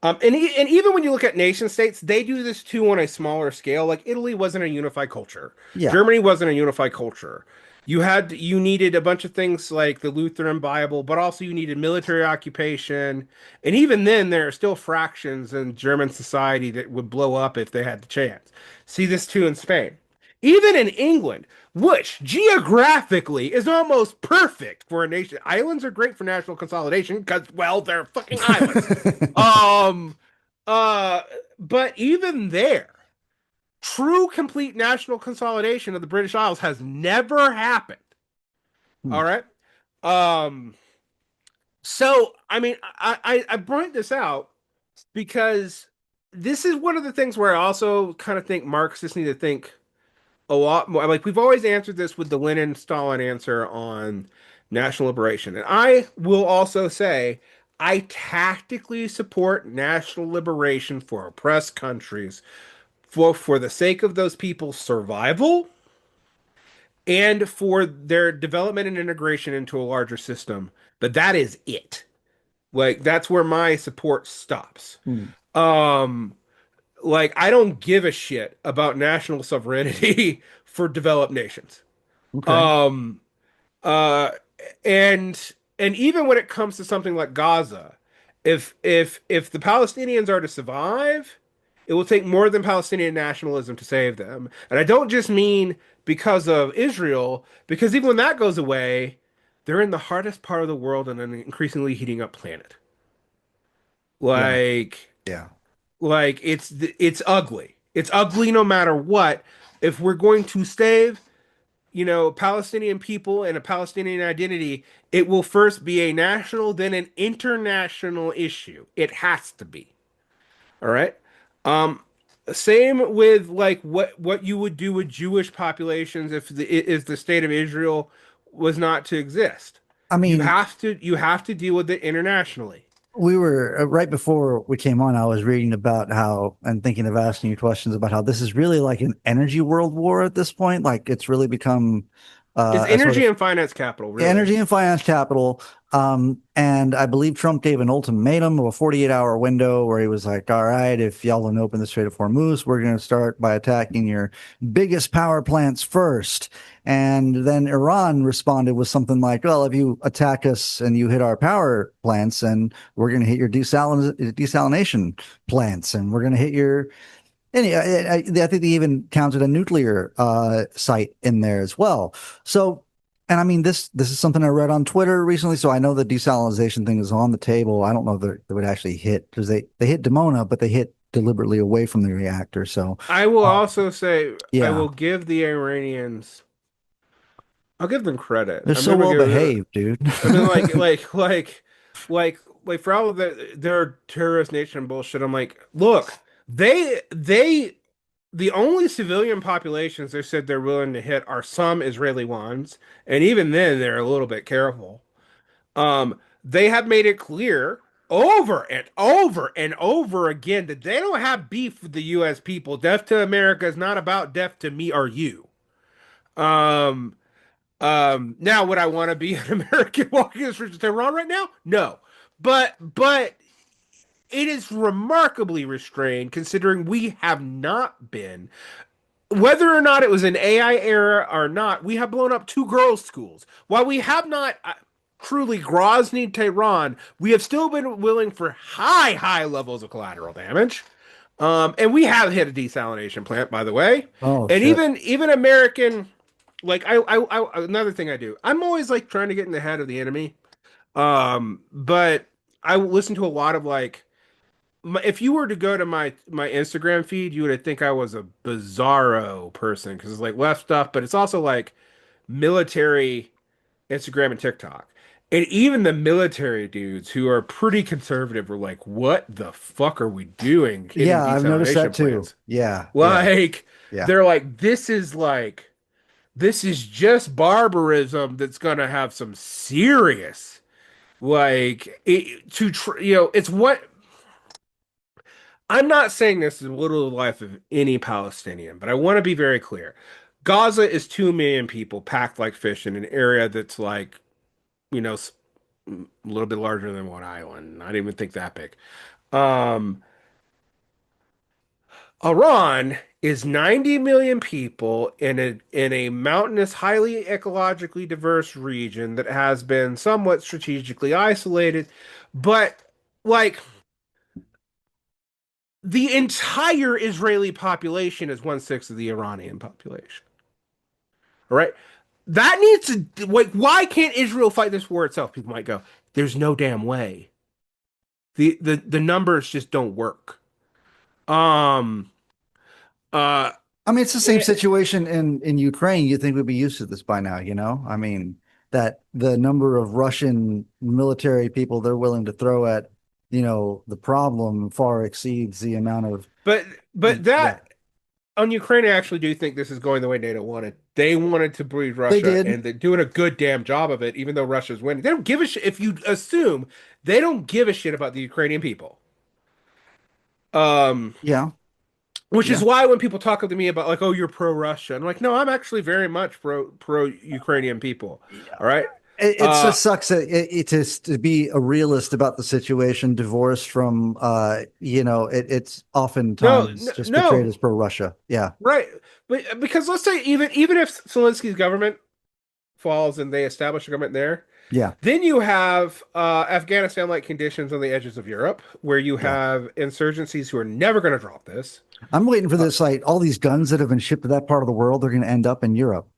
And even when you look at nation states, they do this too on a smaller scale. Like Italy wasn't a unified culture. yeah, Germany wasn't a unified culture. You needed a bunch of things like the Lutheran Bible, but also you needed military occupation. And even then, there are still fractions in German society that would blow up if they had the chance. See this too in Spain. Even in England, which geographically is almost perfect for a nation. Islands are great for national consolidation because, well, they're fucking islands. Um, uh, but even there, true complete national consolidation of the British Isles has never happened. Hmm. All right. Um, so I mean, I point this out because this is one of the things where I also kind of think Marxists need to think a lot more. Like we've always answered this with the Lenin Stalin answer on national liberation. And I will also say I tactically support national liberation for oppressed countries for the sake of those people's survival and for their development and integration into a larger system. But that is it. Like that's where my support stops. Hmm. Um like I don't give a shit about national sovereignty for developed nations. Okay. Um, uh, and even when it comes to something like Gaza, if the Palestinians are to survive, it will take more than Palestinian nationalism to save them. And I don't just mean because of Israel, because even when that goes away, they're in the hardest part of the world on an increasingly heating up planet. Yeah. Like, Yeah. like it's ugly. It's ugly no matter what. If we're going to save Palestinian people and a Palestinian identity, it will first be a national, then an international issue. It has to be. All right. Um, Same with like what you would do with Jewish populations if the state of Israel was not to exist. I mean, You have to deal with it internationally. we were right before we came on. I was reading about how and thinking of asking you questions about how this is really like an energy world war at this point. Like it's really become It's a sort energy of and finance capital, really. energy and finance capital. And I believe Trump gave an ultimatum of a 48-hour window where he was like, all right, if y'all don't open the Strait of Hormuz, we're going to start by attacking your biggest power plants first. And then Iran responded with something like, well, if you attack us and you hit our power plants, and we're going to hit your desalination plants, and we're going to hit your and yeah, I think they even counted a nuclear site in there as well. So, and I mean, this is something I read on Twitter recently. So I know the desalinization thing is on the table. I don't know if they would actually hit because they hit Dimona, but they hit deliberately away from the reactor. So, I will uh, also say I yeah, will give the Iranians. I'll give them credit. they're I'm so gonna well give. behaved, dude. I mean, like for all of their terrorist nation bullshit. I'm like, look, the only civilian populations they said they're willing to hit are some Israeli ones, and even then they're a little bit careful. They have made it clear over and over and over again that they don't have beef with the U.S. people. Death to America is not about death to me or you. Um, now would I want to be an American walking the streets of Tehran right now? No. But it is remarkably restrained considering we have not been. Whether or not it was an AI era or not, we have blown up two girls' schools. While we have not truly Grozny Tehran, we have still been willing for high levels of collateral damage. And we have hit a desalination plant, by the way. Oh And shit. even American, like another thing I do, I'm always like trying to get in the head of the enemy. But I listen to a lot of like if you were to go to my Instagram feed, you would think I was a bizarro person because it's like left stuff, but it's also like military Instagram and TikTok. And even the military dudes who are pretty conservative were like, "What the fuck are we doing hitting Yeah, I've noticed that desalination too. plants?" Yeah, yeah, Like yeah. they're like this is just barbarism that's gonna have some serious it's what I'm not saying this is little the life of any Palestinian, but I want to be very clear. Gaza is 2 million people packed like fish in an area that's like, you know, a little bit larger than one island. I didn't even think that big. Um, Iran is 90 million people in a mountainous, highly ecologically diverse region that has been somewhat strategically isolated, but like the entire Israeli population is 1/6 of the Iranian population. All right. That needs to like why can't Israel fight this war itself? People might go, there's no damn way. The numbers just don't work. Um uh I mean, it's the same eh, situation in Ukraine. You'd think we'd be used to this by now, you know? I mean, that the number of Russian military people they're willing to throw at, the problem far exceeds the amount of, but yeah. that on Ukraine, I actually do think this is going the way NATO wanted. They wanted to breed They Russia, did. and they're doing a good damn job of it, even though Russia's winning. They don't give a shit if you assume they don't give a shit about the Ukrainian people. Um, Yeah. which is Yeah. why when people talk to me about like, oh, you're pro-Russia, I'm like, no, I'm actually very much pro Ukrainian people. Yeah. All right. It Uh, just sucks that it is to be a realist about the situation, divorced from, it's oftentimes just portrayed no, as pro-Russia. Yeah. right. But because let's say even if Zelensky's government falls and they establish a government there, Yeah. then you have Afghanistan-like conditions on the edges of Europe, where you Yeah. have insurgencies who are never going to drop this. I'm waiting for Uh, this, like all these guns that have been shipped to that part of the world, they're going to end up in Europe.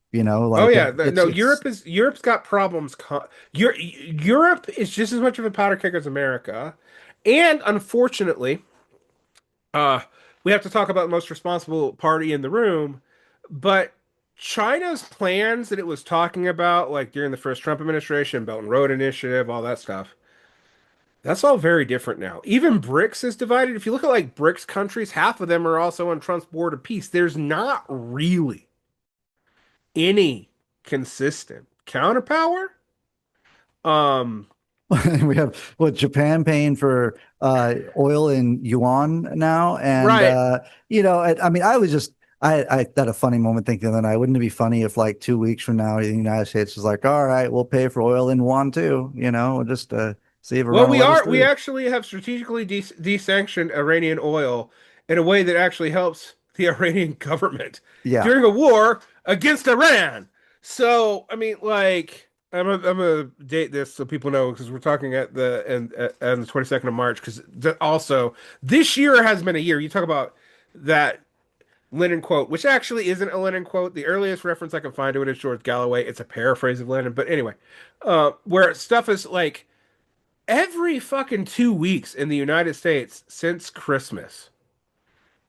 oh Like yeah, it's no, it's Europe's got problems. Europe is just as much of a powder keg as America, and unfortunately, uh, we have to talk about the most responsible party in the room, but China's plans that it was talking about, like during the first Trump administration, Belt and Road Initiative, all that stuff. That's all very different now. Even BRICS is divided. If you look at like BRICS countries, half of them are also on Trump's board of peace. There's not really any consistent counterpower. Um, We have what Japan paying for oil in yuan now, and right. I mean, I had a funny moment thinking that I wouldn't it be funny if like 2 weeks from now the United States was like, all right, we'll pay for oil in yuan too, we'll just see if Well, Iran will let us we through. actually have strategically desanctioned Iranian oil in a way that actually helps the Iranian government Yeah. during a war against Iran. So, I mean, like, I'm gonna date this so people know because we're talking at the 22nd of March because also this year has been a year. You talk about that Lennon quote, which actually isn't a Lennon quote. The earliest reference I can find to it is George Galloway. It's a paraphrase of Lennon, but anyway, where stuff is like every fucking 2 weeks in the United States since Christmas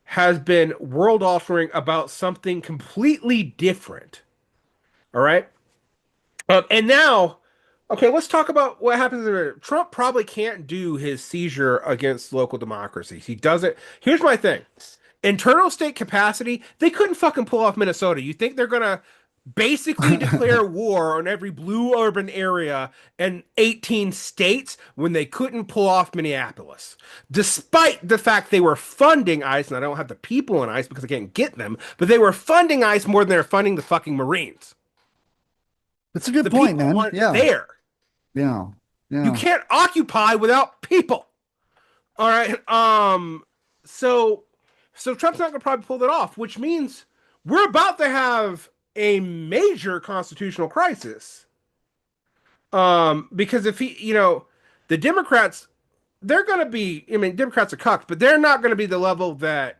has been world altering about something completely different. All right. And now, okay, let's talk about what happens there. Trump probably can't do his seizure against local democracies. He doesn't. Here's my thing. Internal state capacity, they couldn't fucking pull off Minnesota. You think they're gonna basically declare war on every blue urban area in 18 states when they couldn't pull off Minneapolis? Despite the fact they were funding ICE, and I don't have the people in ICE because I can't get them, but they were funding ICE more than they're funding the fucking Marines. It's a good The point, people man. aren't Yeah. there. Yeah. You Yeah. can't occupy without people. All right. So Trump's not gonna probably pull that off, which means we're about to have a major constitutional crisis. Because if the Democrats, they're gonna be, I mean, Democrats are cucked, but they're not gonna be the level that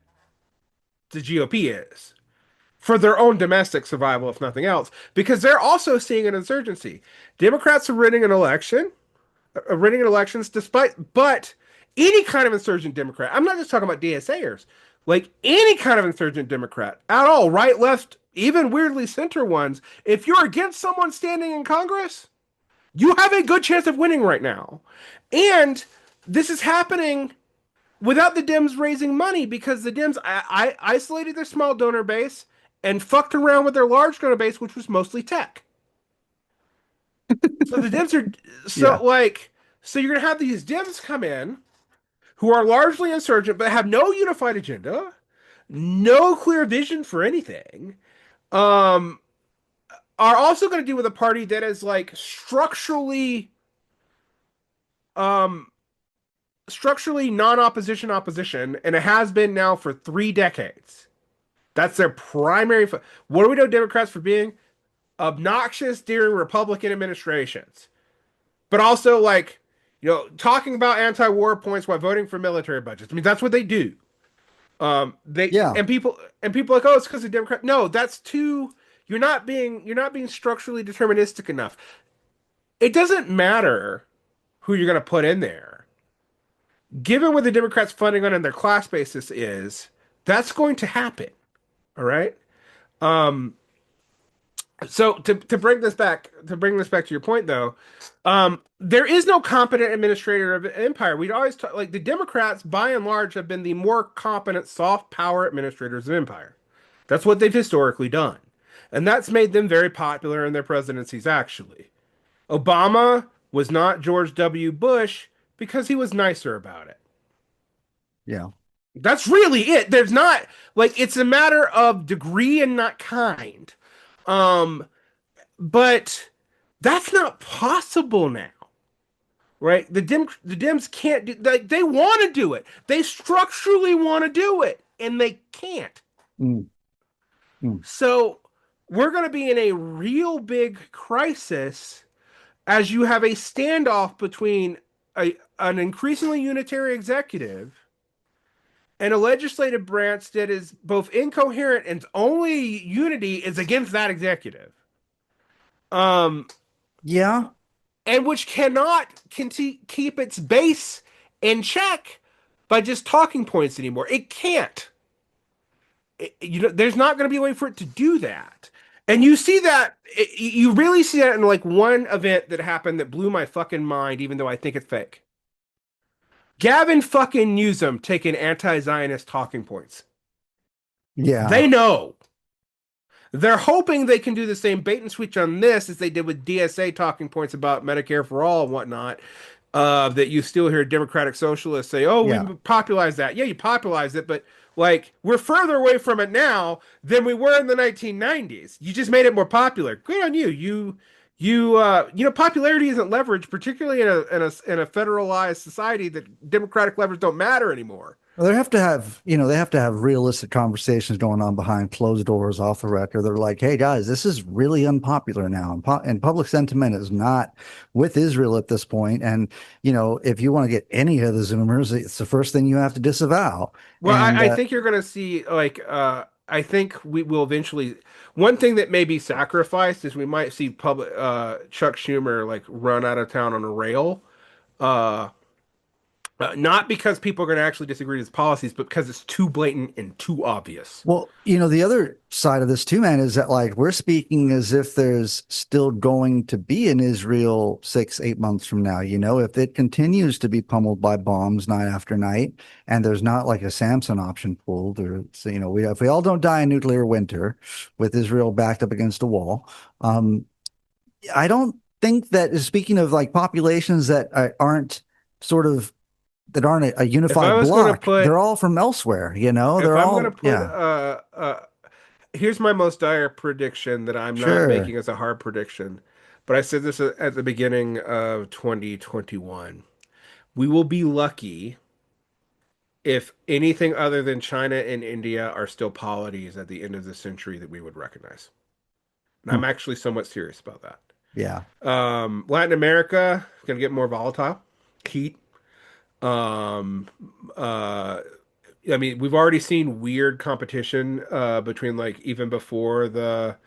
the GOP is for their own domestic survival, if nothing else, because they're also seeing an insurgency. Democrats are winning elections but any kind of insurgent Democrat, I'm not just talking about DSAers, like any kind of insurgent Democrat at all, right, left, even weirdly center ones, if you're against someone standing in Congress, you have a good chance of winning right now. And this is happening without the Dems raising money because the Dems I isolated their small donor base and fucked around with their large donor base, which was mostly tech. So the Dems are Yeah. so like so you're gonna have these Dems come in who are largely insurgent but have no unified agenda, no clear vision for anything, um, are also going to deal with a party that is like um, structurally non-opposition opposition, and it has been now for 3 decades. That's their primary. What do we know Democrats for being? Obnoxious during Republican administrations, but also like talking about anti-war points while voting for military budgets. I mean, that's what they do. They Yeah. and people are like, oh, it's because of Democrat. No, that's too. You're not being structurally deterministic enough. It doesn't matter who you're going to put in there. Given what the Democrats' funding on and their class basis is, that's going to happen. All right. Um. So to bring this back to your point though, there is no competent administrator of the empire. We'd always talk like the Democrats, by and large, have been the more competent soft power administrators of empire. That's what they've historically done. And that's made them very popular in their presidencies, actually. Obama was not George W. Bush because he was nicer about it. Yeah. That's really it. There's not like it's a matter of degree and not kind. Um, but that's not possible now, right? The Dems can't do like they want to do it. They structurally want to do it, and they can't. Mm, mm. So we're going to be in a real big crisis as you have a standoff between an increasingly unitary executive and a legislative branch that is both incoherent and only unity is against that executive. Um, Yeah. and which cannot keep its base in check by just talking points anymore. It can't. There's not going to be a way for it to do that. And you see that, you really see that in like one event that happened that blew my fucking mind, even though I think it's fake. Gavin fucking Newsom taking anti-Zionist talking points. Yeah. They know. They're hoping they can do the same bait and switch on this as they did with DSA talking points about Medicare for all and whatnot. That you still hear Democratic socialists say, "Oh, we Yeah. popularized that." Yeah, you popularized it, but like we're further away from it now than we were in the 1990s. You just made it more popular. Good on you. Popularity isn't leverage, particularly in a federalized society that democratic leverage don't matter anymore. Well, they have to have, they have to have realistic conversations going on behind closed doors off the record. They're like, hey guys, this is really unpopular now. And public sentiment is not with Israel at this point. And, if you want to get any of the Zoomers, it's the first thing you have to disavow. Well, And I think you're going to see I think we will eventually. One thing that may be sacrificed is we might see public Chuck Schumer like run out of town on a rail. Uh, Not because people are going to actually disagree with his policies, but because it's too blatant and too obvious. well, the other side of this too, man, is that like we're speaking as if there's still going to be an Israel 6, 8 months from now. If it continues to be pummeled by bombs night after night, and there's not like a Samson option pulled, or so, if we all don't die in nuclear winter with Israel backed up against a wall, I don't think that speaking of like populations that aren't sort of that aren't a If I unified was going to block, put, they're all from elsewhere. if They're I'm going to all, put, yeah. here's my most dire prediction that I'm not Sure. making as a hard prediction, but I said this at the beginning of 2021. We will be lucky if anything other than China and India are still polities at the end of the century that we would recognize. And Hmm. I'm actually somewhat serious about that. Yeah. Latin America is going to get more volatile. Heat. Um, uh, I mean, we've already seen weird competition between like even before the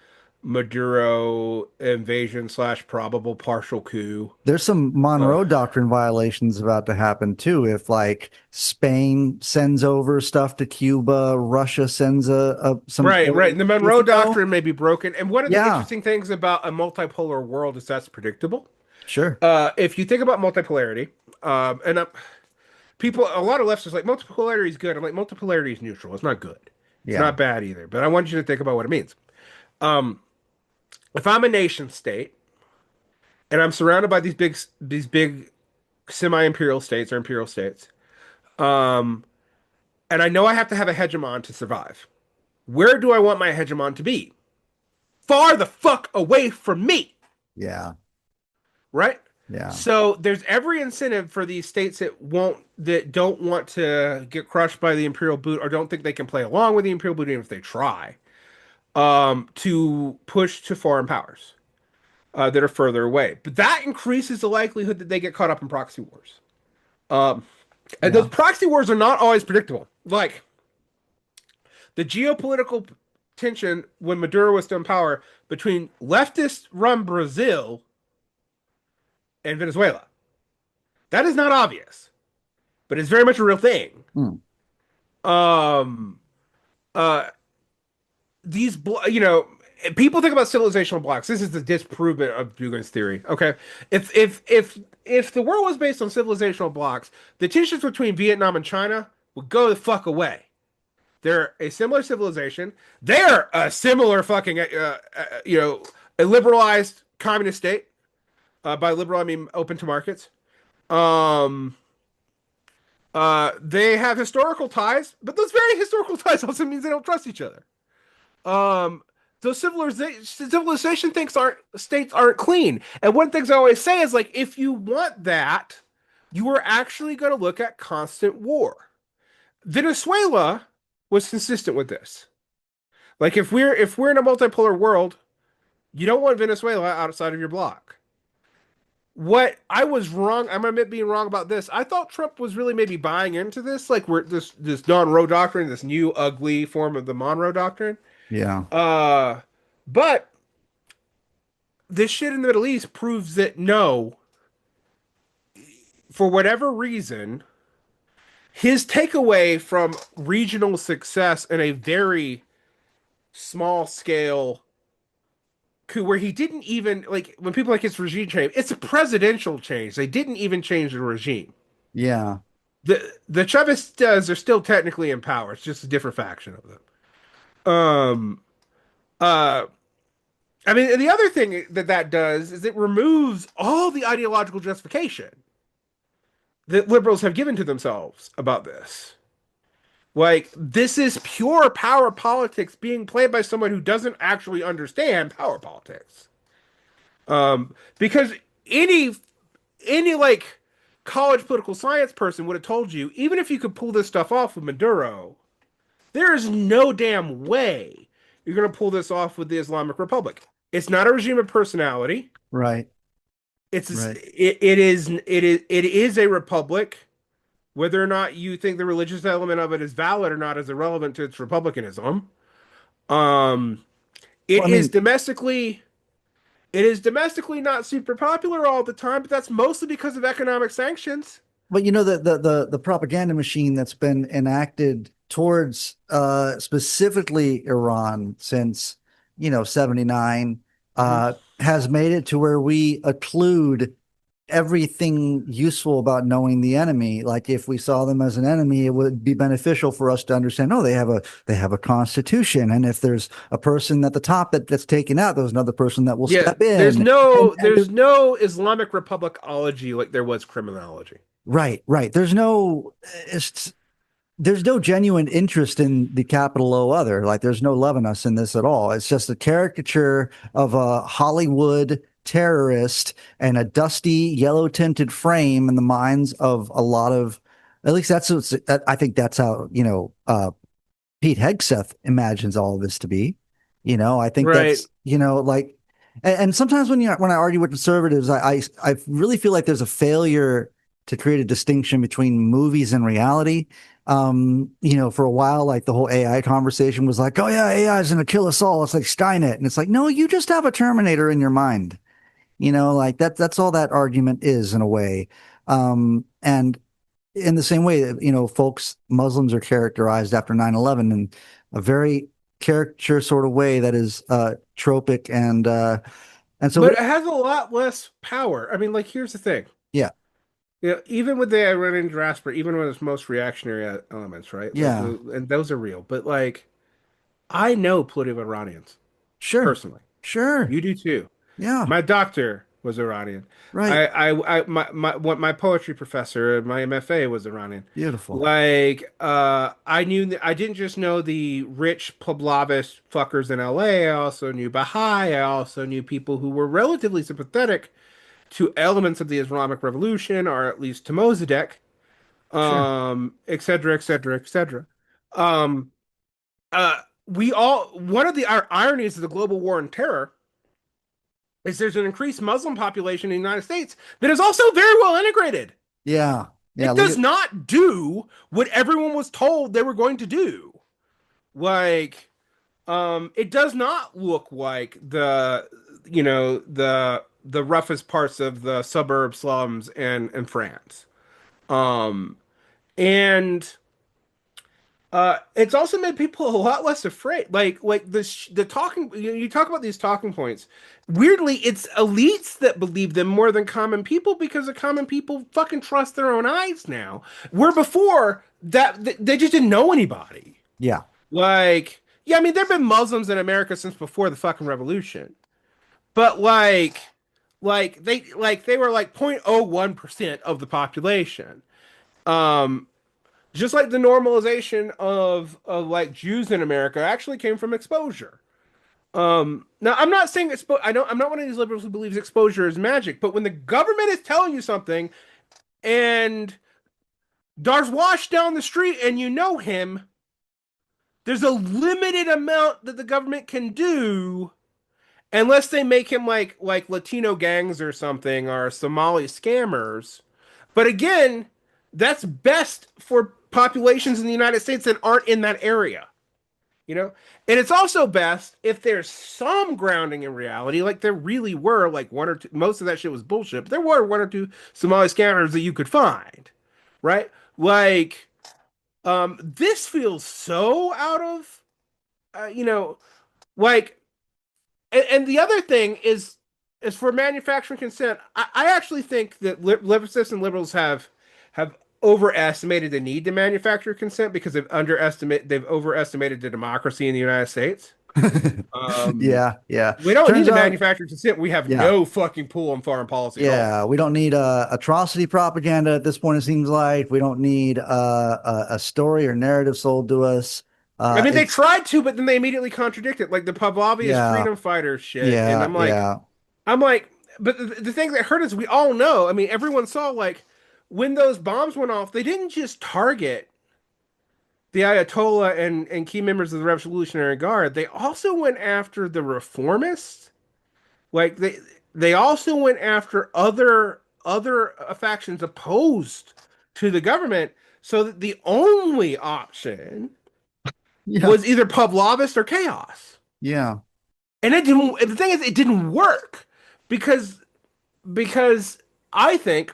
Maduro invasion slash probable partial coup. There's some Uh, Monroe Doctrine violations about to happen too. If like Spain sends over stuff to Cuba, Russia sends some right, right. aid. And the If Monroe Doctrine may be broken. And one of the yeah, interesting things about a multipolar world is that's predictable. sure. If you think about multipolarity, and a lot of leftists are like multipolarity is good. I'm like multipolarity is neutral. It's not good. It's Yeah. not bad either. But I want you to think about what it means. Um, if I'm a nation state and I'm surrounded by these big semi-imperial states or imperial states, um, and I know I have to have a hegemon to survive. Where do I want my hegemon to be? Far the fuck away from me, Yeah. right? Yeah. So there's every incentive for these states that don't want to get crushed by the imperial boot or don't think they can play along with the imperial boot even if they try, to push to foreign powers that are further away. But that increases the likelihood that they get caught up in proxy wars. Um, and those Yeah. proxy wars are not always predictable. Like the geopolitical tension when Maduro was still in power between leftist run Brazil and Venezuela. That is not obvious, but it's very much a real thing. Hmm. Um, uh, people think about civilizational blocks. This is the disprovement of Dugin's theory. Okay, if the world was based on civilizational blocks, the tensions between Vietnam and China would go the fuck away. They're a similar civilization. They're a similar fucking a liberalized communist state. By liberal, I mean open to markets. Um, they have historical ties, but those very historical ties also means they don't trust each other. Um, those civilization thinks aren't states aren't clean. And one thing I always say is like, if you want that, you are actually going to look at constant war. Venezuela was consistent with this. Like if we're in a multipolar world, you don't want Venezuela outside of your bloc. What I was wrong, I'm admit being wrong about this. I thought Trump was really maybe buying into this, like we're this Monroe Doctrine, this new ugly form of the Monroe Doctrine. Yeah. Uh, but this shit in the Middle East proves that no, for whatever reason, his takeaway from regional success in a very small scale coup, where he didn't even like when people like it's regime change, it's a presidential change. They didn't even change the regime. Yeah. The Chavistas are still technically in power. It's just a different faction of them. Um, Uh, I mean, the other thing that that does is it removes all the ideological justification that liberals have given to themselves about this. Like, this is pure power politics being played by someone who doesn't actually understand power politics. Because any like college political science person would have told you, even if you could pull this stuff off with Maduro, there is no damn way you're going to pull this off with the Islamic Republic. It's not a regime of personality. Right. It's Right. it is a republic. Whether or not you think the religious element of it is valid or not is irrelevant to its republicanism. Um, Well, it I is mean, domestically it is domestically not super popular all the time, but that's mostly because of economic sanctions. but the propaganda machine that's been enacted towards specifically Iran since 79 Mhm. has made it to where we occlude everything useful about knowing the enemy. Like if we saw them as an enemy, it would be beneficial for us to understand, oh, they have a constitution. And if there's a person at the top that's taken out, there's another person that will Yeah, step in. And there's no Islamic Republicology like there was criminology. right, right. It's there's no genuine interest in the capital O other. Like there's no love in us in this at all. It's just a caricature of a Hollywood terrorist and a dusty yellow tinted frame in the minds of a lot of, at least I think that's how, Pete Hegseth imagines all of this to be. I think Right. that's, like, and sometimes when I argue with conservatives, I really feel like there's a failure to create a distinction between movies and reality. For a while, like the whole AI conversation was like, oh yeah, AI is gonna kill us all. It's like Skynet. And it's like, no, you just have a Terminator in your mind. Like that's all that argument is in a way. And in the same way that, Muslims are characterized after 9/11 in a very caricature sort of way that is tropic and so But it has a lot less power. I mean, like, here's the thing. yeah, Even with the Iranian diaspora, even with its most reactionary elements, right? Like, yeah, and those are real. But like, I know plenty of Iranians sure, personally. sure, You do too. yeah, My doctor was Iranian. right, My poetry professor, my MFA was Iranian. beautiful, Like, I didn't just know the rich Pavlovist fuckers in LA. I also knew Baha'i. I also knew people who were relatively sympathetic to elements of the Islamic Revolution, or at least to Mossadegh, sure, et cetera, et cetera, et cetera. Um, we all one of the our ironies of the global war on terror is there's an increased Muslim population in the United States that is also very well integrated. yeah, yeah. It Look does at not do what everyone was told they were going to do. Like, it does not look like the roughest parts of the suburb slums in France. Um, and it's also made people a lot less afraid. Like the talking you talk about these talking points. Weirdly, it's elites that believe them more than common people because the common people fucking trust their own eyes now. Where before that they just didn't know anybody. yeah, Like, yeah, I mean there've been Muslims in America since before the fucking revolution. But they were like 0.01% of the population. Um just like the normalization of like Jews in America actually came from exposure. Now I'm not saying I'm not one of these liberals who believes exposure is magic, but when the government is telling you something and Dar's down the street and you know him, there's a limited amount that the government can do unless they make him like Latino gangs or something or Somali scammers. But again, that's best for populations in the United States that aren't in that area, you know? And it's also best if there's some grounding in reality, like there really were like one or two, most of that shit was bullshit, but there were one or two Somali scammers that you could find, right? Like, this feels so out of, you know, like, and the other thing is for manufacturing consent. I actually think that liberals and liberals have overestimated the need to manufacture consent because they've overestimated the democracy in the United States. Um, Yeah, yeah. we don't need Turns to out, manufacture consent. We have yeah, no fucking pull on foreign policy at all. yeah. We don't need atrocity propaganda at this point. It seems like we don't need a story or narrative sold to us. I mean, they It's tried to, but then they immediately contradict it, like the Pavlovian yeah, freedom fighter shit. And yeah, yeah, I'm like, but the thing that hurt is we all know. I mean, everyone saw like when those bombs went off, they didn't just target the Ayatollah and key members of the Revolutionary Guard. They also went after the reformists. Like they also went after other factions opposed to the government. So that the only option yeah, was either Pavlovist or chaos. yeah, And it didn't. The thing is, it didn't work because because I think,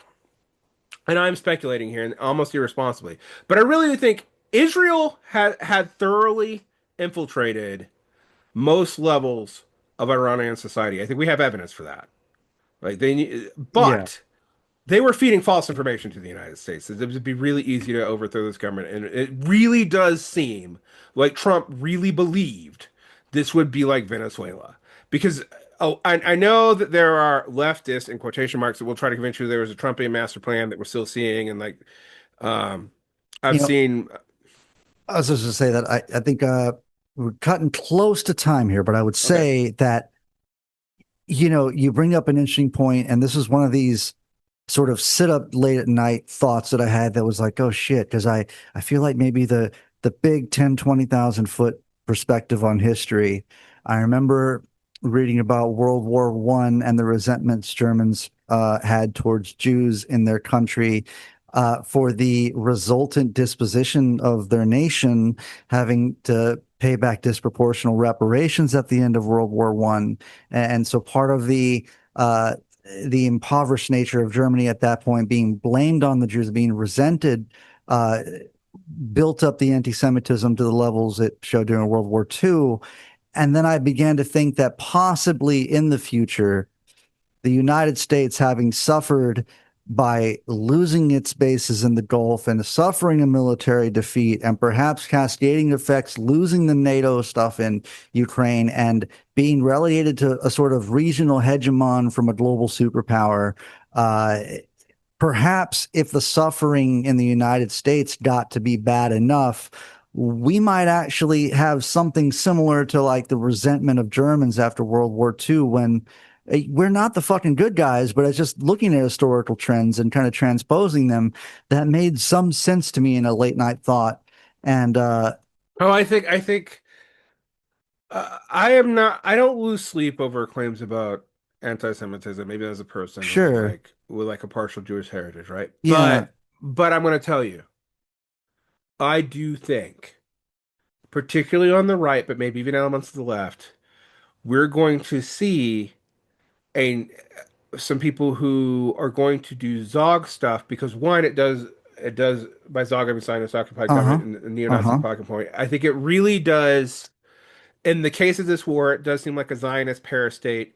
and I'm speculating here and almost irresponsibly, but I really think Israel had thoroughly infiltrated most levels of Iranian society. I think we have evidence for that. Like yeah. but they were feeding false information to the United States. It would be really easy to overthrow this government, and it really does seem like Trump really believed this would be like Venezuela. Because I know that there are leftists in quotation marks that will try to convince you there was a Trumpian master plan that we're still seeing, and like um, You I've know, seen. I was just to say that I think we're cutting close to time here, but I would Okay, say that you bring up an interesting point, and this is one of these sort of sit up late at night thoughts that I had that was like, oh shit, because I feel like maybe the big 10, 20,000 foot perspective on history. I remember reading about World War I and the resentments Germans had towards Jews in their country for the resultant disposition of their nation having to pay back disproportional reparations at the end of World War I. And so part of the impoverished nature of Germany at that point being blamed on the Jews, being resented, uh, built up the anti-Semitism to the levels it showed during World War II. And then I began to think that possibly in the future, the United States, having suffered by losing its bases in the Gulf and suffering a military defeat, and perhaps cascading effects, losing the NATO stuff in Ukraine and being relegated to a sort of regional hegemon from a global superpower. Uh, Perhaps if the suffering in the United States got to be bad enough, we might actually have something similar to like the resentment of Germans after World War II when we're not the fucking good guys, but it's just looking at historical trends and kind of transposing them that made some sense to me in a late night thought. And oh, I think I am not. I don't lose sleep over claims about anti-Semitism. Maybe as a person sure, with like a partial Jewish heritage, right? yeah, But I'm going to tell you, I do think, particularly on the right, but maybe even elements of the left, we're going to see a some people who are going to do Zog stuff because one, it does by Zog I mean Zionist occupied uh-huh, government and neo-Nazi uh-huh, talking point. I think it really does. In the case of this war, it does seem like a Zionist parastate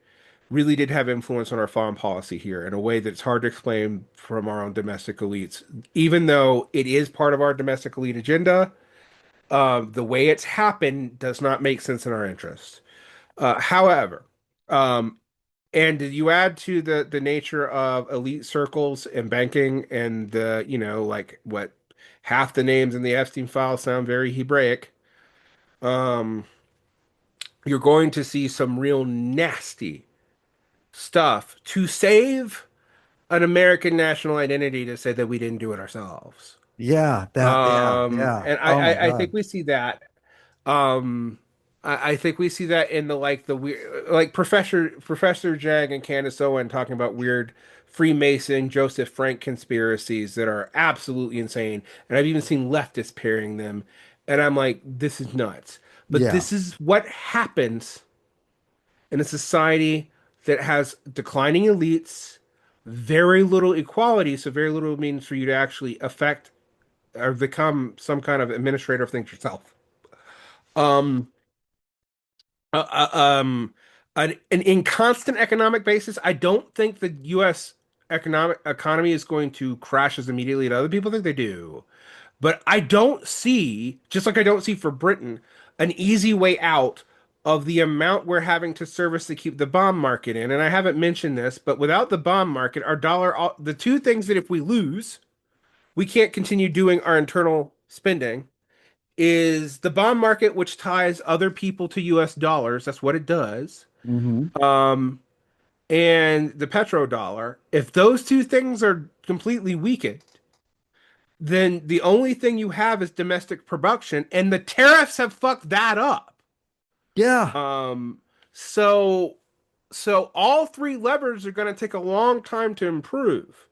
really did have influence on our foreign policy here in a way that's hard to explain from our own domestic elites. Even though it is part of our domestic elite agenda, the way it's happened does not make sense in our interest. However, um, and you add to the nature of elite circles and banking and like what half the names in the Epstein file sound very Hebraic. Um, you're going to see some real nasty stuff to save an American national identity to say that we didn't do it ourselves. yeah, that, yeah, yeah. And Oh my I think God. we see that. Um, I think we see that in the weird, like Professor Jag and Candace Owen talking about weird Freemason Joseph Frank conspiracies that are absolutely insane. And I've even seen leftists parrying them. And I'm like, this is nuts. But Yeah. this is what happens in a society that has declining elites, very little equality. So very little means for you to actually affect or become some kind of administrator of things yourself. Um, uh, uh, um, an inconstant economic basis. I don't think the U.S. economic economy is going to crash as immediately as other people think they do. But I don't see, just like I don't see for Britain, an easy way out of the amount we're having to service to keep the bond market in. And I haven't mentioned this, but without the bond market, our dollar, the two things that if we lose, we can't continue doing our internal spending is the bond market, which ties other people to US dollars. That's what it does. Hmm. Um, and the petrodollar. If those two things are completely weakened, then the only thing you have is domestic production, and the tariffs have fucked that up. Yeah. Um, so so all three levers are going to take a long time to improve.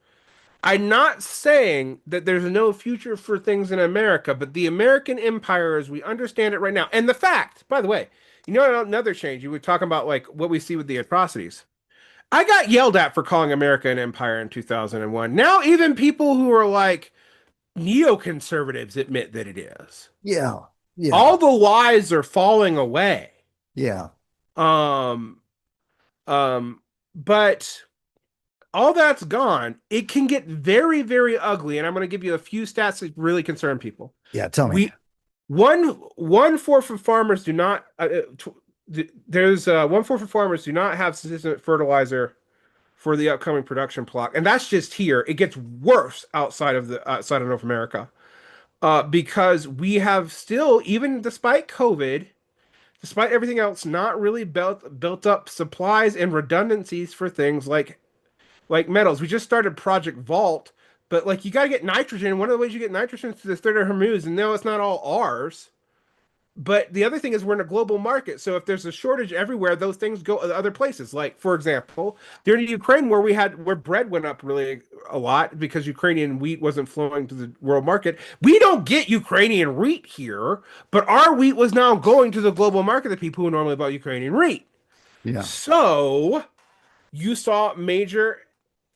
I'm not saying that there's no future for things in America, but the American empire as we understand it right now, and the fact, by the way, you know another change, you were talking about like what we see with the atrocities. I got yelled at for calling America an empire in 2001. Now even people who are like neoconservatives admit that it is. Yeah. All Yeah. the lies are falling away. Yeah. Um, um, but all that's gone. It can get very, very ugly. And I'm going to give you a few stats that really concern people. Yeah. Tell me. We one fourth of farmers do not. There's one fourth of farmers do not have sufficient fertilizer for the upcoming production plot, and that's just here. It gets worse outside of North America, because we have still, even despite COVID, despite everything else, not really built up supplies and redundancies for things like metals. We just started Project Vault, but like you got to get nitrogen. One of the ways you get nitrogen is through the Strait of Hormuz, and no, it's not all ours. But the other thing is we're in a global market. So if there's a shortage everywhere, those things go to other places. Like for example, during the Ukraine war, where bread went up really a lot because Ukrainian wheat wasn't flowing to the world market. We don't get Ukrainian wheat here, but our wheat was now going to the global market, the people who normally bought Ukrainian wheat. Yeah. So you saw major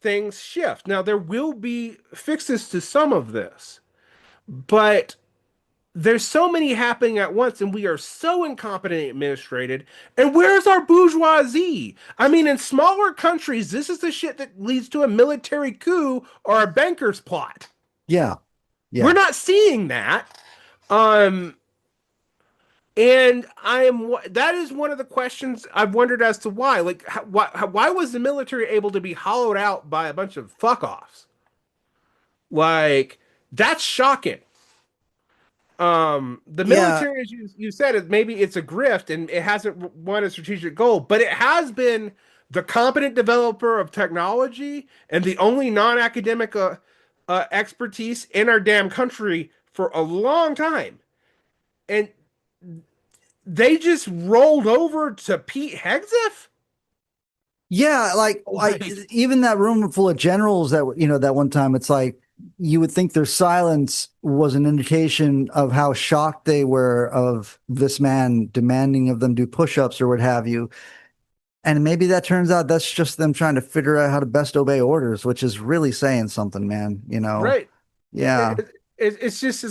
things shift. Now there will be fixes to some of this, but there's so many happening at once, and we are so incompetent administrated. And where's our bourgeoisie? I mean, in smaller countries, this is the shit that leads to a military coup or a banker's plot. Yeah. We're Yeah. not seeing that. Um, and that is one of the questions I've wondered as to why. Like, why was the military able to be hollowed out by a bunch of fuck offs? Like, that's shocking. The Yeah. military, as you said, maybe it's a grift and it hasn't won a strategic goal, but it has been the competent developer of technology and the only non-academic expertise in our damn country for a long time. And they just rolled over to Pete Hegseth? Yeah, Like, even that room full of generals that that one time, it's like you would think their silence was an indication of how shocked they were of this man demanding of them do push-ups or what have you. And maybe that turns out that's just them trying to figure out how to best obey orders, which is really saying something, man. right. Yeah. It's just,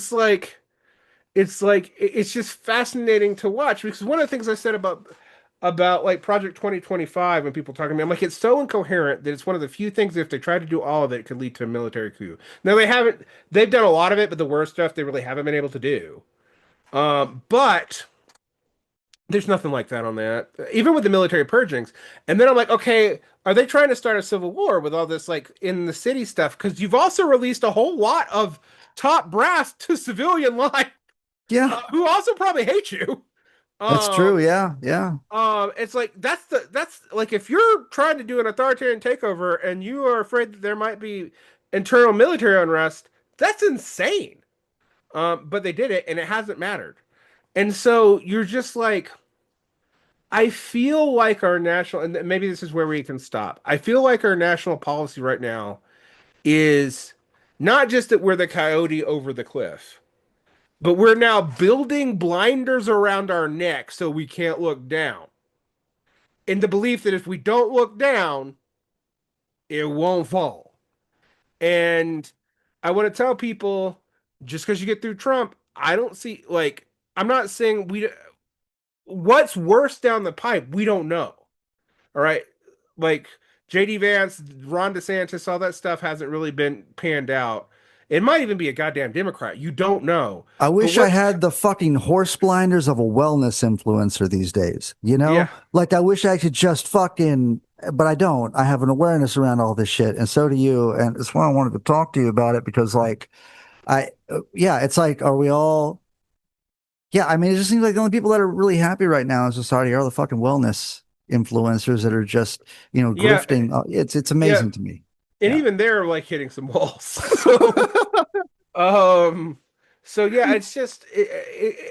it's just fascinating to watch because one of the things I said about like Project 2025 when people talk to me, I'm like, it's so incoherent that it's one of the few things if they try to do all of it, it could lead to a military coup. Now they've done a lot of it, but the worst stuff they really haven't been able to do. But there's nothing like that on that, even with the military purgings. And then I'm like, okay, are they trying to start a civil war with all this like in the city stuff? Because you've also released a whole lot of top brass to civilian life, Yeah, who also probably hate you. that's true. Um, Yeah, yeah. it's like that's like if you're trying to do an authoritarian takeover and you are afraid that there might be internal military unrest, that's insane. But they did it and it hasn't mattered. And so you're just like, I feel like our national, and maybe this is where we can stop. I feel like our national policy right now is not just that we're the coyote over the cliff, but we're now building blinders around our neck so we can't look down. In the belief that if we don't look down, it won't fall. And I want to tell people just because you get through Trump, I don't see, like, I'm not saying what's worse down the pipe, we don't know. All right. Like JD Vance, Ron DeSantis, all that stuff hasn't really been panned out. It might even be a goddamn Democrat. You don't know. I But wish I what's had the fucking horse blinders of a wellness influencer these days, you know? yeah. Like I wish I could just fucking, but I don't. I have an awareness around all this shit, and so do you. And it's why I wanted to talk to you about it because, like, yeah, it's like, are we all? Yeah, I mean, it just seems like the only people that are really happy right now in society are the fucking wellness influencers that are just, Yeah. grifting. It's Yeah. amazing to me. And Yeah. even they're like hitting some walls. Um, so yeah, it's just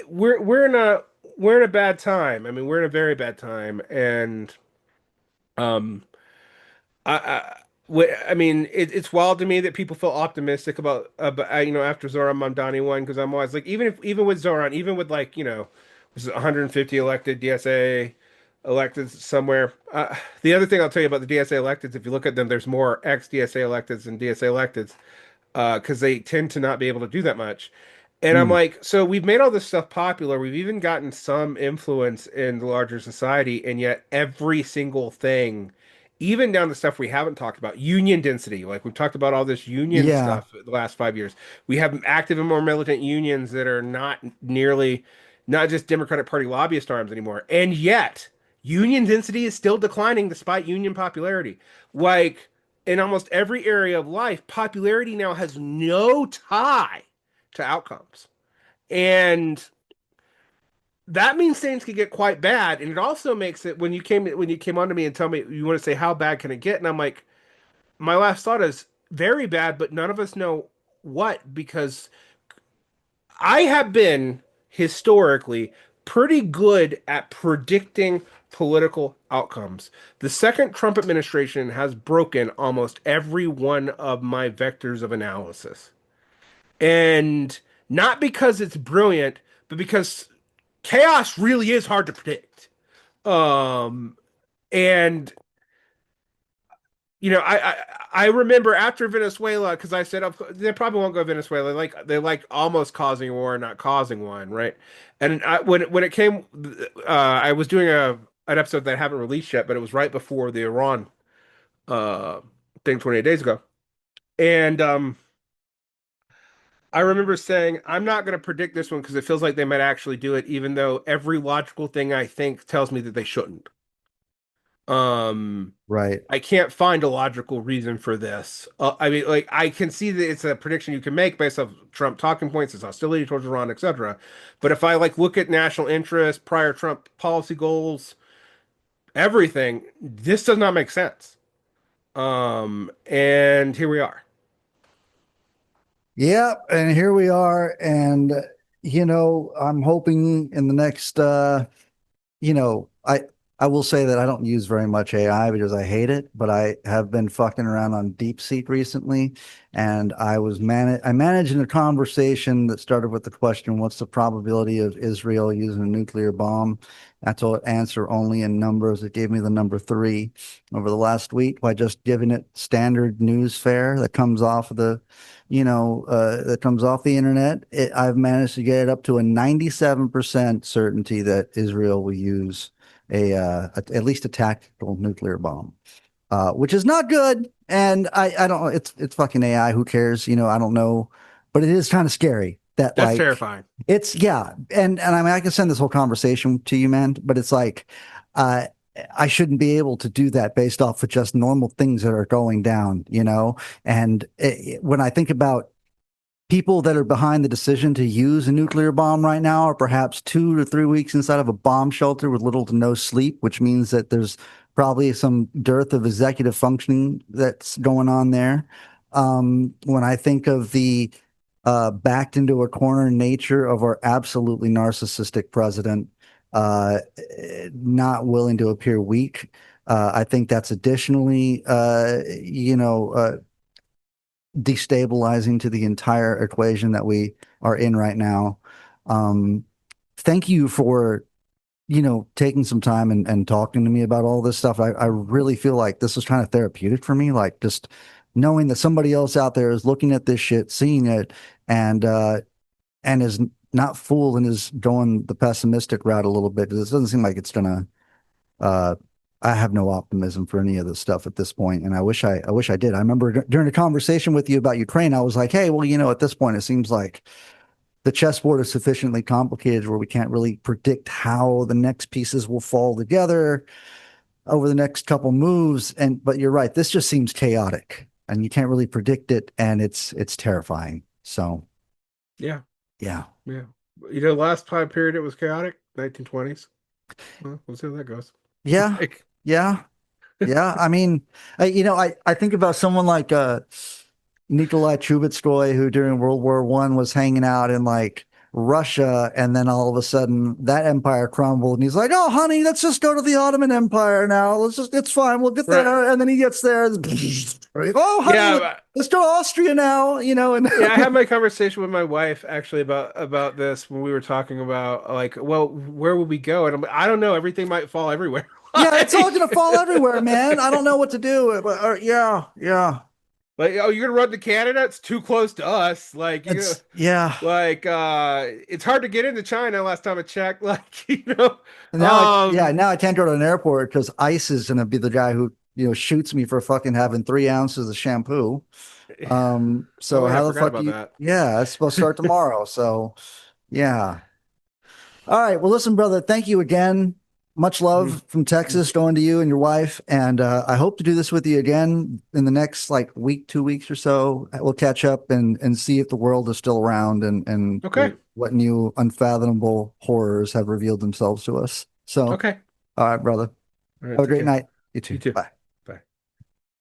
we're in a bad time. I mean, we're in a very bad time, and um, I mean, it's wild to me that people feel optimistic about after Zoran Mamdani won because I'm always like, even with Zoran, even with like was it 150 elected DSA electeds somewhere. The other thing I'll tell you about the DSA electeds, if you look at them, there's more ex-DSA electeds than DSA electeds because they tend to not be able to do that much. And I'm Mm. like, so we've made all this stuff popular. We've even gotten some influence in the larger society, and yet every single thing, even down to stuff we haven't talked about, union density, like we've talked about all this union Yeah. stuff the last 5 years. We have active and more militant unions that are not just Democratic Party lobbyist arms anymore. And yet, union density is still declining despite union popularity. Like, in almost every area of life, popularity now has no tie to outcomes. And that means things can get quite bad. And it also makes it when you came on to me and tell me you want to say how bad can it get? And I'm like, my last thought is very bad, but none of us know what because I have been historically pretty good at predicting political outcomes. The second Trump administration has broken almost every one of my vectors of analysis. And not because it's brilliant, but because chaos really is hard to predict. Um, and I remember after Venezuela because I said they probably won't go Venezuela. Like they like almost causing a war, not causing one, right? And when it came, I was doing an episode that I haven't released yet, but it was right before the Iran uh thing 28 days ago, and I remember saying I'm not going to predict this one because it feels like they might actually do it, even though every logical thing I think tells me that they shouldn't. Um, Right. I can't find a logical reason for this. I mean, like I can see that it's a prediction you can make based off Trump talking points, his hostility towards Iran, etc. But if I like look at national interest, prior Trump policy goals, everything, this does not make sense. And here we are. Yeah, and here we are, and I'm hoping in the next you know, I will say that I don't use very much AI because I hate it, but I have been fucking around on DeepSeek recently, and I managed in a conversation that started with the question, "What's the probability of Israel using a nuclear bomb?" I told answer only in numbers. It gave me the number three over the last week by just giving it standard news fare that comes off of that comes off the internet. I've managed to get it up to a 97% certainty that Israel will use at least a tactical nuclear bomb, which is not good. And I don't. It's fucking AI. Who cares? I don't know, but it is kind of scary that That's like terrifying. it's yeah. And I mean I can send this whole conversation to you, man. But it's like uh, I shouldn't be able to do that based off of just normal things that are going down. And when I think about people that are behind the decision to use a nuclear bomb right now are perhaps 2 to 3 weeks inside of a bomb shelter with little to no sleep, which means that there's probably some dearth of executive functioning that's going on there. When I think of the backed into a corner nature of our absolutely narcissistic president, not willing to appear weak, I think that's additionally, destabilizing to the entire equation that we are in right now. Um, Thank you for, taking some time and talking to me about all this stuff. I really feel like this is kind of therapeutic for me, like just knowing that somebody else out there is looking at this shit, seeing it, and is not fooled and is going the pessimistic route a little bit. It doesn't seem like it's gonna I have no optimism for any of this stuff at this point, and I wish I did. I remember during a conversation with you about Ukraine, I was like, "Hey, well, at this point, it seems like the chessboard is sufficiently complicated where we can't really predict how the next pieces will fall together over the next couple moves." And but you're right, this just seems chaotic, and you can't really predict it, and it's terrifying. So Yeah, yeah, yeah. Last time period it was chaotic, 1920s. Well, we'll see how that goes. yeah, Like, yeah. Yeah, I mean, I think about someone like Nikolai Trubetskoy, who during World War One was hanging out in like Russia, and then all of a sudden that empire crumbled, and he's like, "Oh, honey, let's just go to the Ottoman Empire now. It's fine, we'll get right. there." And then he gets there, and oh, honey, Yeah, let's go to Austria now. And yeah, I had my conversation with my wife actually about this when we were talking about like, well, where would we go? And I'm like, I don't know. Everything might fall everywhere. yeah, it's all Like, gonna fall everywhere, man. I don't know what to do, but yeah, yeah, like, oh, you're gonna run to Canada? It's too close to us. Like, it's yeah. it's hard to get into China. Last time I checked, And um, now I can't go to an airport because ICE is going to be the guy who, shoots me for fucking having 3 ounces of shampoo. oh So yeah, I how the forgot fuck about you, that. yeah, it's supposed to start tomorrow. So yeah. All right. Well, listen, brother, thank you again. Much love from Texas going to you and your wife. And I hope to do this with you again in the next like week, 2 weeks or so. We'll catch up and see if the world is still around and Okay, what new unfathomable horrors have revealed themselves to us. So, okay. all right, brother. All right, Have a take great care. night. You too. You too. Bye.